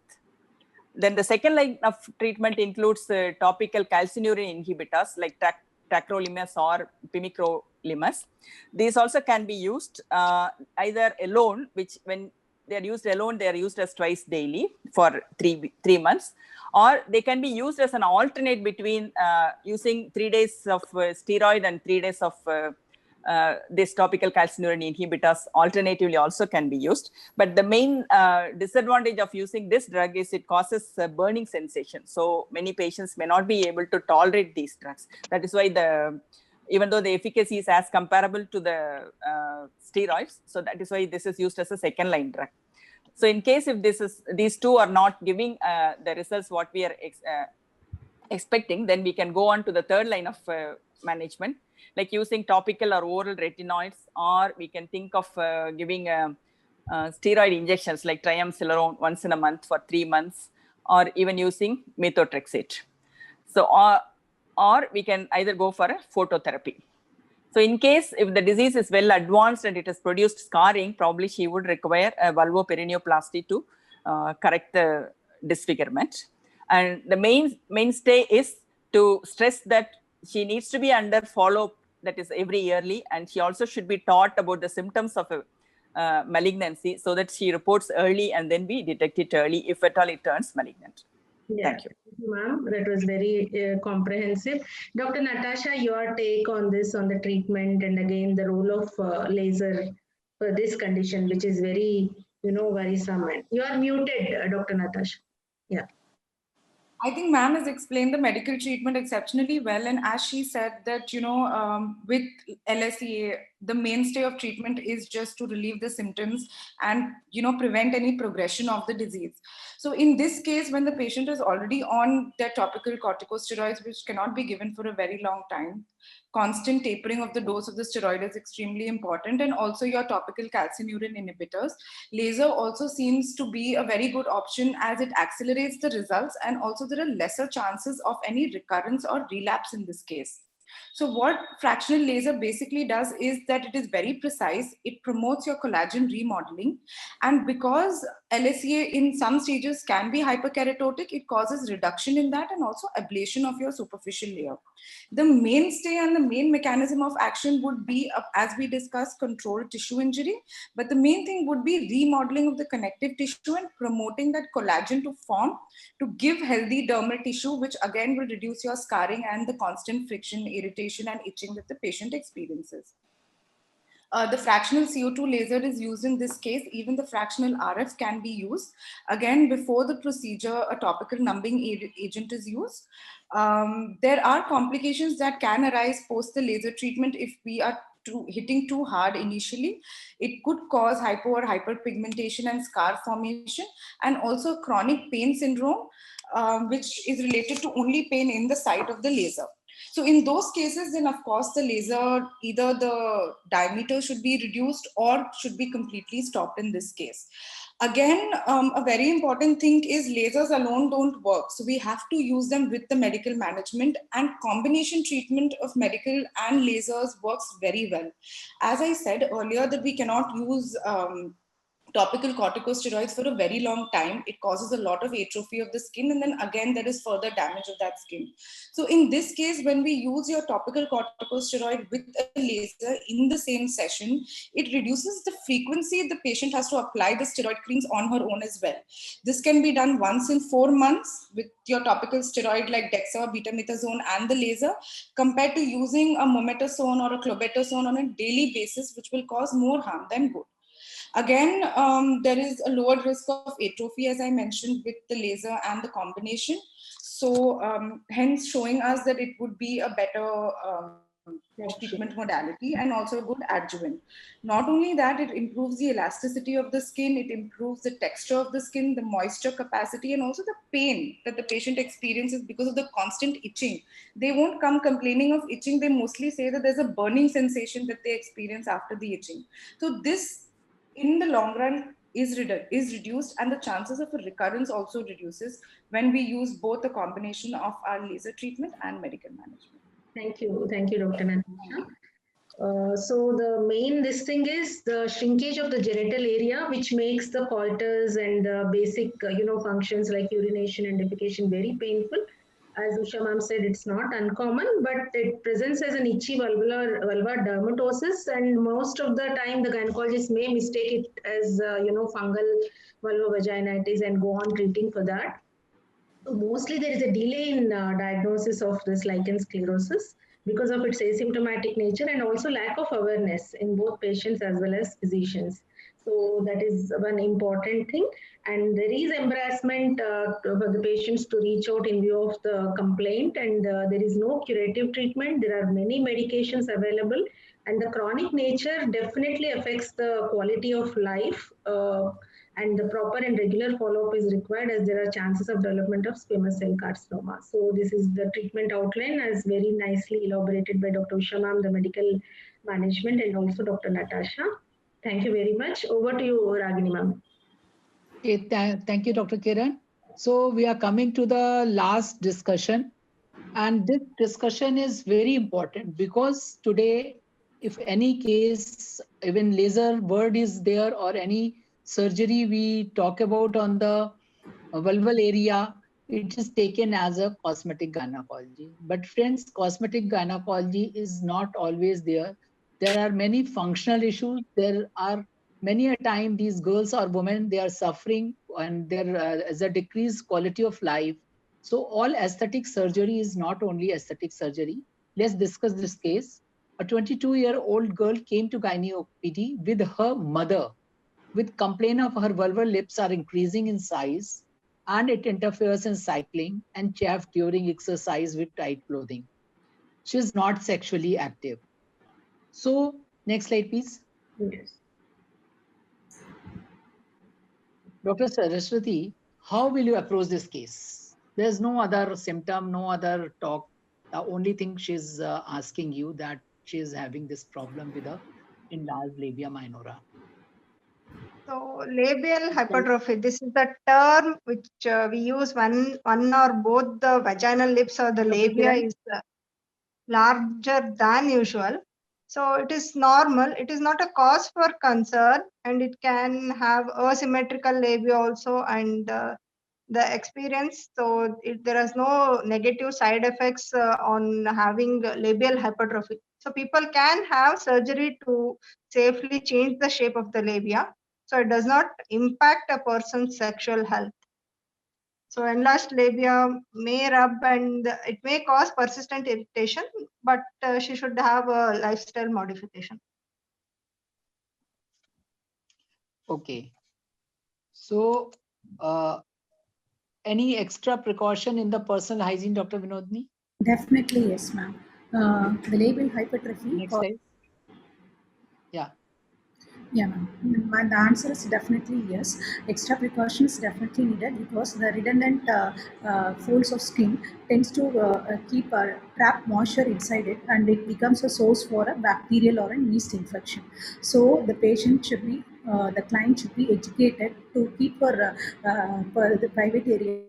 Then the second line of treatment includes topical calcineurin inhibitors like tacrolimus or pimecrolimus. These also can be used either alone, which when they are used alone, they are used as twice daily for three months, or they can be used as an alternate between using 3 days of steroid and 3 days of this topical calcineurin inhibitors alternatively also can be used. But the main disadvantage of using this drug is it causes a burning sensation. So many patients may not be able to tolerate these drugs. That is why even though the efficacy is as comparable to the steroids, so that is why this is used as a second line drug. So in case if these two are not giving the results what we are expecting, then we can go on to the third line of management, like using topical or oral retinoids, or we can think of giving steroid injections like triamcinolone once in a month for 3 months, or even using methotrexate. So or we can either go for a phototherapy. So in case if the disease is well advanced and it has produced scarring, probably she would require a vulvoperineoplasty to correct the disfigurement. And the mainstay is to stress that she needs to be under follow-up, that is every yearly, and she also should be taught about the symptoms of a malignancy, so that she reports early and then we detect it early if at all it turns malignant. Yeah. Thank you. Ma'am, that was very comprehensive. Dr. Natasha, your take on this, on the treatment, and again the role of laser for this condition, which is very, worrisome. You are muted, Dr. Natasha. Yeah. I think ma'am has explained the medical treatment exceptionally well. And as she said that, with LSEA, the mainstay of treatment is just to relieve the symptoms and prevent any progression of the disease. So in this case, when the patient is already on their topical corticosteroids, which cannot be given for a very long time, constant tapering of the dose of the steroid is extremely important, and also your topical calcineurin inhibitors. Laser also seems to be a very good option as it accelerates the results, and also there are lesser chances of any recurrence or relapse in this case. So what fractional laser basically does is that it is very precise. It promotes your collagen remodeling. And because LSEA in some stages can be hyperkeratotic, it causes reduction in that and also ablation of your superficial layer. The mainstay and the main mechanism of action would be, as we discussed, controlled tissue injury. But the main thing would be remodeling of the connective tissue and promoting that collagen to form to give healthy dermal tissue, which again will reduce your scarring and the constant friction, irritation, and itching that the patient experiences. The fractional CO2 laser is used in this case. Even the fractional RF can be used. Again, before the procedure, a topical numbing agent is used. There are complications that can arise post the laser treatment if we are hitting too hard initially. It could cause hypo or hyperpigmentation and scar formation, and also chronic pain syndrome, which is related to only pain in the site of the laser. So in those cases, then of course the laser, either the diameter should be reduced or should be completely stopped in this case. Again, a very important thing is lasers alone don't work. So we have to use them with the medical management, and combination treatment of medical and lasers works very well. As I said earlier, that we cannot use topical corticosteroids for a very long time. It causes a lot of atrophy of the skin, and then again there is further damage of that skin. So in this case, when we use your topical corticosteroid with a laser in the same session, it reduces the frequency the patient has to apply the steroid creams on her own as well. This can be done once in 4 months with your topical steroid like Dexa, betamethasone, and the laser, compared to using a mometasone or a clobetasone on a daily basis, which will cause more harm than good. Again, there is a lower risk of atrophy, as I mentioned, with the laser and the combination. So hence showing us that it would be a better treatment modality and also a good adjuvant. Not only that, it improves the elasticity of the skin, it improves the texture of the skin, the moisture capacity, and also the pain that the patient experiences because of the constant itching. They won't come complaining of itching. They mostly say that there's a burning sensation that they experience after the itching. So this, in the long run, is reduced, and the chances of a recurrence also reduces when we use both a combination of our laser treatment and medical management. Thank you, Dr. Natasha. So the main this thing is the shrinkage of the genital area, which makes the coitus and the basic functions like urination and defecation very painful. As Usha ma'am said, it's not uncommon, but it presents as an itchy vulvar dermatosis, and most of the time the gynecologists may mistake it as fungal vulvovaginitis and go on treating for that. So mostly there is a delay in diagnosis of this lichen sclerosis because of its asymptomatic nature and also lack of awareness in both patients as well as physicians. So that is one important thing. And there is embarrassment for the patients to reach out in view of the complaint, and there is no curative treatment. There are many medications available, and the chronic nature definitely affects the quality of life. And the proper and regular follow-up is required, as there are chances of development of squamous cell carcinoma. So this is the treatment outline as very nicely elaborated by Dr. Usha ma'am, the medical management, and also Dr. Natasha. Thank you very much. Over to you, Ragini ma'am. Okay, thank you, Dr. Kiran. So we are coming to the last discussion, and this discussion is very important because today, if any case, even laser word is there or any surgery we talk about on the vulval area, it is taken as a cosmetic gynecology. But friends, cosmetic gynecology is not always there. There are many functional issues. There are many a time these girls or women, they are suffering, and there is a decreased quality of life. So all aesthetic surgery is not only aesthetic surgery. Let's discuss this case. A 22-year-old girl came to Gyne OPD with her mother with complaint of her vulval lips are increasing in size, and it interferes in cycling and chafe during exercise with tight clothing. She is not sexually active. So Next slide, please. Yes. Dr. Saraswati, how will you approach this case? There's no other symptom, no other talk. The only thing she's asking you that she's having this problem with a enlarged labia minora. So labial hypertrophy, this is the term which we use when one or both the vaginal lips or the labia is larger than usual. So it is normal. It is not a cause for concern, and it can have asymmetrical labia also, and the experience. So there is no negative side effects on having labial hypertrophy. So people can have surgery to safely change the shape of the labia. So it does not impact a person's sexual health. So enlarged labia may rub and it may cause persistent irritation, but she should have a lifestyle modification. Okay. So, any extra precaution in the personal hygiene, Dr. Vinodni? Definitely, yes, ma'am. The labial hypertrophy. Next slide. Yeah. Yeah, ma'am. The answer is definitely yes. Extra precautions definitely needed because the redundant folds of skin tends to keep trap moisture inside it, and it becomes a source for a bacterial or a yeast infection. So the patient should be, the client should be educated to keep the private areas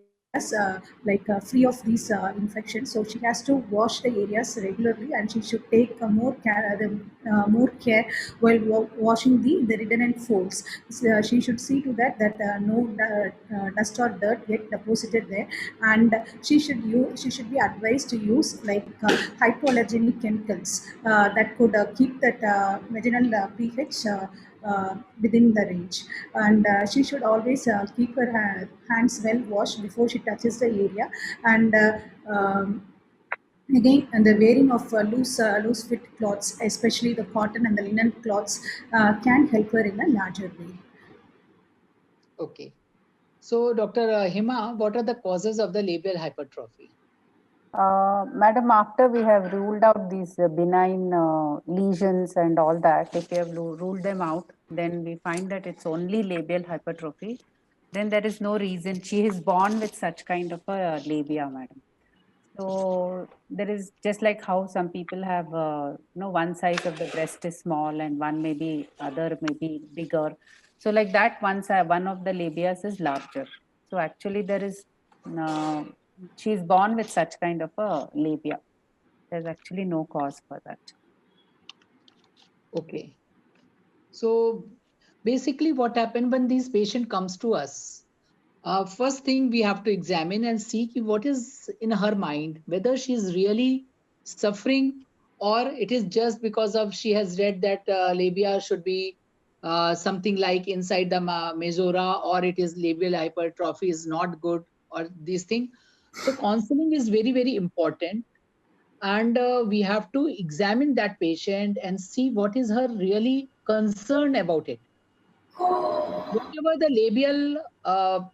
free of these infections. So she has to wash the areas regularly, and she should take more care while washing the redundant folds. So, she should see to that no dust or dirt get deposited there, and she should be advised to use hypoallergenic chemicals that could keep that vaginal pH within the range, and she should always keep her hands well washed before she touches the area, and again, and the wearing of loose fit cloths, especially the cotton and the linen cloths, can help her in a larger way. Okay. So, Dr. Hima, what are the causes of the labial hypertrophy? Madam, after we have ruled out these benign lesions and all that, if we have ruled them out, then we find that it's only labial hypertrophy. Then there is no reason. She is born with such kind of a labia, madam. So there is just like how some people have, one size of the breast is small and one maybe other may be bigger. So like that, one of the labias is larger. So actually there is, she is born with such kind of a labia. There's actually no cause for that. Okay. So basically what happened when this patient comes to us, first thing we have to examine and see what is in her mind, whether she is really suffering or it is just because of she has read that labia should be something like inside the mesora, or it is labial hypertrophy is not good, or these things. So counseling is very, very important. And we have to examine that patient and see what is her really concern about it. Whatever the labial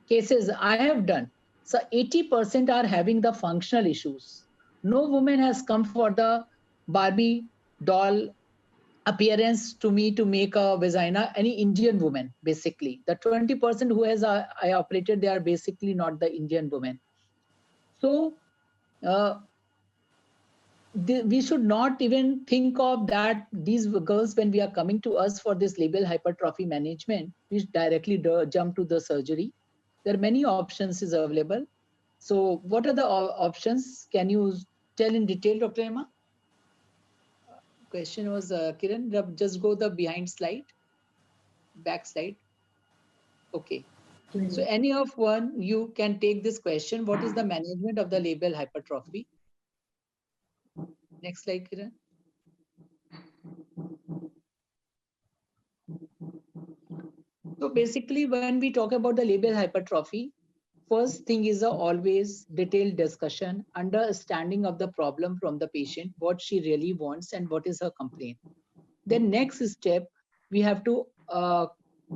cases I have done, so 80% are having the functional issues. No woman has come for the Barbie doll appearance to me to make a vagina, any Indian woman, basically. The 20% who has I operated, they are basically not the Indian woman. So we should not even think of that these girls, when we are coming to us for this labial hypertrophy management, we directly jump to the surgery. There are many options is available. So what are the options? Can you tell in detail, Dr. Emma? Question was, Kiran, just go the behind slide, back slide. Okay. So any of one, you can take this question. What is the management of the labial hypertrophy? Next slide, Kiran. So basically, when we talk about the labial hypertrophy, first thing is always detailed discussion, understanding of the problem from the patient, what she really wants and what is her complaint. Then next step, we have to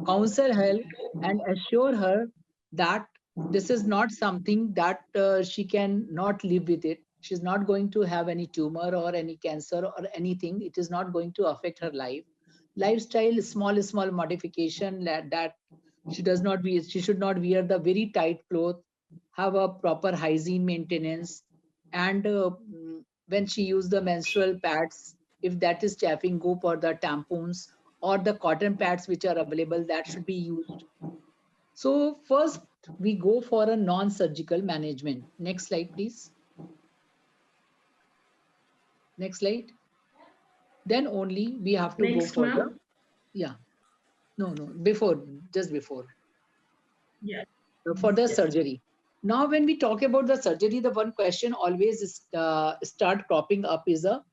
counsel her and assure her that this is not something that she can not live with it. She's not going to have any tumor or any cancer or anything. It is not going to affect her life. Lifestyle, small modification that she does not wear. She should not wear the very tight cloth, have a proper hygiene maintenance, and when she use the menstrual pads, if that is chafing, go for the tampons or the cotton pads which are available, that should be used. So first we go for a non-surgical management. Next slide, please. Next slide. Then only we have to Next, go for ma'am. just before. Yeah. For the surgery. Now, when we talk about the surgery, the one question always start cropping up is a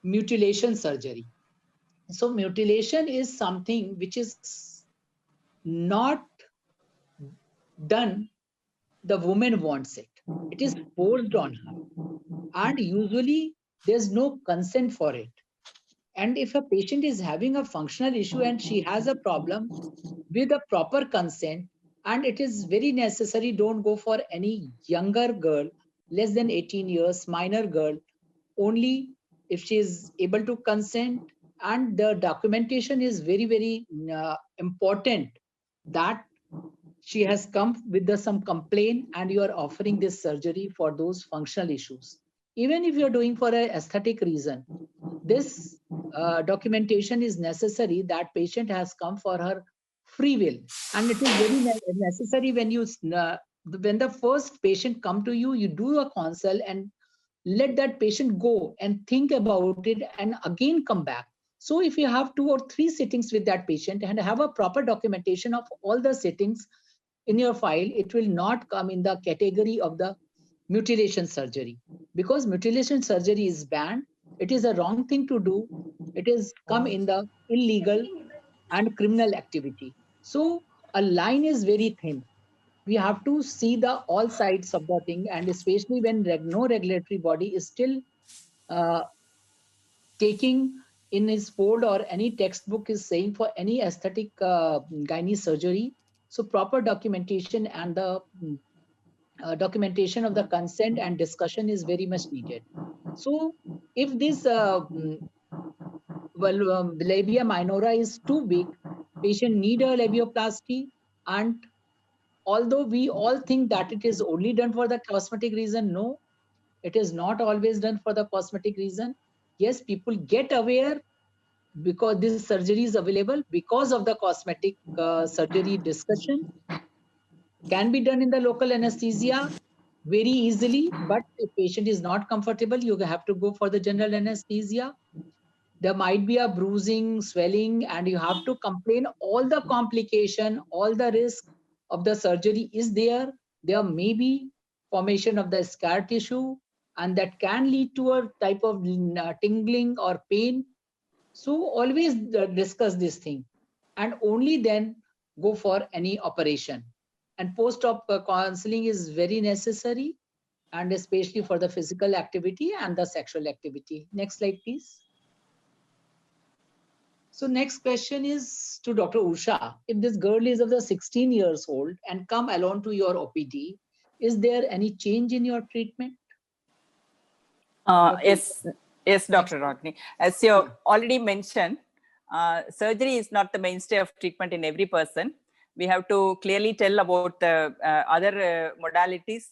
mutilation surgery. So mutilation is something which is not done. The woman wants it. It is forced on her. And usually there's no consent for it. And if a patient is having a functional issue and she has a problem with a proper consent, and it is very necessary, don't go for any younger girl, less than 18 years, minor girl, only if she is able to consent. And the documentation is very, very important, that she has come with some complaint and you are offering this surgery for those functional issues. Even if you're doing for an aesthetic reason, this documentation is necessary, that patient has come for her free will. And it is very necessary when when the first patient come to you, you do a consult and let that patient go and think about it and again come back. So if you have 2 or 3 sittings with that patient and have a proper documentation of all the sittings in your file, it will not come in the category of the mutilation surgery, because mutilation surgery is banned. It is a wrong thing to do. It is come in the illegal and criminal activity. So a line is very thin. We have to see the all sides of the thing, and especially when no regulatory body is still uh, taking in his fold, or any textbook is saying for any aesthetic gynae surgery. So proper documentation and the documentation of the consent and discussion is very much needed. So if this labia minora is too big, patient need a labioplasty. And although we all think that it is only done for the cosmetic reason, no, it is not always done for the cosmetic reason. Yes, people get aware because this surgery is available because of the cosmetic surgery discussion. Can be done in the local anesthesia very easily, but if patient is not comfortable, you have to go for the general anesthesia. There might be a bruising, swelling, and you have to complain all the complication, all the risk of the surgery is there. There may be formation of the scar tissue, and that can lead to a type of tingling or pain. So always discuss this thing, and only then go for any operation. And post-op counseling is very necessary, and especially for the physical activity and the sexual activity. Next slide, please. So next question is to Dr. Usha. If this girl is of the 16 years old and come alone to your OPD, is there any change in your treatment? Yes, Dr. Ragini. As you already mentioned, surgery is not the mainstay of treatment in every person. We have to clearly tell about the other modalities,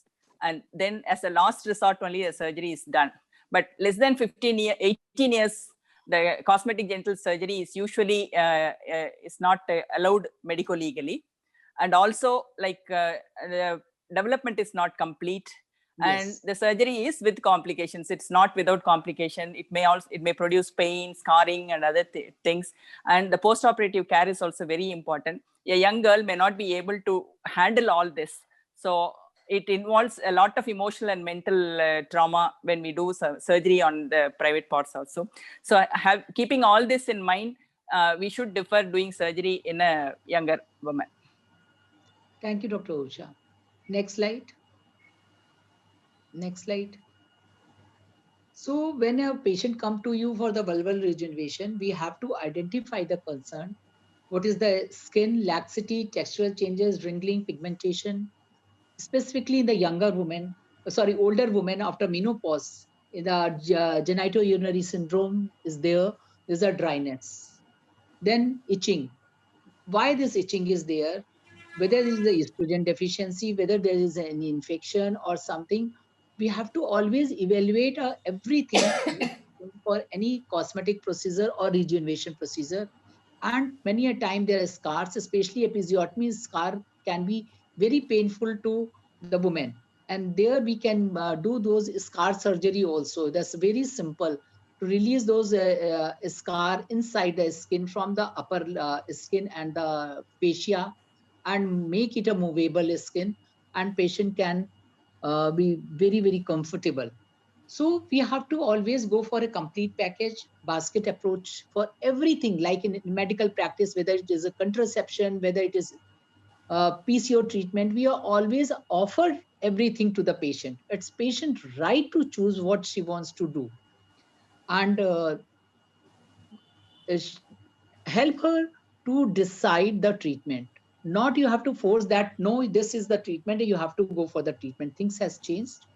and then as a last resort only the surgery is done. But less than 18 years, the cosmetic genital surgery is usually is not allowed medico-legally. And also, like the development is not complete. And the surgery is with complications. It's not without complication. It may produce pain, scarring, and other things. And the post-operative care is also very important. A young girl may not be able to handle all this. So it involves a lot of emotional and mental trauma when we do surgery on the private parts also. So keeping all this in mind, we should defer doing surgery in a younger woman. Thank you, Dr. Usha. Next slide. Next slide. So when a patient comes to you for the vulval regeneration, we have to identify the concern. What is the skin, laxity, textural changes, wrinkling, pigmentation, specifically in the younger women, sorry, older women after menopause, the genitourinary syndrome is there. There's a dryness. Then itching. Why this itching is there? Whether it is the estrogen deficiency, whether there is any infection or something, we have to always evaluate everything for any cosmetic procedure or rejuvenation procedure. And many a time there are scars, especially episiotomy scar can be very painful to the woman. And there we can do those scar surgery also. That's very simple to release those scar inside the skin from the upper skin and the fascia and make it a movable skin, and patient can be very, very comfortable. So we have to always go for a complete package, basket approach for everything, like in medical practice, whether it is a contraception, whether it is PCO treatment, we are always offer everything to the patient. It's patient right to choose what she wants to do. And help her to decide the treatment. Not you have to force that, no, this is the treatment, you have to go for the treatment. Things has changed.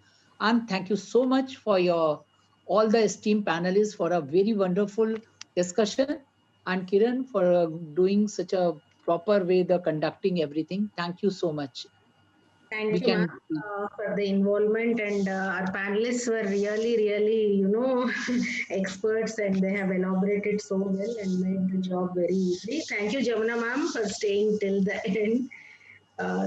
And thank you so much for your all the esteemed panelists for a very wonderful discussion, and Kiran for doing such a proper way the conducting everything. Thank you so much. Thank you, ma'am, for the involvement, and our panelists were really, really, experts, and they have elaborated so well and made the job very easy. Thank you, Jamuna ma'am, for staying till the end.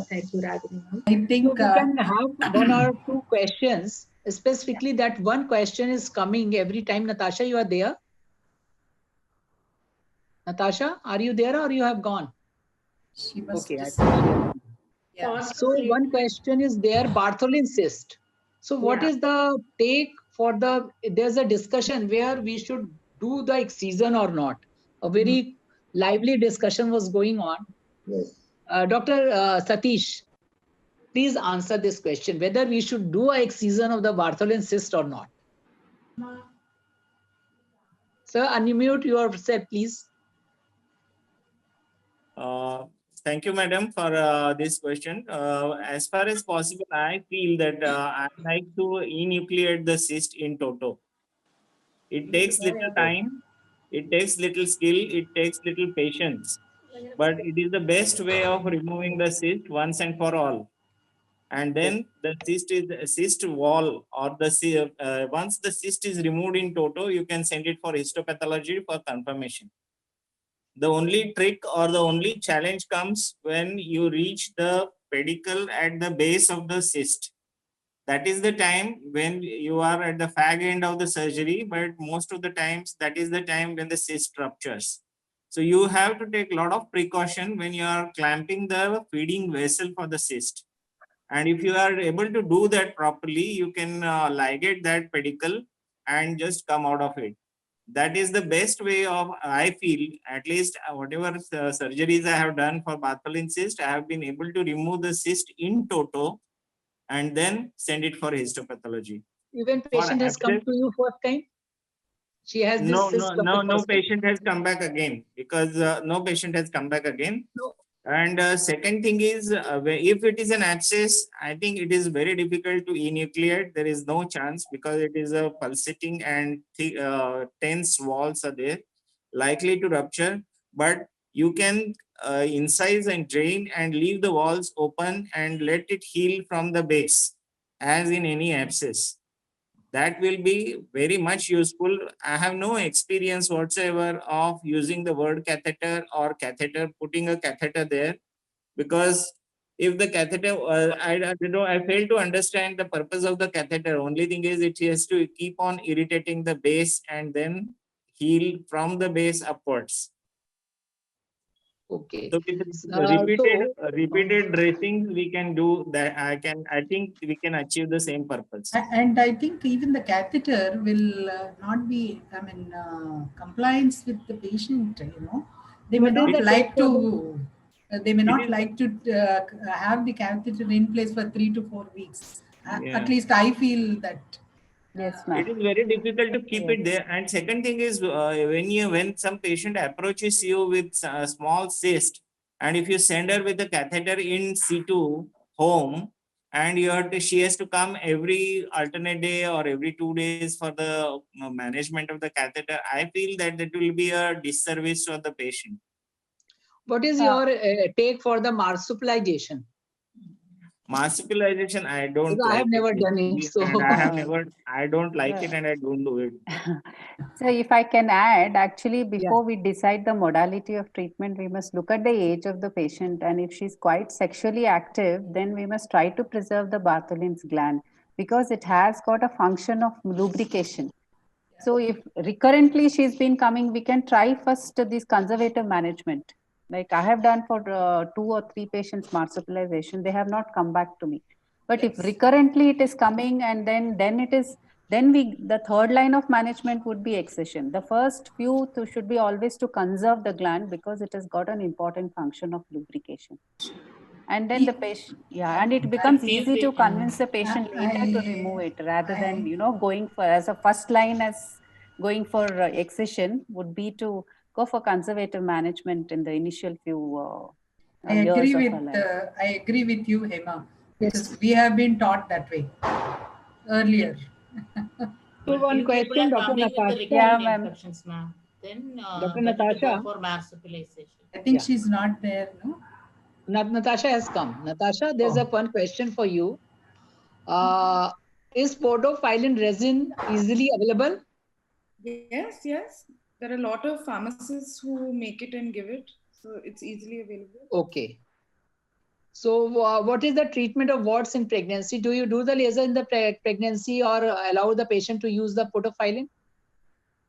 Thank you, Ragini ma'am. I think we can have one or two questions. Specifically, that one question is coming every time. Natasha, you are there? Natasha, are you there or you have gone? She must okay. Yeah. So one question is there, Bartholin cyst. So what is the take for the, there's a discussion where we should do the excision or not. A very lively discussion was going on. Yes. Dr. Satish, please answer this question, whether we should do a excision of the Bartholin cyst or not. Sir, unmute yourself, please. Thank you, madam, for this question. As far as possible, I feel that I like to enucleate the cyst in toto. It takes little time, it takes little skill, it takes little patience, but it is the best way of removing the cyst once and for all. And then the cyst wall, or the once the cyst is removed in toto, you can send it for histopathology for confirmation. The only trick or the only challenge comes when you reach the pedicle at the base of the cyst. That is the time when you are at the fag end of the surgery, but most of the times that is the time when the cyst ruptures. So you have to take a lot of precaution when you are clamping the feeding vessel for the cyst. And if you are able to do that properly, you can ligate that pedicle and just come out of it. That is the best way of, I feel, at least whatever surgeries I have done for Bartholin cyst, I have been able to remove the cyst in toto and then send it for histopathology. Even patient has come to you first time? She has this cyst. No patient has come back again, because no patient has come back again. No. And second thing is, if it is an abscess, I think it is very difficult to enucleate. There is no chance, because it is a pulsating and tense walls are there, likely to rupture. But you can incise and drain and leave the walls open and let it heal from the base, as in any abscess. That will be very much useful. I have no experience whatsoever of using the word catheter or catheter, putting a catheter there, because if the catheter, I fail to understand the purpose of the catheter. Only thing is it has to keep on irritating the base and then heal from the base upwards. Okay. So with repeated dressings, we can do that. I think we can achieve the same purpose. And I think even the catheter will not be, compliance with the patient. They may not like to. They may not like to have the catheter in place for 3 to 4 weeks. At least I feel that. Yes, It is very difficult to keep it there. And second thing is, when some patient approaches you with a small cyst, and if you send her with a catheter in situ home, and she has to come every alternate day or every 2 days for the management of the catheter. I feel that it will be a disservice to the patient. What is your take for the marsupialization? Marsupialization, I don't because like I have never done it. So and I don't like it and I don't do it. So if I can add, actually, before we decide the modality of treatment, we must look at the age of the patient. And if she's quite sexually active, then we must try to preserve the Bartholin's gland because it has got a function of lubrication. So if recurrently she's been coming, we can try first this conservative management. Like I have done for 2 or 3 patients marsupialization, they have not come back to me. But if recurrently it is coming, and then it is, then the third line of management would be excision. The first few should be always to conserve the gland because it has got an important function of lubrication. And then the patient, and it becomes easy to convince the patient later to remove it rather than, going for as a first line as going for excision would be to go for conservative management in the initial few I years agree of her life. I agree with you, Hema, because we have been taught that way earlier. So one question, Dr. Natasha. Yeah, infections, ma'am. Then Dr. better to Natasha. go for marsupialization. I think she's not there, no? Natasha has come. Natasha, there's a one question for you. Is podophyllin resin easily available? Yes, yes. There are a lot of pharmacists who make it and give it. So it's easily available. Okay. So what is the treatment of warts in pregnancy? Do you do the laser in the pregnancy or allow the patient to use the podophyllin?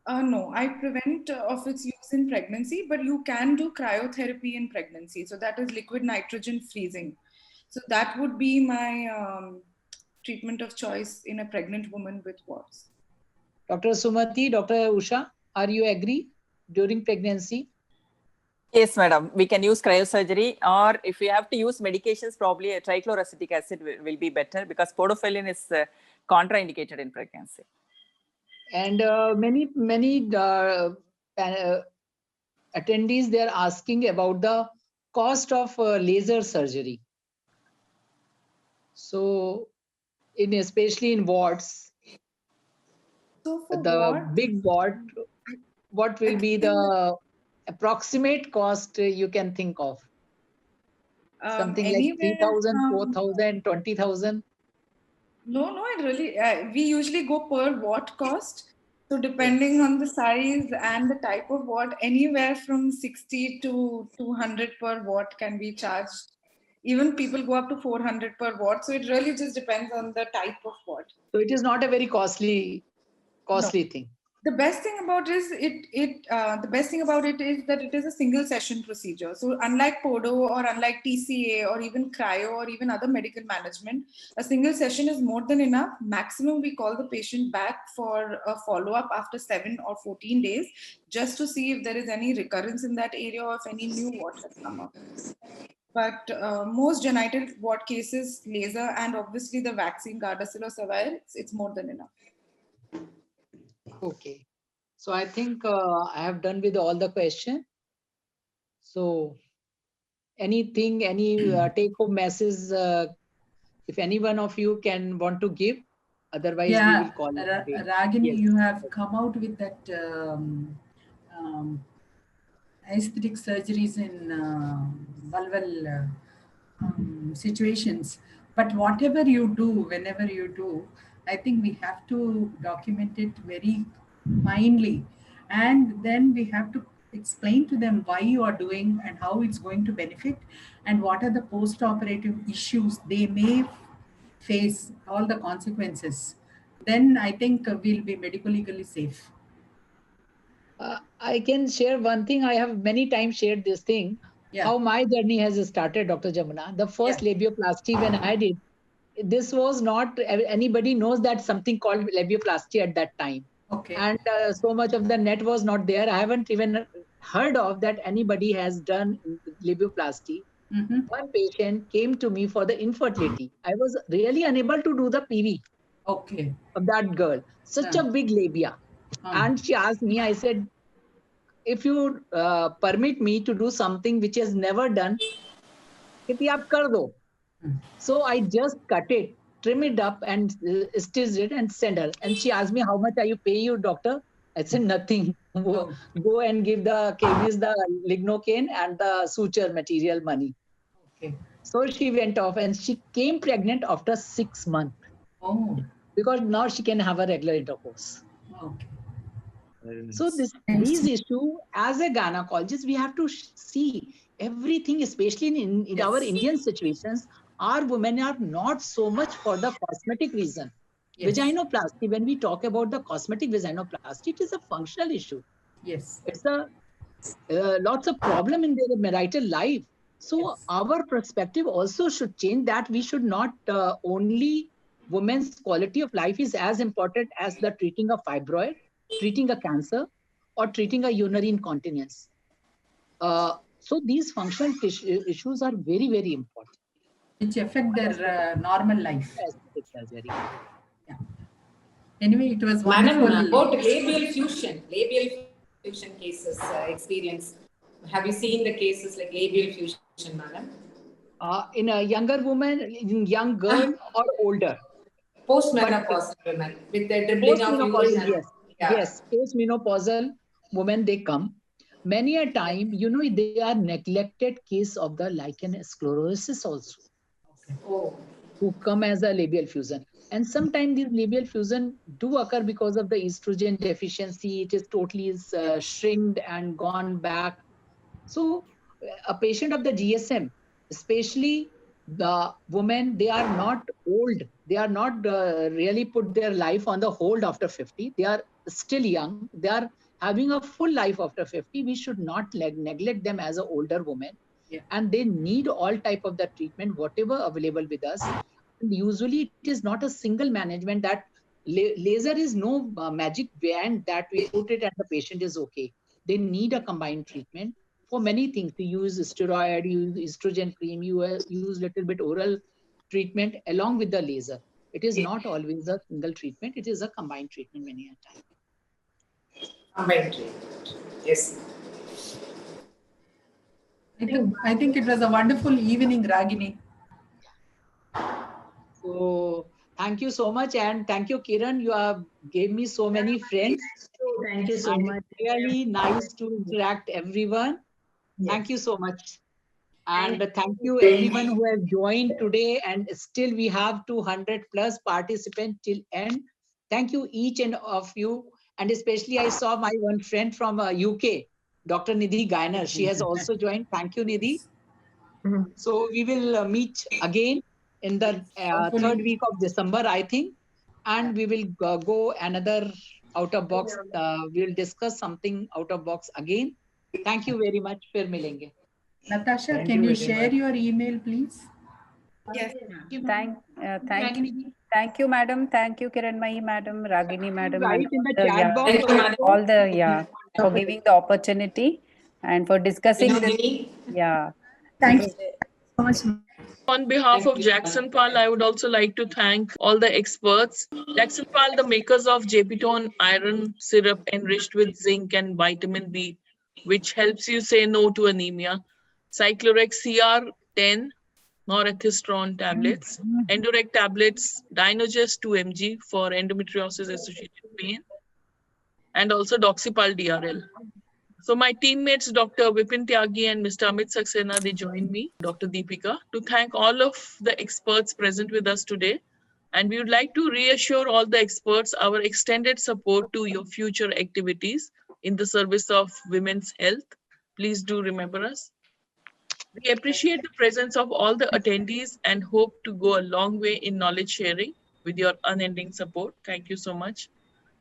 No, I prevent of its use in pregnancy, but you can do cryotherapy in pregnancy. So that is liquid nitrogen freezing. So that would be my treatment of choice in a pregnant woman with warts. Dr. Sumati, Dr. Usha, are you agree during pregnancy? Yes, madam. We can use cryosurgery, or if we have to use medications, probably a trichloroacetic acid will be better because podophyllin is contraindicated in pregnancy. And many attendees, they are asking about the cost of laser surgery. So, especially in wards, so for the big ward, what will be the approximate cost you can think of? Something like 3,000, 4,000, 20,000? No, it really, we usually go per watt cost. So depending on the size and the type of watt, anywhere from 60 to 200 per watt can be charged. Even people go up to 400 per watt. So it really just depends on the type of watt. So it is not a very costly thing. The best thing about it is that it is a single session procedure. So unlike podo or unlike TCA or even cryo or even other medical management, a single session is more than enough. Maximum we call the patient back for a follow-up after 7 or 14 days just to see if there is any recurrence in that area or if any new wart has come up. But most genital wart cases, laser and obviously the vaccine Gardasil or Savir, it's more than enough. Okay. So I think I have done with all the questions. So anything, any take-home message, if any one of you can want to give, otherwise we will call it. Ragini, you have come out with that aesthetic surgeries in vulval situations. But whatever you do, whenever you do, I think we have to document it very finely. And then we have to explain to them why you are doing and how it's going to benefit and what are the post-operative issues they may face, all the consequences. Then I think we'll be medico-legally safe. I can share one thing. I have many times shared this thing. Yeah. How my journey has started, Dr. Jamuna. The first labioplasty when I did, this was not, anybody knows that something called labioplasty at that time. Okay. And so much of the net was not there. I haven't even heard of that anybody has done labioplasty. Mm-hmm. One patient came to me for the infertility. I was really unable to do the PV of that girl. Such a big labia. And she asked me, I said, if you permit me to do something which has never done, kiti aap kar do. So I just cut it, trim it up and stitched it and send her. And she asked me, how much are you paying you, doctor? I said, nothing. Go and give the KBs the lignocaine and the suture material money. Okay. So she went off and she came pregnant after 6 months. Oh. Because now she can have a regular intercourse. Okay. So these issue, as a gynecologist, we have to see everything, especially in our Indian situations, our women are not so much for the cosmetic reason. Yes. Vaginoplasty, when we talk about the cosmetic vaginoplasty, it is a functional issue. Yes. It's a lots of problem in their marital life. So our perspective also should change, that we should not only women's quality of life is as important as the treating a fibroid, treating a cancer, or treating a urinary incontinence. So these functional issues are very, very important. Which affect their normal life. Yes, it does very well. Yeah. Anyway, it was Madam, wonderful. about labial fusion cases experience. Have you seen the cases like labial fusion, madam? In a younger woman, in young girl, or older? Postmenopausal women with the dribbling of urine. Yes, yes, postmenopausal women, they come. Many a time, they are neglected case of the lichen sclerosis also. Oh. Who come as a labial fusion. And sometimes these labial fusion do occur because of the estrogen deficiency. It is totally shrinked and gone back. So a patient of the GSM, especially the women, they are not old. They are not really put their life on the hold after 50. They are still young. They are having a full life after 50. We should not neglect them as an older woman. Yeah. And they need all type of the treatment, whatever available with us. And usually it is not a single management, that laser is no magic wand that we put it and the patient is okay. They need a combined treatment for many things. You use steroid, you use estrogen cream, you use little bit oral treatment along with the laser. It is not always a single treatment. It is a combined treatment many a time. Combined treatment. Yes. I think it was a wonderful evening, Ragini. So thank you so much, and thank you, Kiran. You have gave me so many friends. Thank you so much. Really nice to interact everyone. Yes. Thank you so much. And thank you everyone who have joined today, and still we have 200 plus participants till end. Thank you each and of you, and especially I saw my one friend from UK, Dr. Nidhi Gyne. She has also joined. Thank you, Nidhi. So we will meet again in the third week of December, I think, and we will go another out of box. We will discuss something out of box again. Thank you very much. Fir milenge. Natasha, can you share your email, please? Yes. Thank you, madam. Thank you, Kiranmai, madam, Ragini, madam, Right in the and chat box. all the for giving the opportunity and for discussing this. Yeah. Thank you so much. On behalf of Jackson Pal, I would also like to thank all the experts. Jackson Pal, the makers of Jepitone iron syrup enriched with zinc and vitamin B, which helps you say no to anemia. Cyclorex CR10 norethistrone tablets. Endurec tablets, Dynogest 2 mg for endometriosis associated pain. And also Doxipal DRL. So my teammates, Dr. Vipin Tyagi and Mr. Amit Saxena, they joined me, Dr. Deepika, to thank all of the experts present with us today. And we would like to reassure all the experts our extended support to your future activities in the service of women's health. Please do remember us. We appreciate the presence of all the attendees and hope to go a long way in knowledge sharing with your unending support. Thank you so much.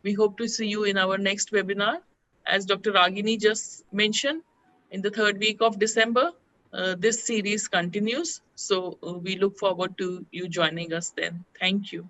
We hope to see you in our next webinar. As Dr. Ragini just mentioned, in the third week of December, this series continues. So we look forward to you joining us then. Thank you.